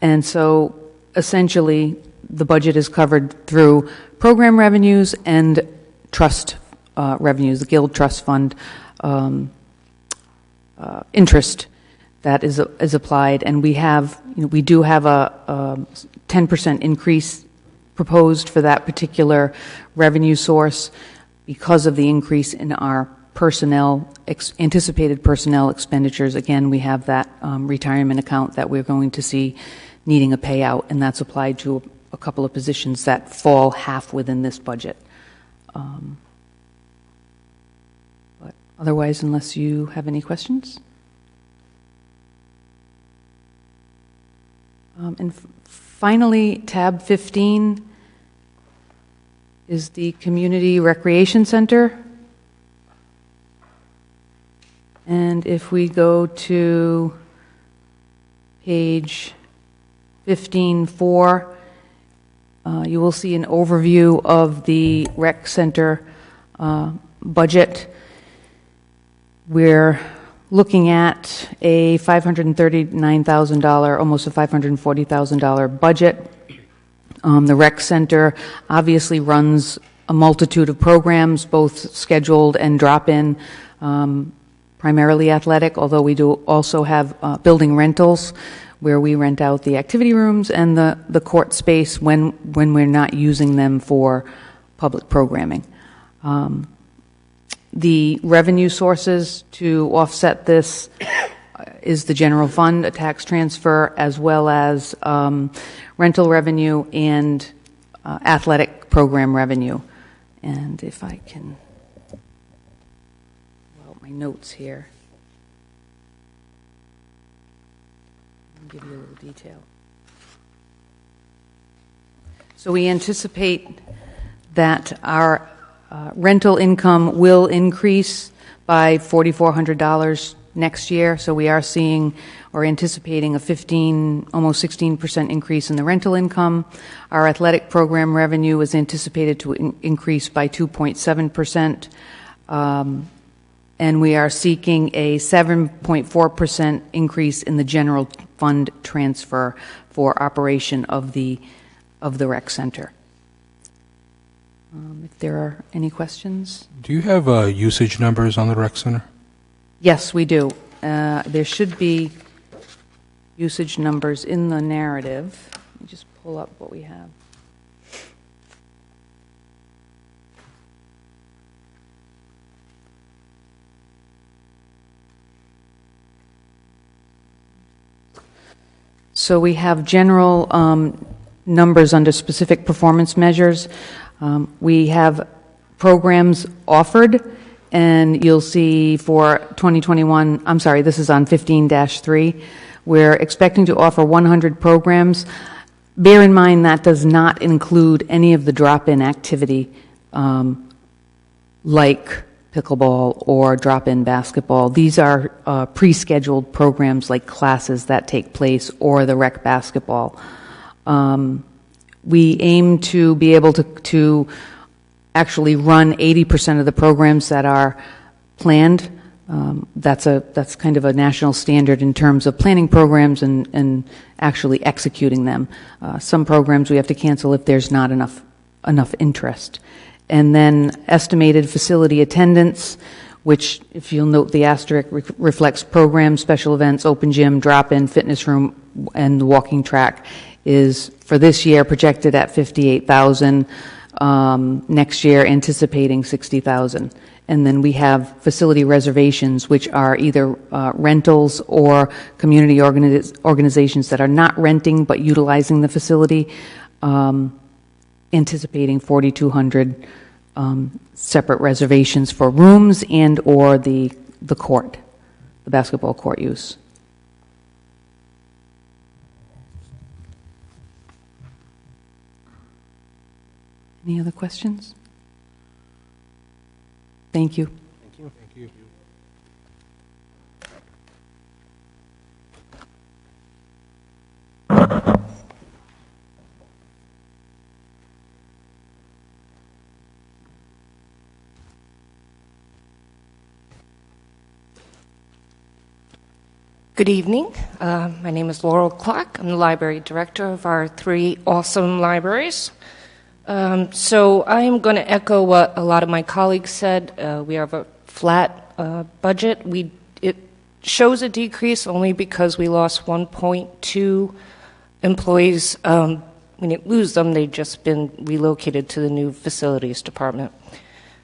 And so essentially the budget is covered through program revenues and trust revenues, the Guild Trust Fund interest that is applied, and we do have a 10% increase proposed for that particular revenue source because of the increase in our anticipated personnel expenditures. Again, we have that retirement account that we're going to see needing a payout, and that's applied to a couple of positions that fall half within this budget. But otherwise, unless you have any questions. And finally, tab 15 is the Community Recreation Center. And if we go to page 15.4, you will see an overview of the rec center budget. We're looking at a $539,000, almost a $540,000 budget. The rec center obviously runs a multitude of programs, both scheduled and drop-in, primarily athletic, although we do also have building rentals where we rent out the activity rooms and the court space when we're not using them for public programming. The revenue sources to offset this is the general fund, a tax transfer, as well as rental revenue and athletic program revenue. And if I can, well, my notes here. I'll give you a little detail. So we anticipate that our rental income will increase by $4,400 next year. So we are seeing or anticipating a almost 16% increase in the rental income. Our athletic program revenue is anticipated to increase by 2.7%. And we are seeking a 7.4% increase in the general fund transfer for operation of the rec center. If there are any questions? Do you have usage numbers on the rec center? Yes, we do. There should be usage numbers in the narrative. Let me just pull up what we have. So we have general numbers under specific performance measures. We have programs offered, and you'll see for 2021, I'm sorry, this is on 15-3, we're expecting to offer 100 programs. Bear in mind that does not include any of the drop-in activity like pickleball or drop-in basketball. These are pre-scheduled programs like classes that take place or the rec basketball. We aim to be able to actually run 80% of the programs that are planned. That's kind of a national standard in terms of planning programs and actually executing them. Some programs we have to cancel if there's not enough interest. And then estimated facility attendance, which, if you'll note, the asterisk reflects programs, special events, open gym, drop-in, fitness room, and the walking track, is for this year projected at 58,000. Next year anticipating 60,000. And then we have facility reservations, which are either rentals or community organizations that are not renting but utilizing the facility, anticipating 4,200 separate reservations for rooms and or the court, the basketball court use. Any other questions? Thank you. Thank you. Thank you. Good evening. My name is Laurel Clark. I'm the library director of our 3 awesome libraries. So I am going to echo what a lot of my colleagues said. We have a flat budget. It shows a decrease only because we lost 1.2 employees. We didn't lose them. They've just been relocated to the new facilities department.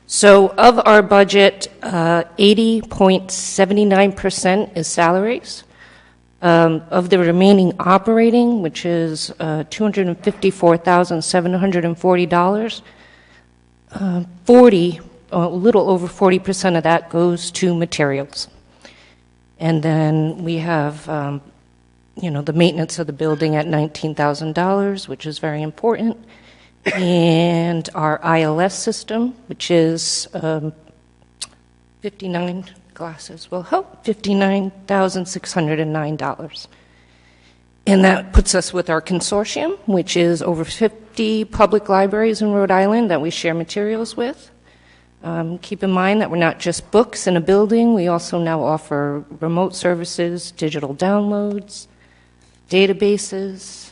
So of our budget, 80.79% is salaries. Of the remaining operating, which is $254,740, a little over 40% of that goes to materials. And then we have, the maintenance of the building at $19,000, which is very important, and our ILS system, which is 59 glasses will help, $59,609. And that puts us with our consortium, which is over 50 public libraries in Rhode Island that we share materials with. Keep in mind that we're not just books in a building. We also now offer remote services, digital downloads, databases.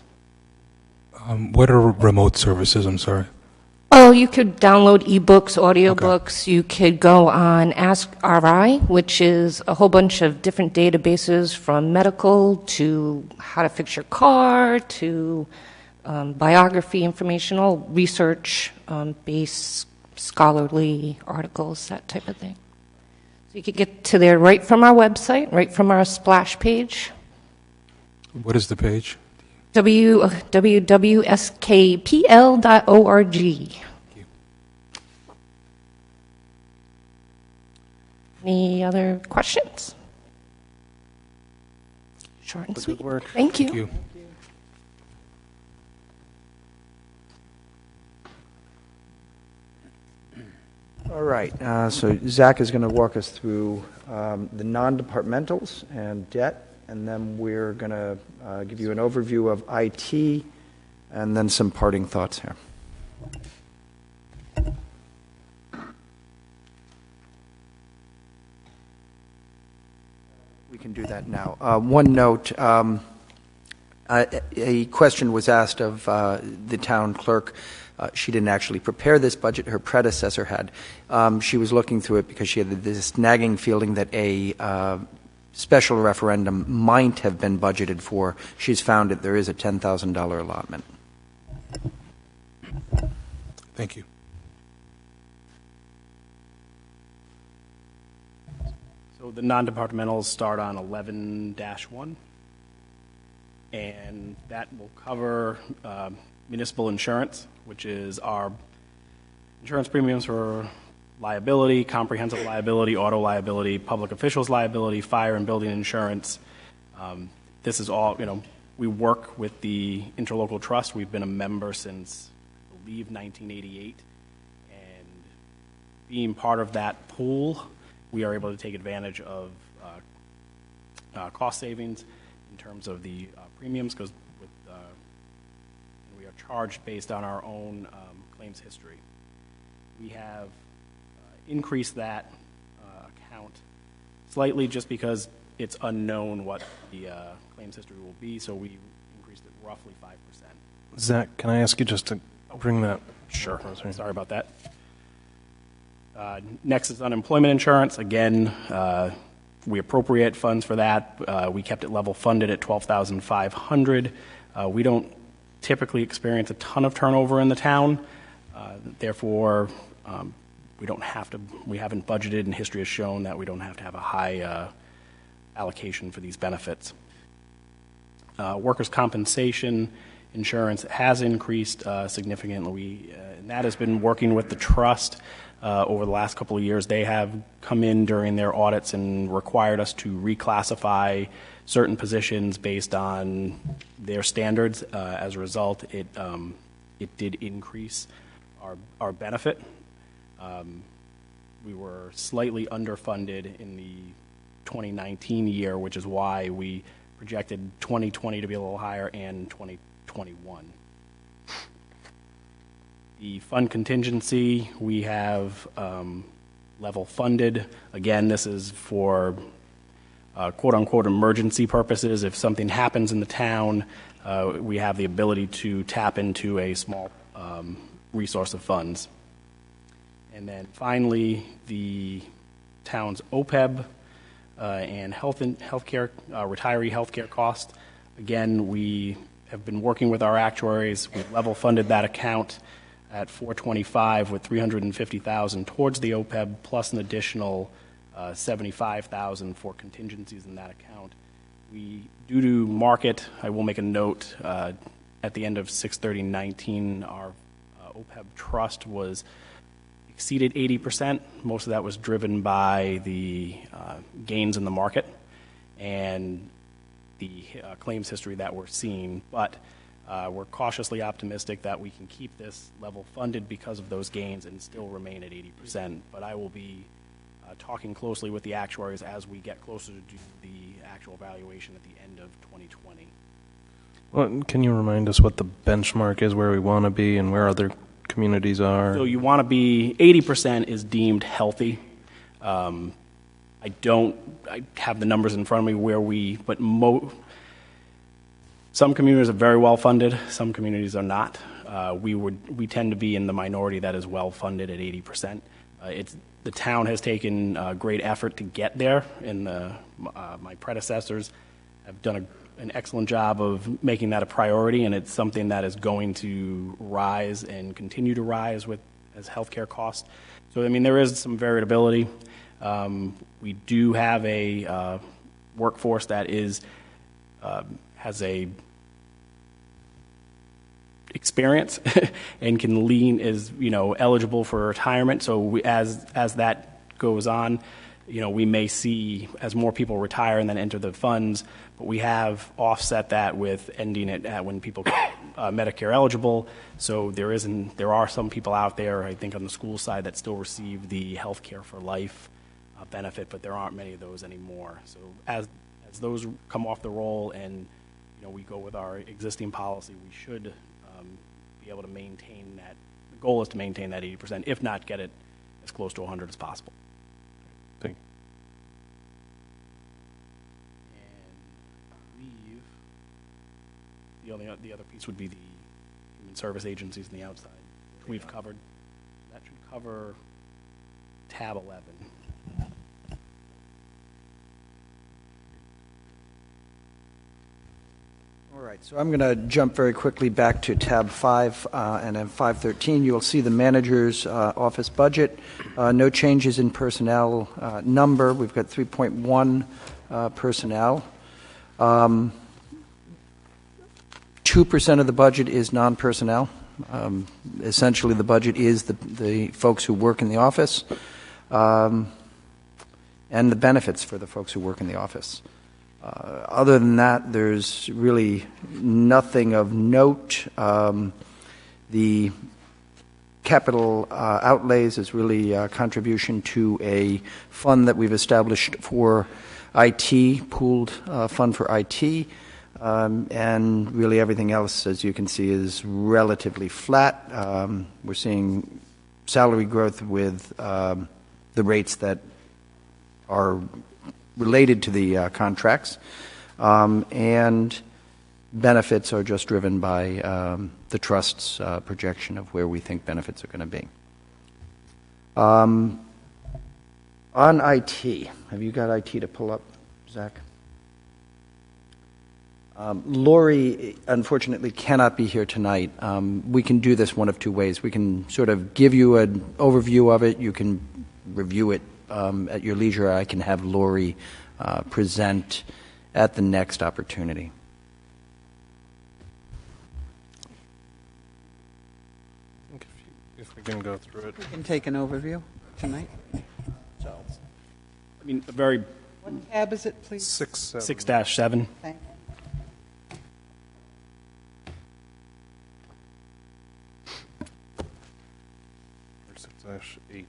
What are remote services? I'm sorry. Oh, you could download ebooks, audiobooks. Okay. You could go on Ask RI, which is a whole bunch of different databases from medical to how to fix your car to biography, informational, research-based scholarly articles, that type of thing. So you could get to there right from our website, right from our splash page. What is the page? www.skpl.org. Any other questions? Short and sweet. Thank you. Thank you. All right, so Zach is going to walk us through the non-departmentals and debt, and then we're going to give you an overview of IT, and then some parting thoughts here. We can do that now. One note, a question was asked of the town clerk. She didn't actually prepare this budget. Her predecessor had. She was looking through it because she had this nagging feeling that a special referendum might have been budgeted for. She's found that there is a $10,000 allotment. Thank you. So the non-departmentals start on 11-1, and that will cover municipal insurance, which is our insurance premiums for liability, comprehensive liability, auto liability, public officials liability, fire and building insurance. This is all, we work with the interlocal trust. We've been a member since, I believe, 1988. And being part of that pool, we are able to take advantage of cost savings in terms of the premiums, because we are charged based on our own claims history. we have increased that account slightly just because it's unknown what the claims history will be, so we increased it roughly 5%. Zach, can I ask you just to bring that? Sure. Sorry about that. Next is unemployment insurance. Again, we appropriate funds for that. We kept it level funded at $12,500. We don't typically experience a ton of turnover in the town. Therefore, we haven't budgeted, and history has shown that we don't have to have a high allocation for these benefits. Workers' compensation insurance has increased significantly, and that has been working with the trust over the last couple of years. They have come in during their audits and required us to reclassify certain positions based on their standards. As a result, it did increase our benefit. We were slightly underfunded in the 2019 year, which is why we projected 2020 to be a little higher and 2021. The fund contingency, we have level funded. Again, this is for quote-unquote emergency purposes. If something happens in the town, we have the ability to tap into a small resource of funds. And then finally, the town's OPEB and healthcare, retiree healthcare cost. Again, we have been working with our actuaries. We level funded that account at $425 with $350,000 towards the OPEB plus an additional $75,000 for contingencies in that account. Due to market, I will make a note, at the end of 6/30/19, our OPEB trust exceeded 80%. Most of that was driven by the gains in the market and the claims history that we're seeing. But we're cautiously optimistic that we can keep this level funded because of those gains and still remain at 80%. But I will be talking closely with the actuaries as we get closer to the actual valuation at the end of 2020. Well, can you remind us what the benchmark is, where we want to be and where other communities are? So you want to be 80% is deemed healthy. I have the numbers in front of me but some communities are very well funded, some communities are not. We tend to be in the minority that is well funded at 80%. The town has taken great effort to get there, and my predecessors have done an excellent job of making that a priority, and it's something that is going to rise and continue to rise as healthcare costs. So, I mean, there is some variability. We do have a workforce that has a experience and is eligible for retirement. So as that goes on, we may see as more people retire and then enter the funds, but we have offset that with ending it at when people Medicare eligible. So there are some people out there, I think on the school side, that still receive the health care for life benefit, but there aren't many of those anymore. So as those come off the roll and we go with our existing policy, we should be able to maintain that. The goal is to maintain that 80%, if not get it as close to 100 as possible. Thank you. And the other piece would be the human service agencies on the outside, which we've covered. That should cover tab 11. All right, so I'm going to jump very quickly back to tab 5 and then 513. You'll see the manager's office budget. No changes in personnel number. We've got 3.1 personnel. 2% of the budget is non-personnel. Essentially, the budget is the folks who work in the office and the benefits for the folks who work in the office. Other than that, there's really nothing of note. The capital outlays is really a contribution to a fund that we've established for IT, pooled fund for IT, and really everything else, as you can see, is relatively flat. We're seeing salary growth with the rates that are related to the contracts, and benefits are just driven by the trust's projection of where we think benefits are going to be. On IT, have you got IT to pull up, Zach? Lori, unfortunately, cannot be here tonight. We can do this one of two ways. We can sort of give you an overview of it. You can review it at your leisure. I can have Lori present at the next opportunity. If we can go through it. We can take an overview tonight. So, I mean, a very... What tab is it, please? 6-7. Thank you. 6-8.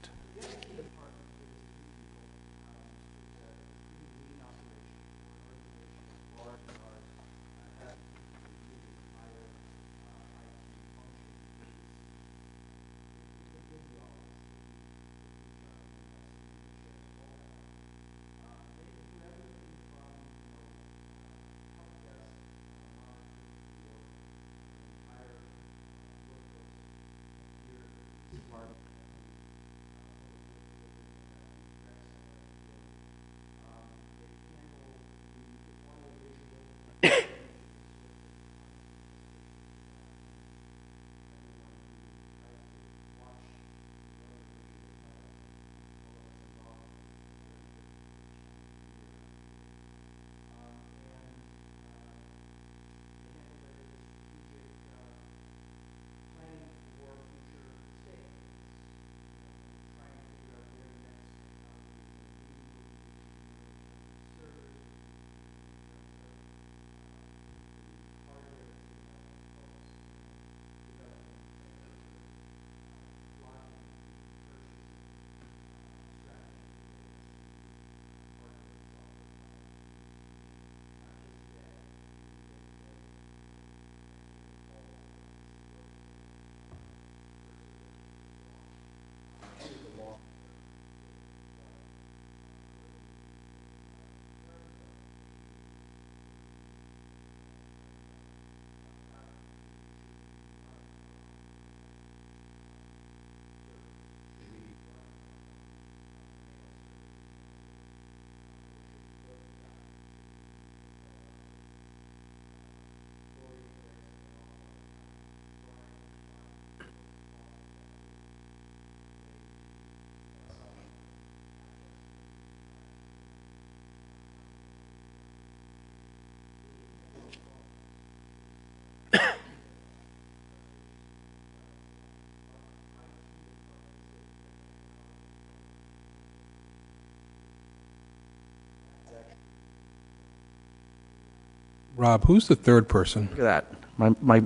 Rob, who's the third person? Look at that. My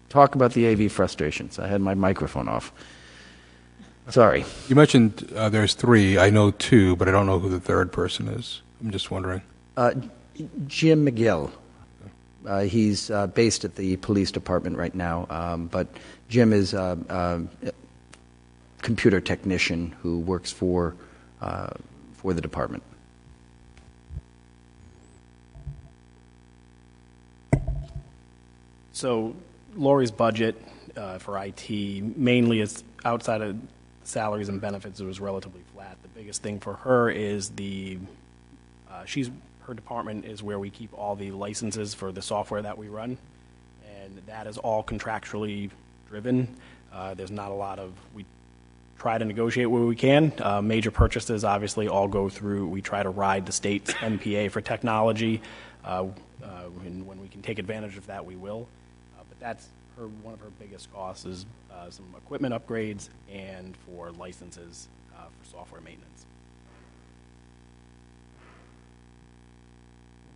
talk about the AV frustrations. I had my microphone off. Sorry. You mentioned there's three. I know two, but I don't know who the third person is. I'm just wondering. Jim McGill. He's based at the police department right now, but Jim is a computer technician who works for the department. So Lori's budget for IT mainly is outside of salaries and benefits. It was relatively flat. The biggest thing for her is her department is where we keep all the licenses for the software that we run, and that is all contractually driven. There's not a lot of, we try to negotiate where we can. Major purchases obviously all go through, we try to ride the state's MPA for technology. When we can take advantage of that, we will. But that's one of her biggest costs is some equipment upgrades and for licenses for software maintenance.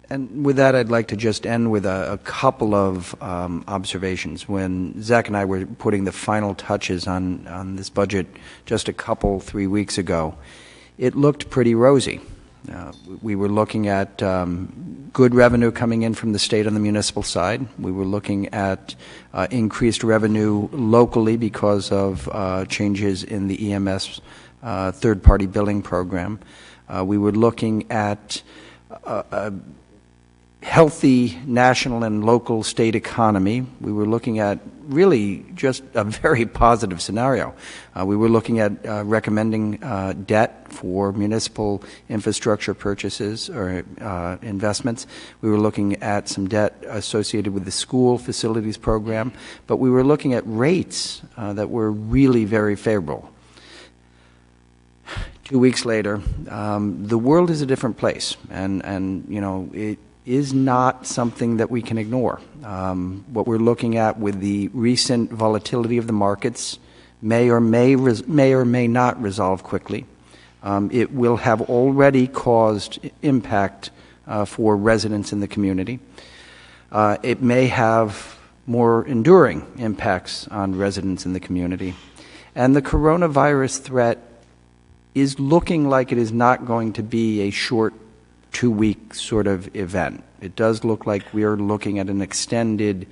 And with that, I'd like to just end with a couple of observations. When Zach and I were putting the final touches on this budget just 3 weeks ago, it looked pretty rosy. We were looking at good revenue coming in from the state on the municipal side. We were looking at increased revenue locally because of changes in the EMS third-party billing program. We were looking at a healthy national and local state economy. We were looking at really just a very positive scenario. We were looking at recommending debt for municipal infrastructure purchases or investments. We were looking at some debt associated with the school facilities program, but we were looking at rates that were really very favorable. 2 weeks later, the world is a different place, and you know, it is not something that we can ignore. What we're looking at with the recent volatility of the markets may or may not resolve quickly. It will have already caused impact for residents in the community. It may have more enduring impacts on residents in the community. And the coronavirus threat is looking like it is not going to be a short 2-week sort of event. It does look like we are looking at an extended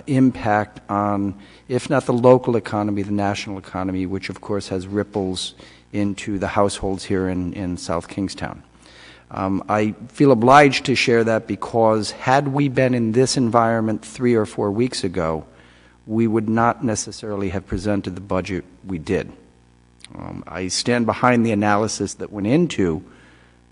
impact on, if not the local economy, the national economy, which of course has ripples into the households here in South Kingstown. I feel obliged to share that because had we been in this environment 3 or 4 weeks ago, we would not necessarily have presented the budget we did. I stand behind the analysis that went into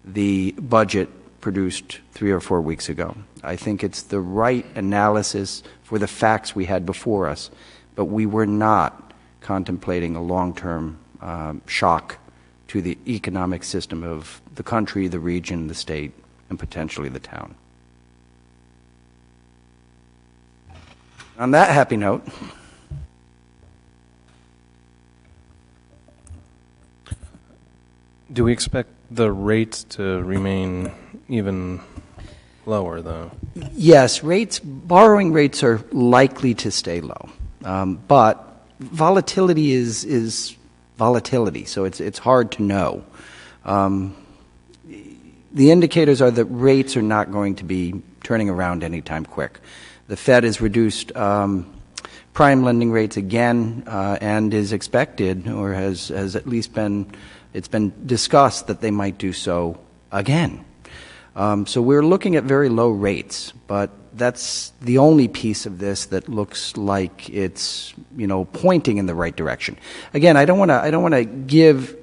the budget produced 3 or 4 weeks ago. I think it's the right analysis for the facts we had before us, but we were not contemplating a long-term shock to the economic system of the country, the region, the state, and potentially the town. On that happy note, Do we expect the rates to remain even lower, though? yes, borrowing rates are likely to stay low, but volatility is volatility, so it's hard to know. The indicators are that rates are not going to be turning around anytime quick. The Fed has reduced prime lending rates again and is expected, or has at least been discussed that they might do so again. So we're looking at very low rates, but that's the only piece of this that looks like it's, you know, pointing in the right direction. Again, I don't want to give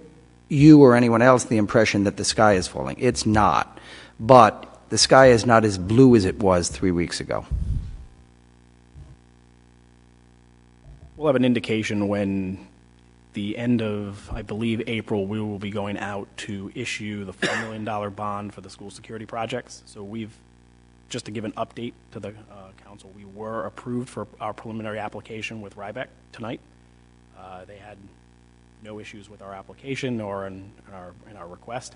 you or anyone else the impression that the sky is falling. It's not, but the sky is not as blue as it was 3 weeks ago. We'll have an indication when the end of, I believe, April, we will be going out to issue the $4 million bond for the school security projects. So we've, just to give an update to the council, we were approved for our preliminary application with Rybeck tonight. They had no issues with our application or in our request.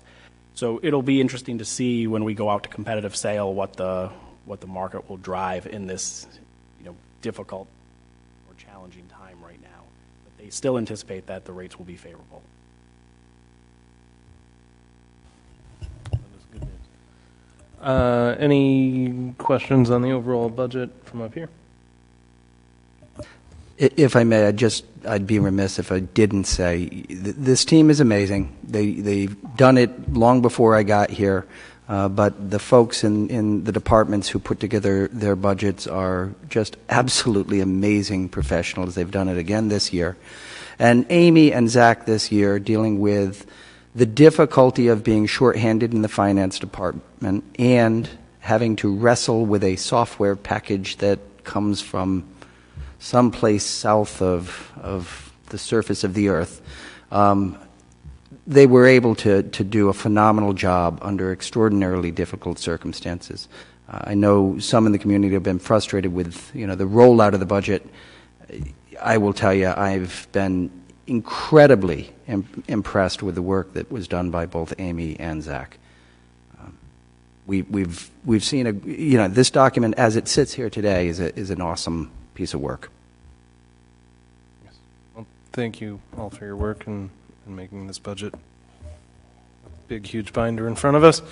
So it'll be interesting to see when we go out to competitive sale what the market will drive in this, you know, difficult or challenging time right now. But they still anticipate that the rates will be favorable. Any questions on the overall budget from up here? If I may, I'd be remiss if I didn't say this team is amazing. They've done it long before I got here, but the folks in the departments who put together their budgets are just absolutely amazing professionals. They've done it again this year. And Amy and Zach this year dealing with the difficulty of being shorthanded in the finance department and having to wrestle with a software package that comes from someplace south of the surface of the earth. They were able to do a phenomenal job under extraordinarily difficult circumstances. I know some in the community have been frustrated with, you know, the rollout of the budget. I will tell you, I've been incredibly impressed with the work that was done by both Amy and Zach. We've seen this document as it sits here today is an awesome piece of work. Yes. Well, thank you all for your work in making this budget. big, huge binder in front of us.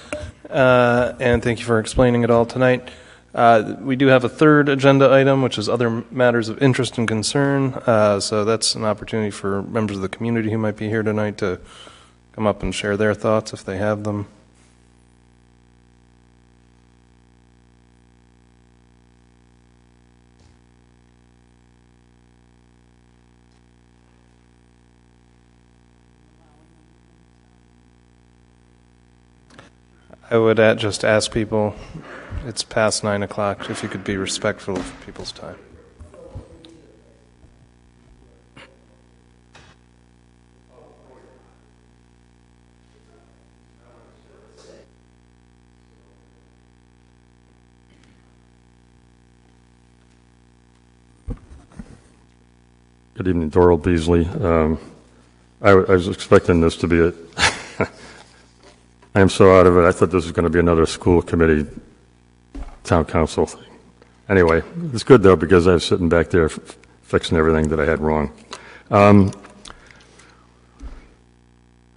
And thank you for explaining it all tonight. We do have a third agenda item, which is other matters of interest and concern. So that's an opportunity for members of the community who might be here tonight to come up and share their thoughts if they have them. I would just ask people, it's past 9 o'clock, if you could be respectful of people's time. Good evening, Doral Beasley. I was expecting this to be a I am so out of it. I thought this was going to be another school committee, town council thing. Anyway, it's good though because I was sitting back there fixing everything that I had wrong. I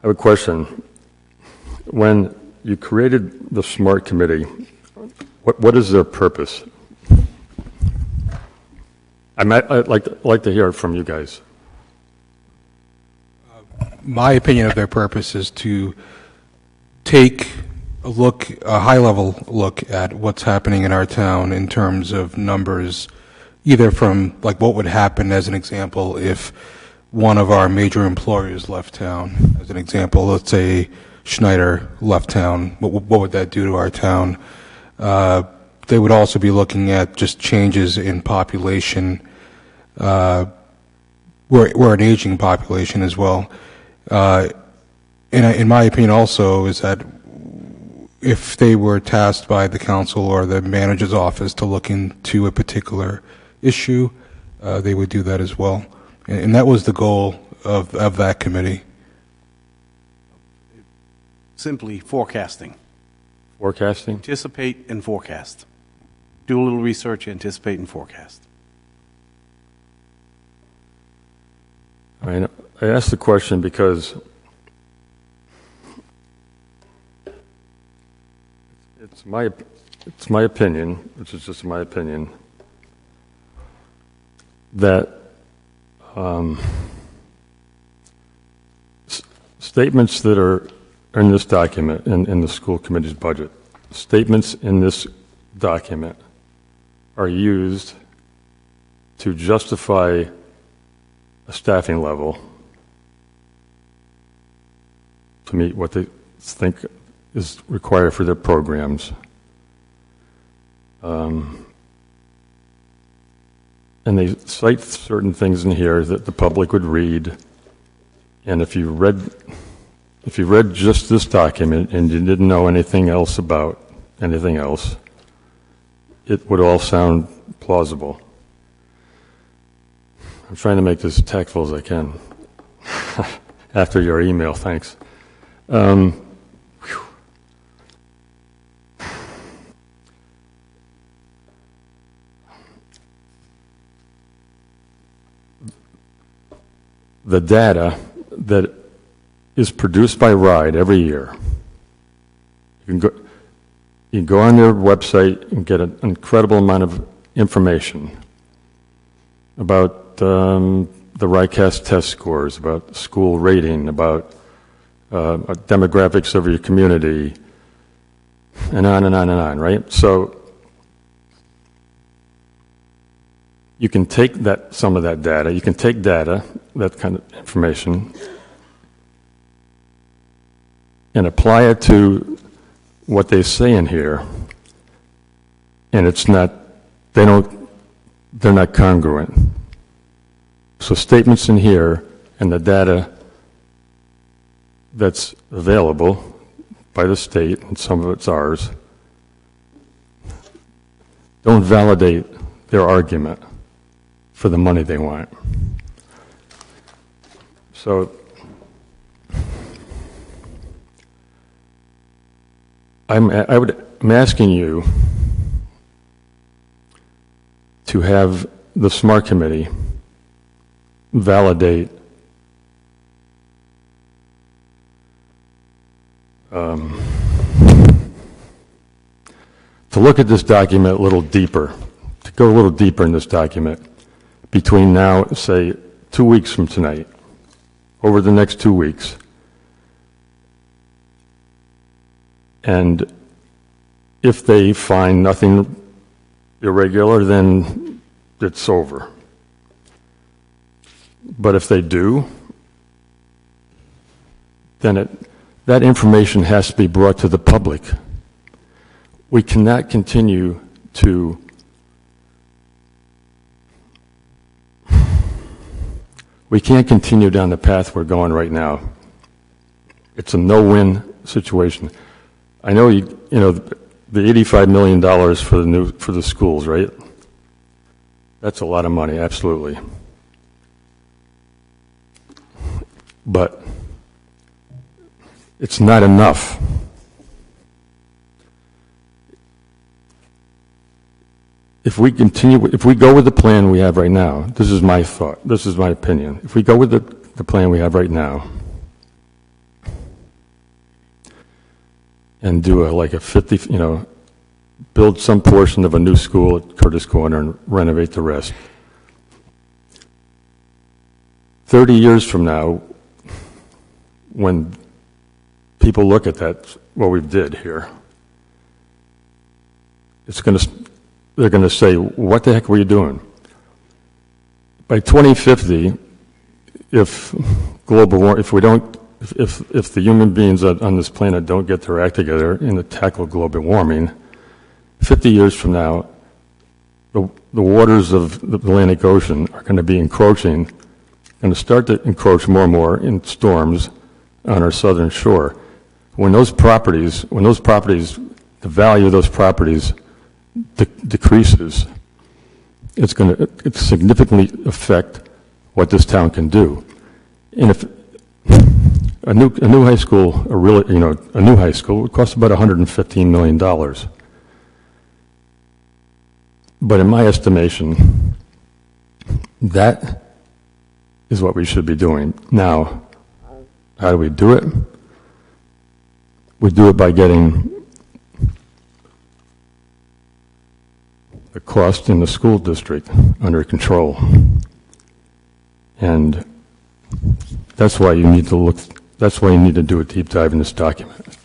have a question. When you created the SMART committee, what is their purpose? I'd like to hear it from you guys. My opinion of their purpose is to take a high-level look at what's happening in our town in terms of numbers, either from like what would happen, as an example, if one of our major employers left town. As an example, let's say Schneider left town. What would that do to our town? They would also be looking at just changes in population. We're an aging population as well. And in my opinion also is that if they were tasked by the council or the manager's office to look into a particular issue, they would do that as well. And that was the goal of that committee. Simply forecasting. Forecasting? Anticipate and forecast. Do a little research, anticipate and forecast. I asked the question because it's my opinion, which is just my opinion, that statements that are in this document, in the school committee's budget, statements in this document are used to justify a staffing level to meet what they think is required for their programs. And they cite certain things in here that the public would read. And if you read just this document and you didn't know anything else about anything else, it would all sound plausible. I'm trying to make this as tactful as I can. After your email, thanks. The data that is produced by RIDE every year, you can go on their website and get an incredible amount of information about the RICAS test scores, about school rating, about demographics of your community, and on and on and on, right? So you can take some of that data, you can take data, that kind of information, and apply it to what they say in here, and they're not congruent. So statements in here and the data that's available by the state, and some of it's ours, don't validate their argument for the money they want. So I'm asking you to have the SMART committee validate to look at this document a little deeper, to go a little deeper in this document between now, say, 2 weeks from tonight, over the next 2 weeks. And if they find nothing irregular, then it's over. But if they do, then that information has to be brought to the public. We cannot continue to we can't continue down the path we're going right now. It's a no-win situation. I know the $85 million for the schools, right? That's a lot of money, absolutely. But it's not enough. If we go with the plan we have right now, this is my thought, this is my opinion. If we go with the plan we have right now and do like a 50, build some portion of a new school at Curtis Corner and renovate the rest. 30 years from now, when people look at that, what we did here, they're going to say, what the heck were you doing? By 2050, if the human beings on this planet don't get their act together and tackle global warming, 50 years from now, the waters of the Atlantic Ocean are going to be going to start to encroach more and more in storms on our southern shore. When those properties, the value of those properties decreases, it's going to significantly affect what this town can do. And if a new high school would cost about $115 million. But in my estimation, that is what we should be doing. Now, how do we do it? We do it by getting the cost in the school district under control. And that's why you need to do a deep dive in this document.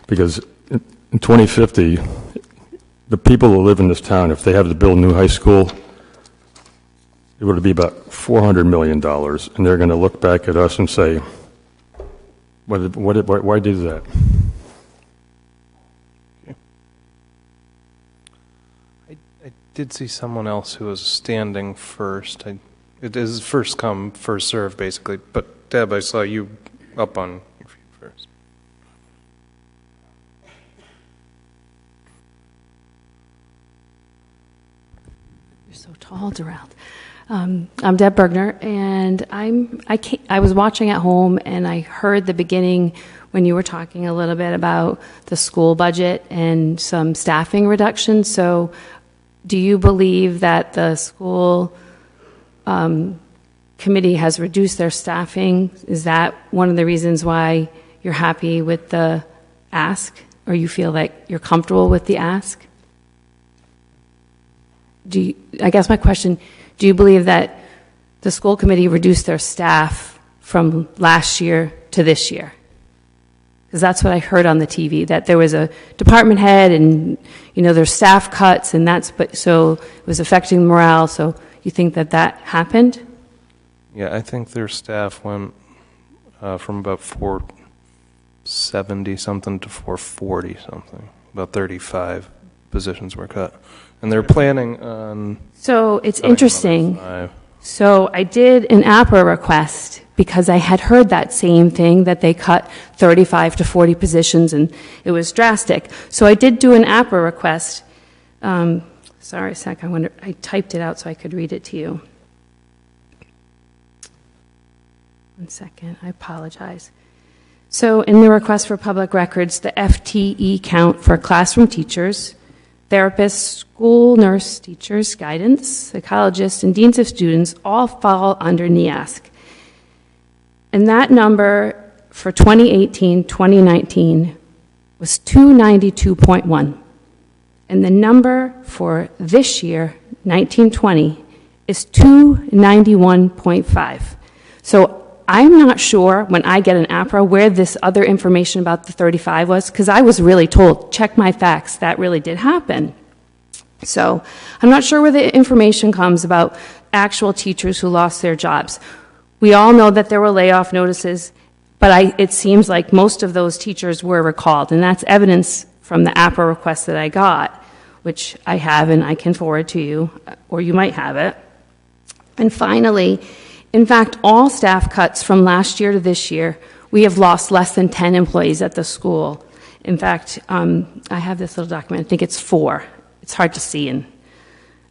Because in 2050, the people who live in this town, if they have to build a new high school, it would be about $400 million. And they're going to look back at us and say, why do that? I did see someone else who was standing first. It is first come, first serve, basically. But Deb, I saw you up on your feet first. You're so tall, Gerald. I'm Deb Bergner, and I was watching at home, and I heard the beginning when you were talking a little bit about the school budget and some staffing reductions. So do you believe that the school committee has reduced their staffing? Is that one of the reasons why you're happy with the ask, or you feel like you're comfortable with the ask? I guess my question, do you believe that the school committee reduced their staff from last year to this year? Because that's what I heard on the TV, that there was a department head and, there's staff cuts, and so it was affecting morale. So you think that happened? Yeah, I think their staff went from about 470 something to 440 something. About 35 positions were cut. And they're planning on... So it's interesting. So I did an APRA request because I had heard that same thing, that they cut 35 to 40 positions, and it was drastic. So I did do an APRA request. Sorry a sec, I typed it out so I could read it to you. 1 second, I apologize. So in the request for public records, the FTE count for classroom teachers, therapists, school nurse teachers, guidance, psychologists, and deans of students all fall under NEASC. And that number for 2018-2019 was 292.1. And the number for this year, 1920, is 291.5. So I'm not sure when I get an APRA where this other information about the 35 was, because I was really told, check my facts, that really did happen. So I'm not sure where the information comes about actual teachers who lost their jobs. We all know that there were layoff notices, but it seems like most of those teachers were recalled, and that's evidence from the APRA request that I got, which I have and I can forward to you, or you might have it. And finally, in fact, all staff cuts from last year to this year, we have lost less than 10 employees at the school. In fact, I have this little document, I think it's 4. It's hard to see, and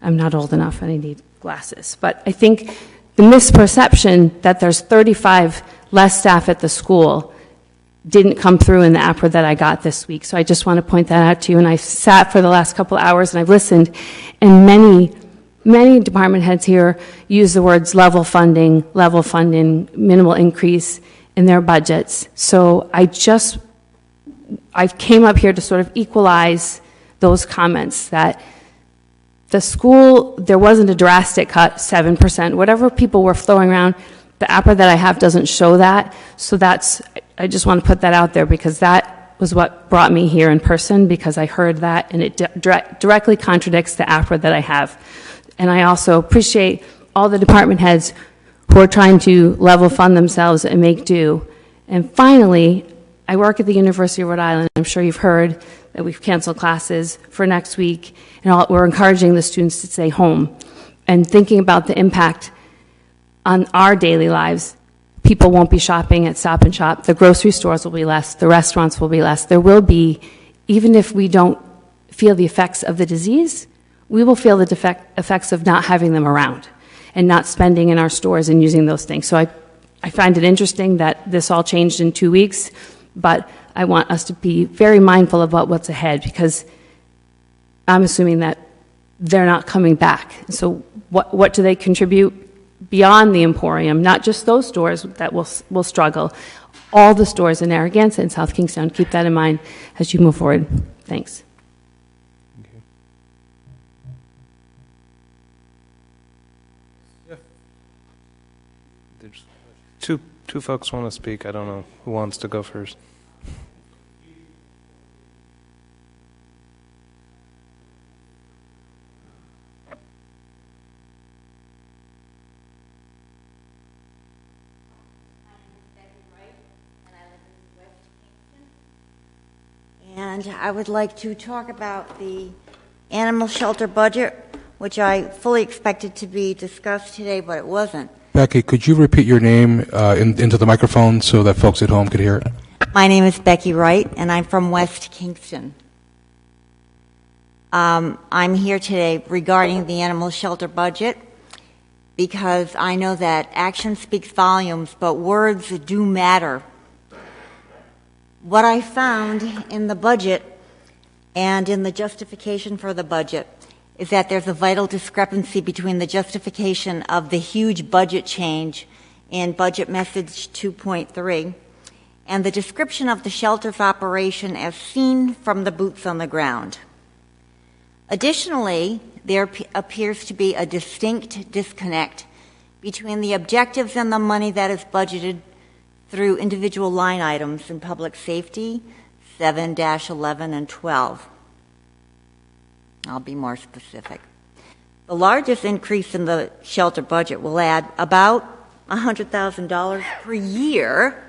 I'm not old enough and I need glasses. But I think the misperception that there's 35 less staff at the school didn't come through in the APRA that I got this week. So I just want to point that out to you. And I sat for the last couple of hours and I've listened, and many department heads here use the words level funding, minimal increase in their budgets. So I came up here to sort of equalize those comments that the school, there wasn't a drastic cut, 7%, whatever people were throwing around. The APRA that I have doesn't show that. So I just want to put that out there because that was what brought me here in person, because I heard that and it directly contradicts the APRA that I have. And I also appreciate all the department heads who are trying to level fund themselves and make do. And finally, I work at the University of Rhode Island. I'm sure you've heard that we've canceled classes for next week, and we're encouraging the students to stay home. And thinking about the impact on our daily lives, people won't be shopping at Stop and Shop. The grocery stores will be less. The restaurants will be less. There will be, even if we don't feel the effects of the disease, we will feel the effects of not having them around and not spending in our stores and using those things. So I find it interesting that this all changed in 2 weeks, but I want us to be very mindful about what's ahead, because I'm assuming that they're not coming back. So what do they contribute beyond the Emporium? Not just those stores that will struggle. All the stores in Narragansett and South Kingstown. Keep that in mind as you move forward. Thanks. There's two folks want to speak. I don't know who wants to go first. And I would like to talk about the animal shelter budget, which I fully expected to be discussed today, but it wasn't. Becky, could you repeat your name into the microphone so that folks at home could hear it? My name is Becky Wright, and I'm from West Kingston. I'm here today regarding the animal shelter budget because I know that action speaks volumes, but words do matter. What I found in the budget and in the justification for the budget is that there's a vital discrepancy between the justification of the huge budget change in Budget Message 2.3 and the description of the shelter's operation as seen from the boots on the ground. Additionally, there appears to be a distinct disconnect between the objectives and the money that is budgeted through individual line items in public safety, 7-11 and 12. I'll be more specific. The largest increase in the shelter budget will add about $100,000 per year.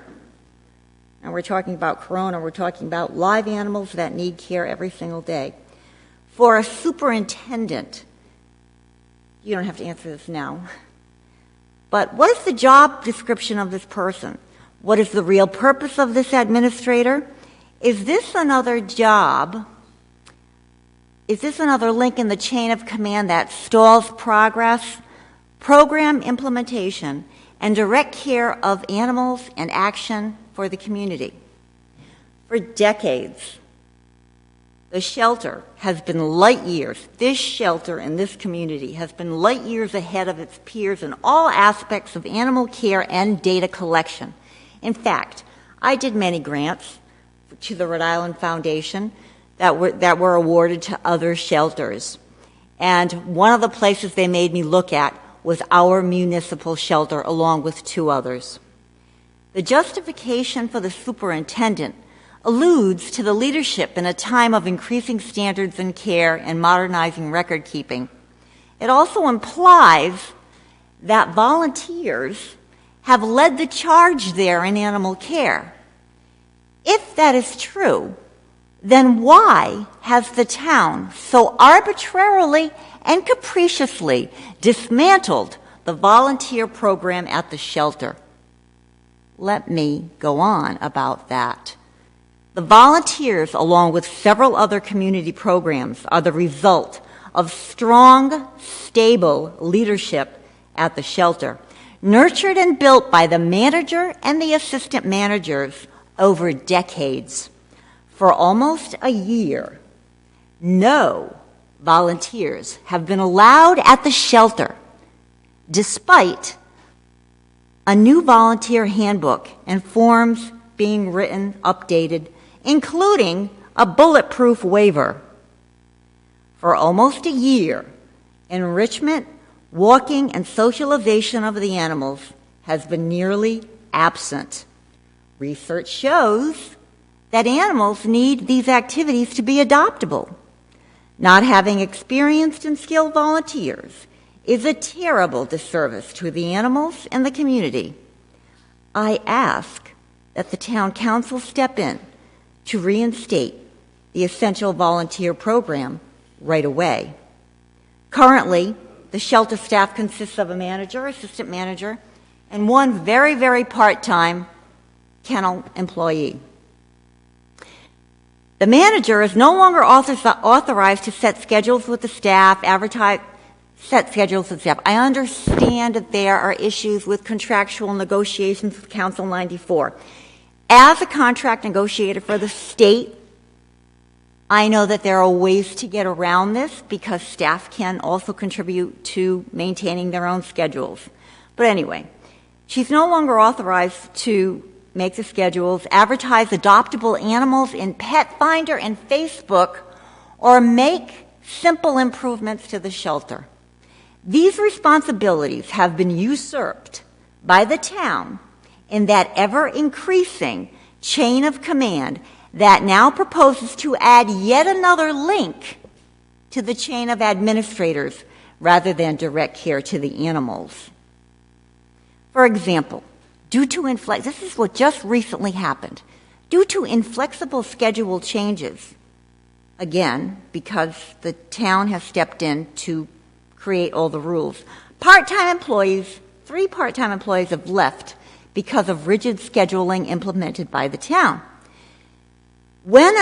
And we're talking about Corona, we're talking about live animals that need care every single day. For a superintendent, you don't have to answer this now, but what is the job description of this person? What is the real purpose of this administrator? Is this another job? Is this another link in the chain of command that stalls progress, program implementation, and direct care of animals and action for the community? For decades, the shelter has been light years. This shelter in this community has been light years ahead of its peers in all aspects of animal care and data collection. In fact, I did many grants to the Rhode Island Foundation that were awarded to other shelters. And one of the places they made me look at was our municipal shelter, along with 2 others. The justification for the superintendent alludes to the leadership in a time of increasing standards in care and modernizing record keeping. It also implies that volunteers have led the charge there in animal care. If that is true, then why has the town so arbitrarily and capriciously dismantled the volunteer program at the shelter? Let me go on about that. The volunteers, along with several other community programs, are the result of strong, stable leadership at the shelter, nurtured and built by the manager and the assistant managers over decades. For almost a year, no volunteers have been allowed at the shelter, despite a new volunteer handbook and forms being written, updated, including a bulletproof waiver. For almost a year, enrichment, walking, and socialization of the animals has been nearly absent. Research shows that animals need these activities to be adoptable. Not having experienced and skilled volunteers is a terrible disservice to the animals and the community. I ask that the town council step in to reinstate the essential volunteer program right away. Currently, the shelter staff consists of a manager, assistant manager, and 1 very, very part-time kennel employee. The manager is no longer authorized to set schedules with the staff, set schedules with staff. I understand that there are issues with contractual negotiations with Council 94. As a contract negotiator for the state, I know that there are ways to get around this because staff can also contribute to maintaining their own schedules. But anyway, she's no longer authorized to make the schedules, advertise adoptable animals in Pet Finder and Facebook, or make simple improvements to the shelter. These responsibilities have been usurped by the town in that ever-increasing chain of command that now proposes to add yet another link to the chain of administrators rather than direct care to the animals. For example, this is what just recently happened. Due to inflexible schedule changes, again, because the town has stepped in to create all the rules, 3 part-time employees have left because of rigid scheduling implemented by the town. When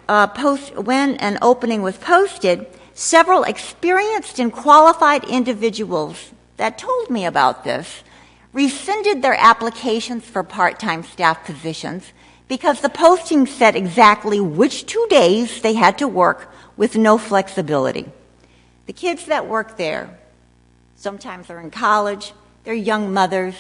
an opening was posted, several experienced and qualified individuals that told me about this rescinded their applications for part-time staff positions because the posting said exactly which 2 days they had to work with no flexibility. The kids that work there, sometimes are in college, they're young mothers,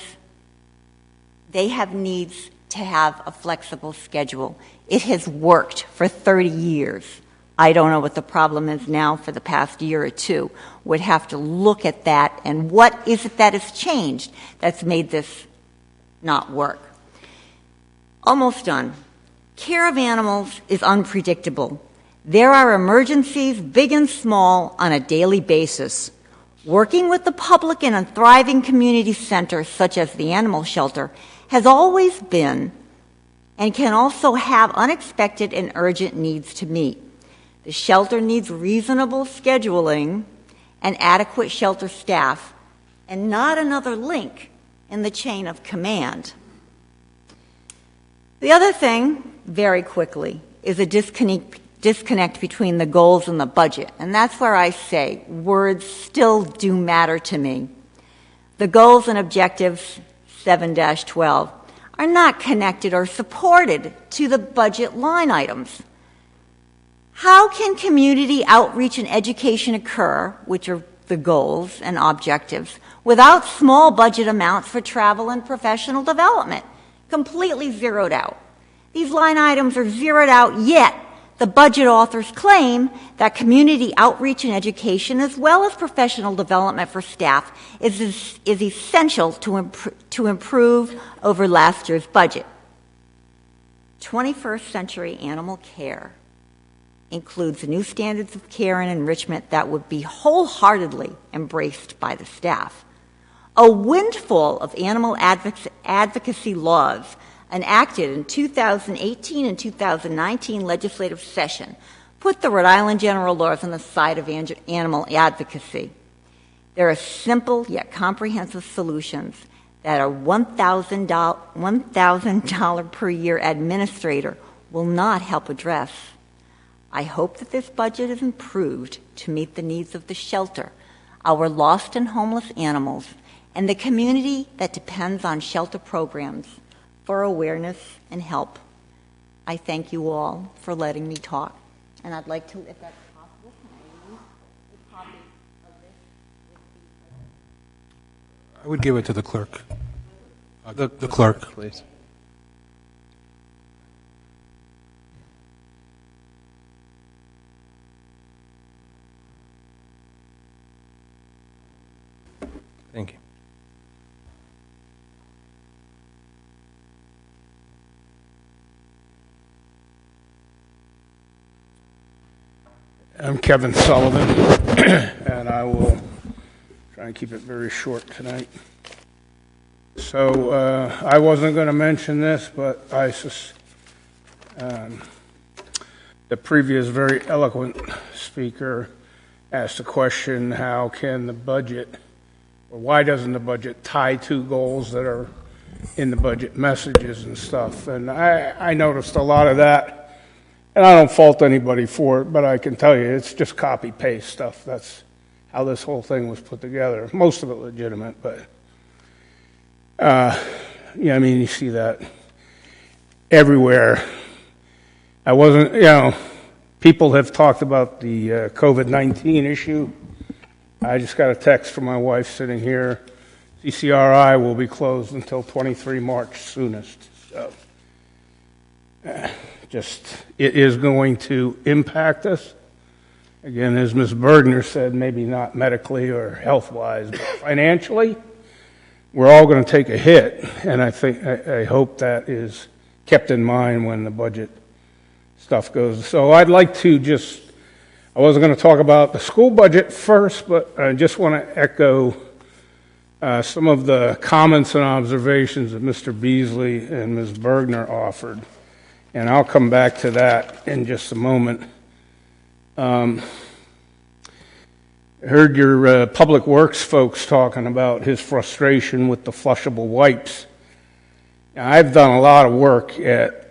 they have needs to have a flexible schedule. It has worked for 30 years. I don't know what the problem is now for the past year or 2. Would have to look at that and what is it that has changed that's made this not work. Almost done. Care of animals is unpredictable. There are emergencies, big and small, on a daily basis. Working with the public in a thriving community center, such as the animal shelter, has always been and can also have unexpected and urgent needs to meet. The shelter needs reasonable scheduling and adequate shelter staff, and not another link in the chain of command. The other thing, very quickly, is a disconnect between the goals and the budget, and that's where I say words still do matter to me. The goals and objectives 7-12 are not connected or supported to the budget line items. How can community outreach and education occur, which are the goals and objectives, without small budget amounts for travel and professional development? Completely zeroed out. These line items are zeroed out, yet the budget authors claim that community outreach and education, as well as professional development for staff, is essential to improve over last year's budget. 21st century animal care includes new standards of care and enrichment that would be wholeheartedly embraced by the staff. A windfall of animal advocacy laws enacted in 2018 and 2019 legislative session put the Rhode Island general laws on the side of animal advocacy. There are simple yet comprehensive solutions that a $1,000 per year administrator will not help address. I hope that this budget is improved to meet the needs of the shelter, our lost and homeless animals, and the community that depends on shelter programs for awareness and help. I thank you all for letting me talk, and I'd like to, if that's possible, can I leave a copy of this? I would give it to the clerk. The clerk, please. Thank you. I'm Kevin Sullivan, and I will try and keep it very short tonight. So I wasn't going to mention this, but the previous very eloquent speaker asked the question, how can the budget, or why doesn't the budget tie to goals that are in the budget messages and stuff? And I noticed a lot of that. And I don't fault anybody for it, but I can tell you it's just copy-paste stuff. That's how this whole thing was put together. Most of it legitimate, but, yeah, I mean, you see that everywhere. I wasn't, people have talked about the COVID-19 issue. I just got a text from my wife sitting here. CCRI will be closed until 23 March soonest. So, it is going to impact us. Again, as Ms. Bergner said, maybe not medically or health-wise, but financially, we're all going to take a hit, and I hope that is kept in mind when the budget stuff goes. So I'd like to I wasn't going to talk about the school budget first, but I just want to echo some of the comments and observations that Mr. Beasley and Ms. Bergner offered. And I'll come back to that in just a moment. I heard your public works folks talking about his frustration with the flushable wipes. Now, I've done a lot of work at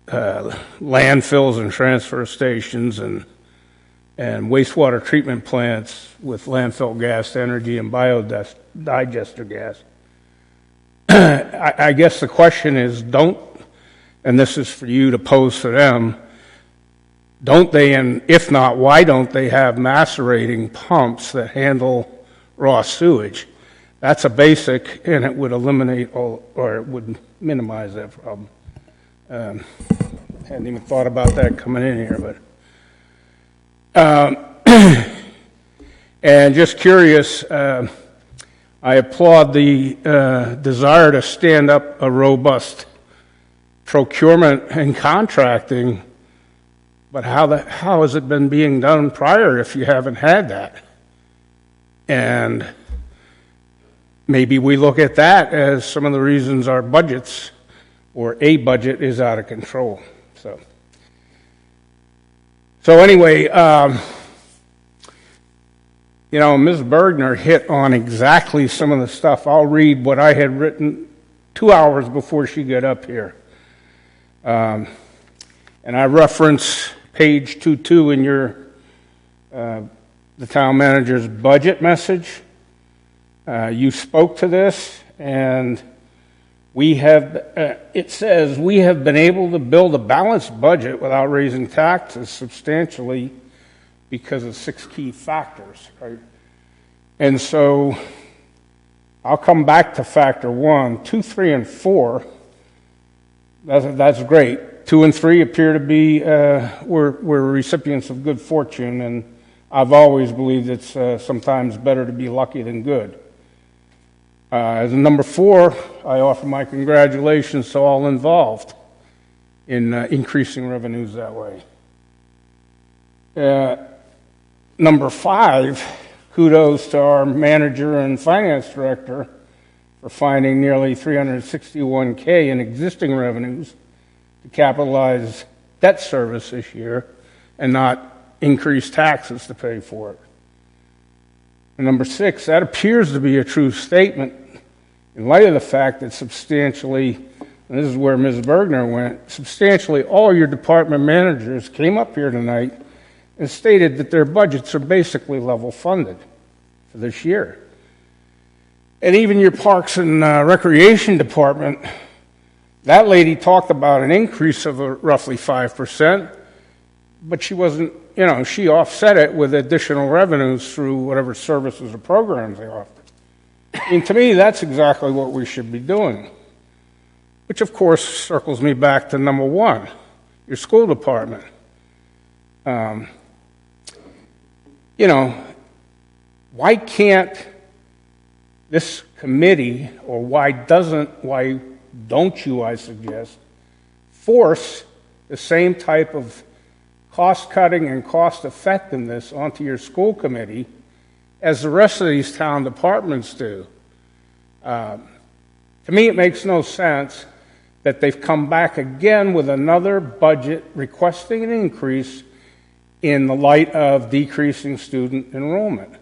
landfills and transfer stations and wastewater treatment plants with landfill gas energy and biodigester gas. I guess the question is, and this is for you to pose to them, don't they, and if not, why don't they have macerating pumps that handle raw sewage? That's a basic, and it would eliminate or it would minimize that problem. Hadn't even thought about that coming in here, but and just curious, I applaud the desire to stand up a robust procurement and contracting, but how has it been being done prior if you haven't had that? And maybe we look at that as some of the reasons our budgets, or a budget, is out of control. So anyway, Ms. Bergner hit on exactly some of the stuff. I'll read what I had written 2 hours before she got up here. And I reference page 22 in the town manager's budget message. You spoke to this, and it says, we have been able to build a balanced budget without raising taxes substantially because of 6 key factors, right? And so I'll come back to factor 1, 2, 3, and 4. That's great. 2 and 3 appear to be, we're recipients of good fortune, and I've always believed it's sometimes better to be lucky than good. As a number 4, I offer my congratulations to all involved in increasing revenues that way. Number 5, kudos to our manager and finance director for finding nearly $361K in existing revenues to capitalize debt service this year and not increase taxes to pay for it. And number 6, that appears to be a true statement in light of the fact that substantially, and this is where Ms. Bergner went, substantially all your department managers came up here tonight and stated that their budgets are basically level funded for this year. And even your Parks and Recreation Department, that lady talked about an increase of roughly 5%, but she wasn't, she offset it with additional revenues through whatever services or programs they offer. And to me, that's exactly what we should be doing. Which, of course, circles me back to number 1, your school department. Why can't this committee, or why don't you, I suggest, force the same type of cost-cutting and cost-effectiveness onto your school committee as the rest of these town departments do? To me, it makes no sense that they've come back again with another budget requesting an increase in the light of decreasing student enrollment.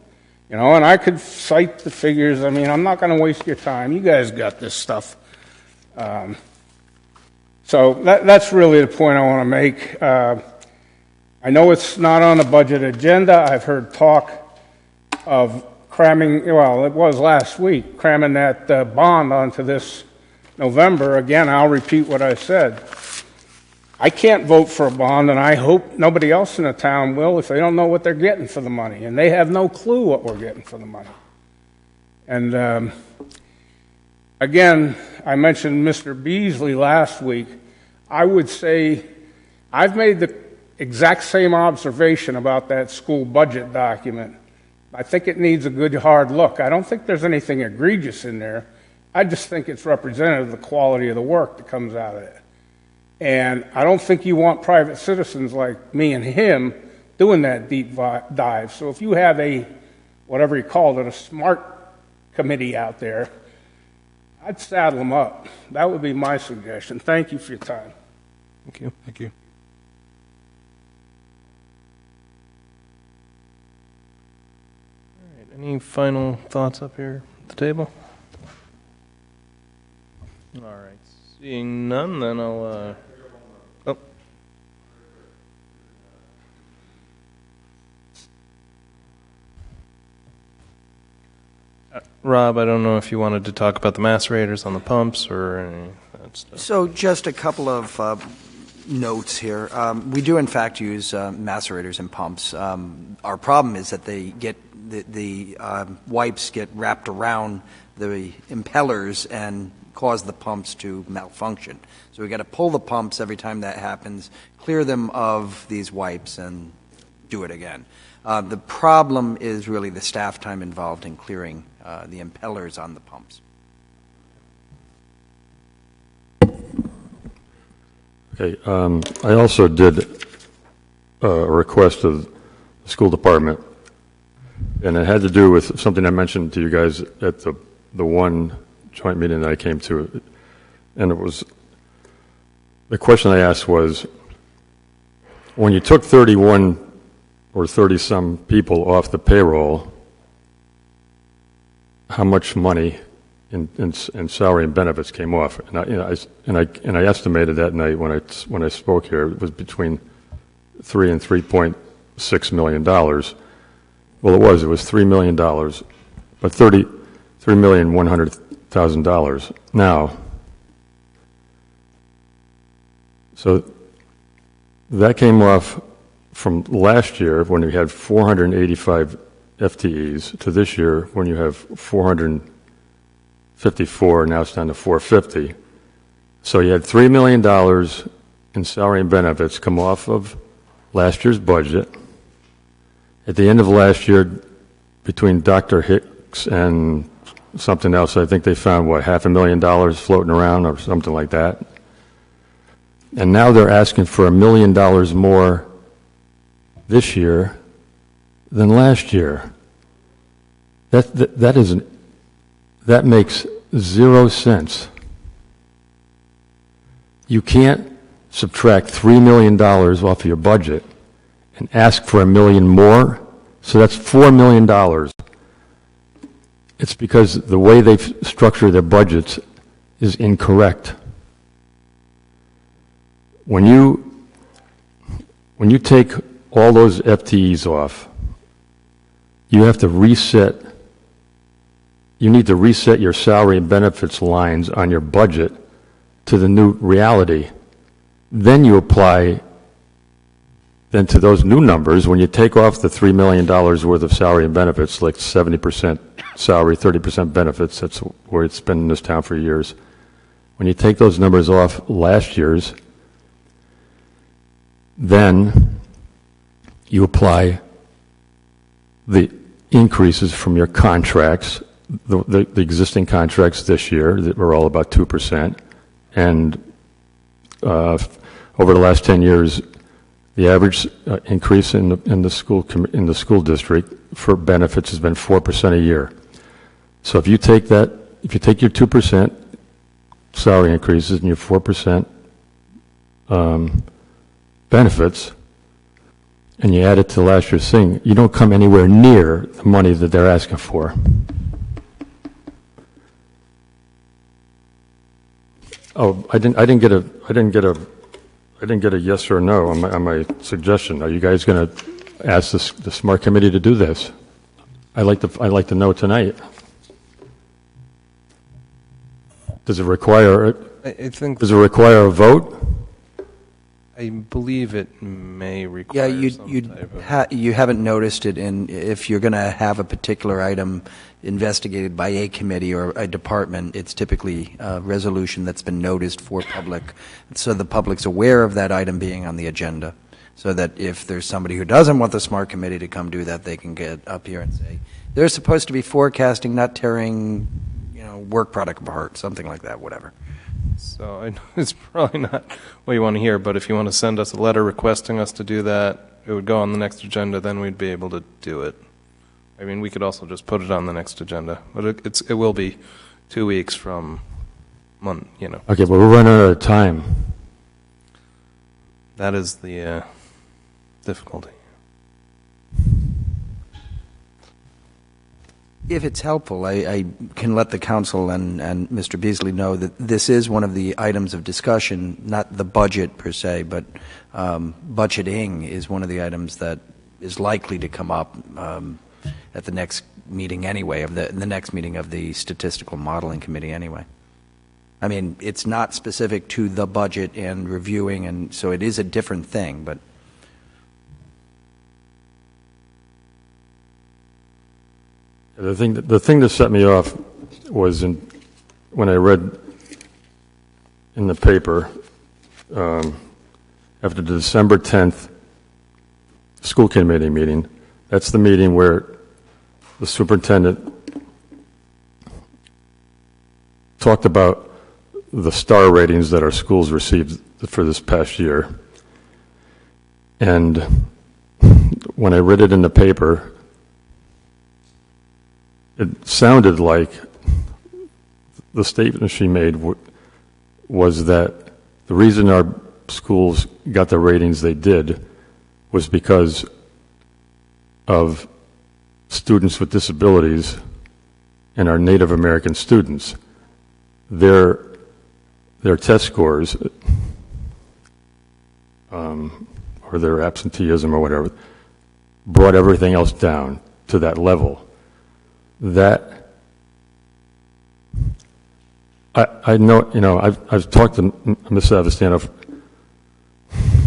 And I could cite the figures. I mean, I'm not going to waste your time. You guys got this stuff. So that's really the point I want to make. I know it's not on the budget agenda. I've heard talk of cramming, well, it was last week, cramming that bond onto this November. Again, I'll repeat what I said. I can't vote for a bond, and I hope nobody else in the town will if they don't know what they're getting for the money, and they have no clue what we're getting for the money. And again, I mentioned Mr. Beasley last week. I would say I've made the exact same observation about that school budget document. I think it needs a good hard look. I don't think there's anything egregious in there. I just think it's representative of the quality of the work that comes out of it. And I don't think you want private citizens like me and him doing that deep dive. So if you have a, whatever you called it, a smart committee out there, I'd saddle them up. That would be my suggestion. Thank you for your time. Thank you. Thank you. Any final thoughts up here at the table? All right. Seeing none, then I'll... Oh. Rob, I don't know if you wanted to talk about the macerators on the pumps or any of that stuff. So just a couple of notes here. We do, in fact, use macerators and pumps. Our problem is that they get the wipes get wrapped around the impellers and cause the pumps to malfunction. So we've got to pull the pumps every time that happens, clear them of these wipes, and do it again. The problem is really the staff time involved in clearing the impellers on the pumps. Okay. I also did a request of the school department, and it had to do with something I mentioned to you guys at the one joint meeting that I came to. And it was, the question I asked was, when you took 31 or 30-some people off the payroll, how much money in salary and benefits came off? And I estimated that night when I spoke here, it was between $3 and $3.6 million. Well, it was $3 million, but $3,100,000 now. So that came off from last year when we had 485 FTEs to this year when you have 454. Now it's down to 450. So you had $3 million in salary and benefits come off of last year's budget. At the end of last year, between Dr. Hicks and something else, I think they found, what, $500,000 floating around or something like that. And now they're asking for $1 million more this year than last year. That makes 0 sense. You can't subtract $3 million off of your budget and ask for $1 million more, so that's $4 million. It's because the way they've structured their budgets is incorrect. When you take all those FTEs off, you have to reset. You need to reset your salary and benefits lines on your budget to the new reality. Then you apply then to those new numbers. When you take off the $3 million worth of salary and benefits, like 70% salary, 30% benefits, that's where it's been in this town for years. When you take those numbers off last year's, then you apply the increases from your contracts, the existing contracts this year that were all about 2%, and over the last 10 years, the average increase in the school district for benefits has been 4% a year. So if you take your 2% salary increases and your 4% benefits, and you add it to last year's thing, you don't come anywhere near the money that they're asking for. Oh, I didn't get a yes or no on my suggestion. Are you guys going to ask the Smart Committee to do this? I'd like to know tonight. Does it require? Does it require a vote? I believe it may require. Yeah, you haven't noticed it if you're going to have a particular item investigated by a committee or a department, it's typically a resolution that's been noticed for public, so the public's aware of that item being on the agenda, so that if there's somebody who doesn't want the Smart Committee to come do that, they can get up here and say, they're supposed to be forecasting, not tearing, work product apart, something like that, whatever. So I know it's probably not what you want to hear, but if you want to send us a letter requesting us to do that, it would go on the next agenda, then we'd be able to do it. I mean, we could also just put it on the next agenda, but it will be 2 weeks from month, Okay, but we're running out of time. That is the difficulty. If it's helpful, I can let the council and Mr. Beasley know that this is one of the items of discussion, not the budget per se, but budgeting is one of the items that is likely to come up at the next meeting anyway, the next meeting of the Statistical Modeling Committee anyway. I mean, it's not specific to the budget and reviewing, and so it is a different thing, but the thing that set me off was when I read in the paper after the December 10th school committee meeting. That's the meeting where the superintendent talked about the star ratings that our schools received for this past year. And when I read it in the paper, it sounded like the statement she made was that the reason our schools got the ratings they did was because of students with disabilities and our Native American students. Their test scores or their absenteeism or whatever brought everything else down to that level. That I know, I've talked to Ms. Savastano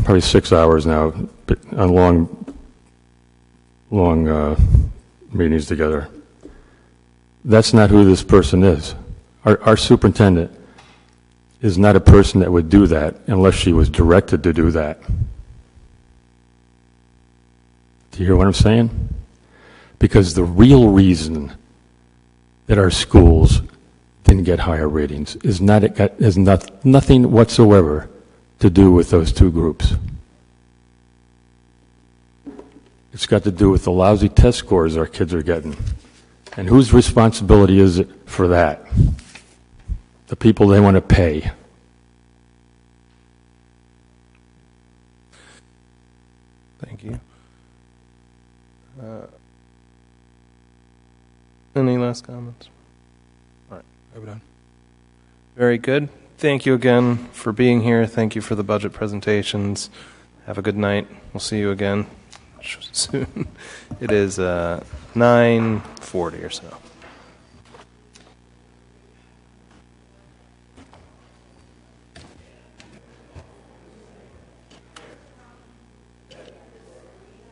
probably 6 hours now on long meetings together. That's not who this person is. Our superintendent is not a person that would do that unless she was directed to do that. Do you hear what I'm saying? Because the real reason that our schools didn't get higher ratings is nothing whatsoever to do with those two groups. It's got to do with the lousy test scores our kids are getting. And whose responsibility is it for that? The people they want to pay. Thank you. Any last comments? All right. We're done. Very good. Thank you again for being here. Thank you for the budget presentations. Have a good night. We'll see you again soon. It is 9:40 or so.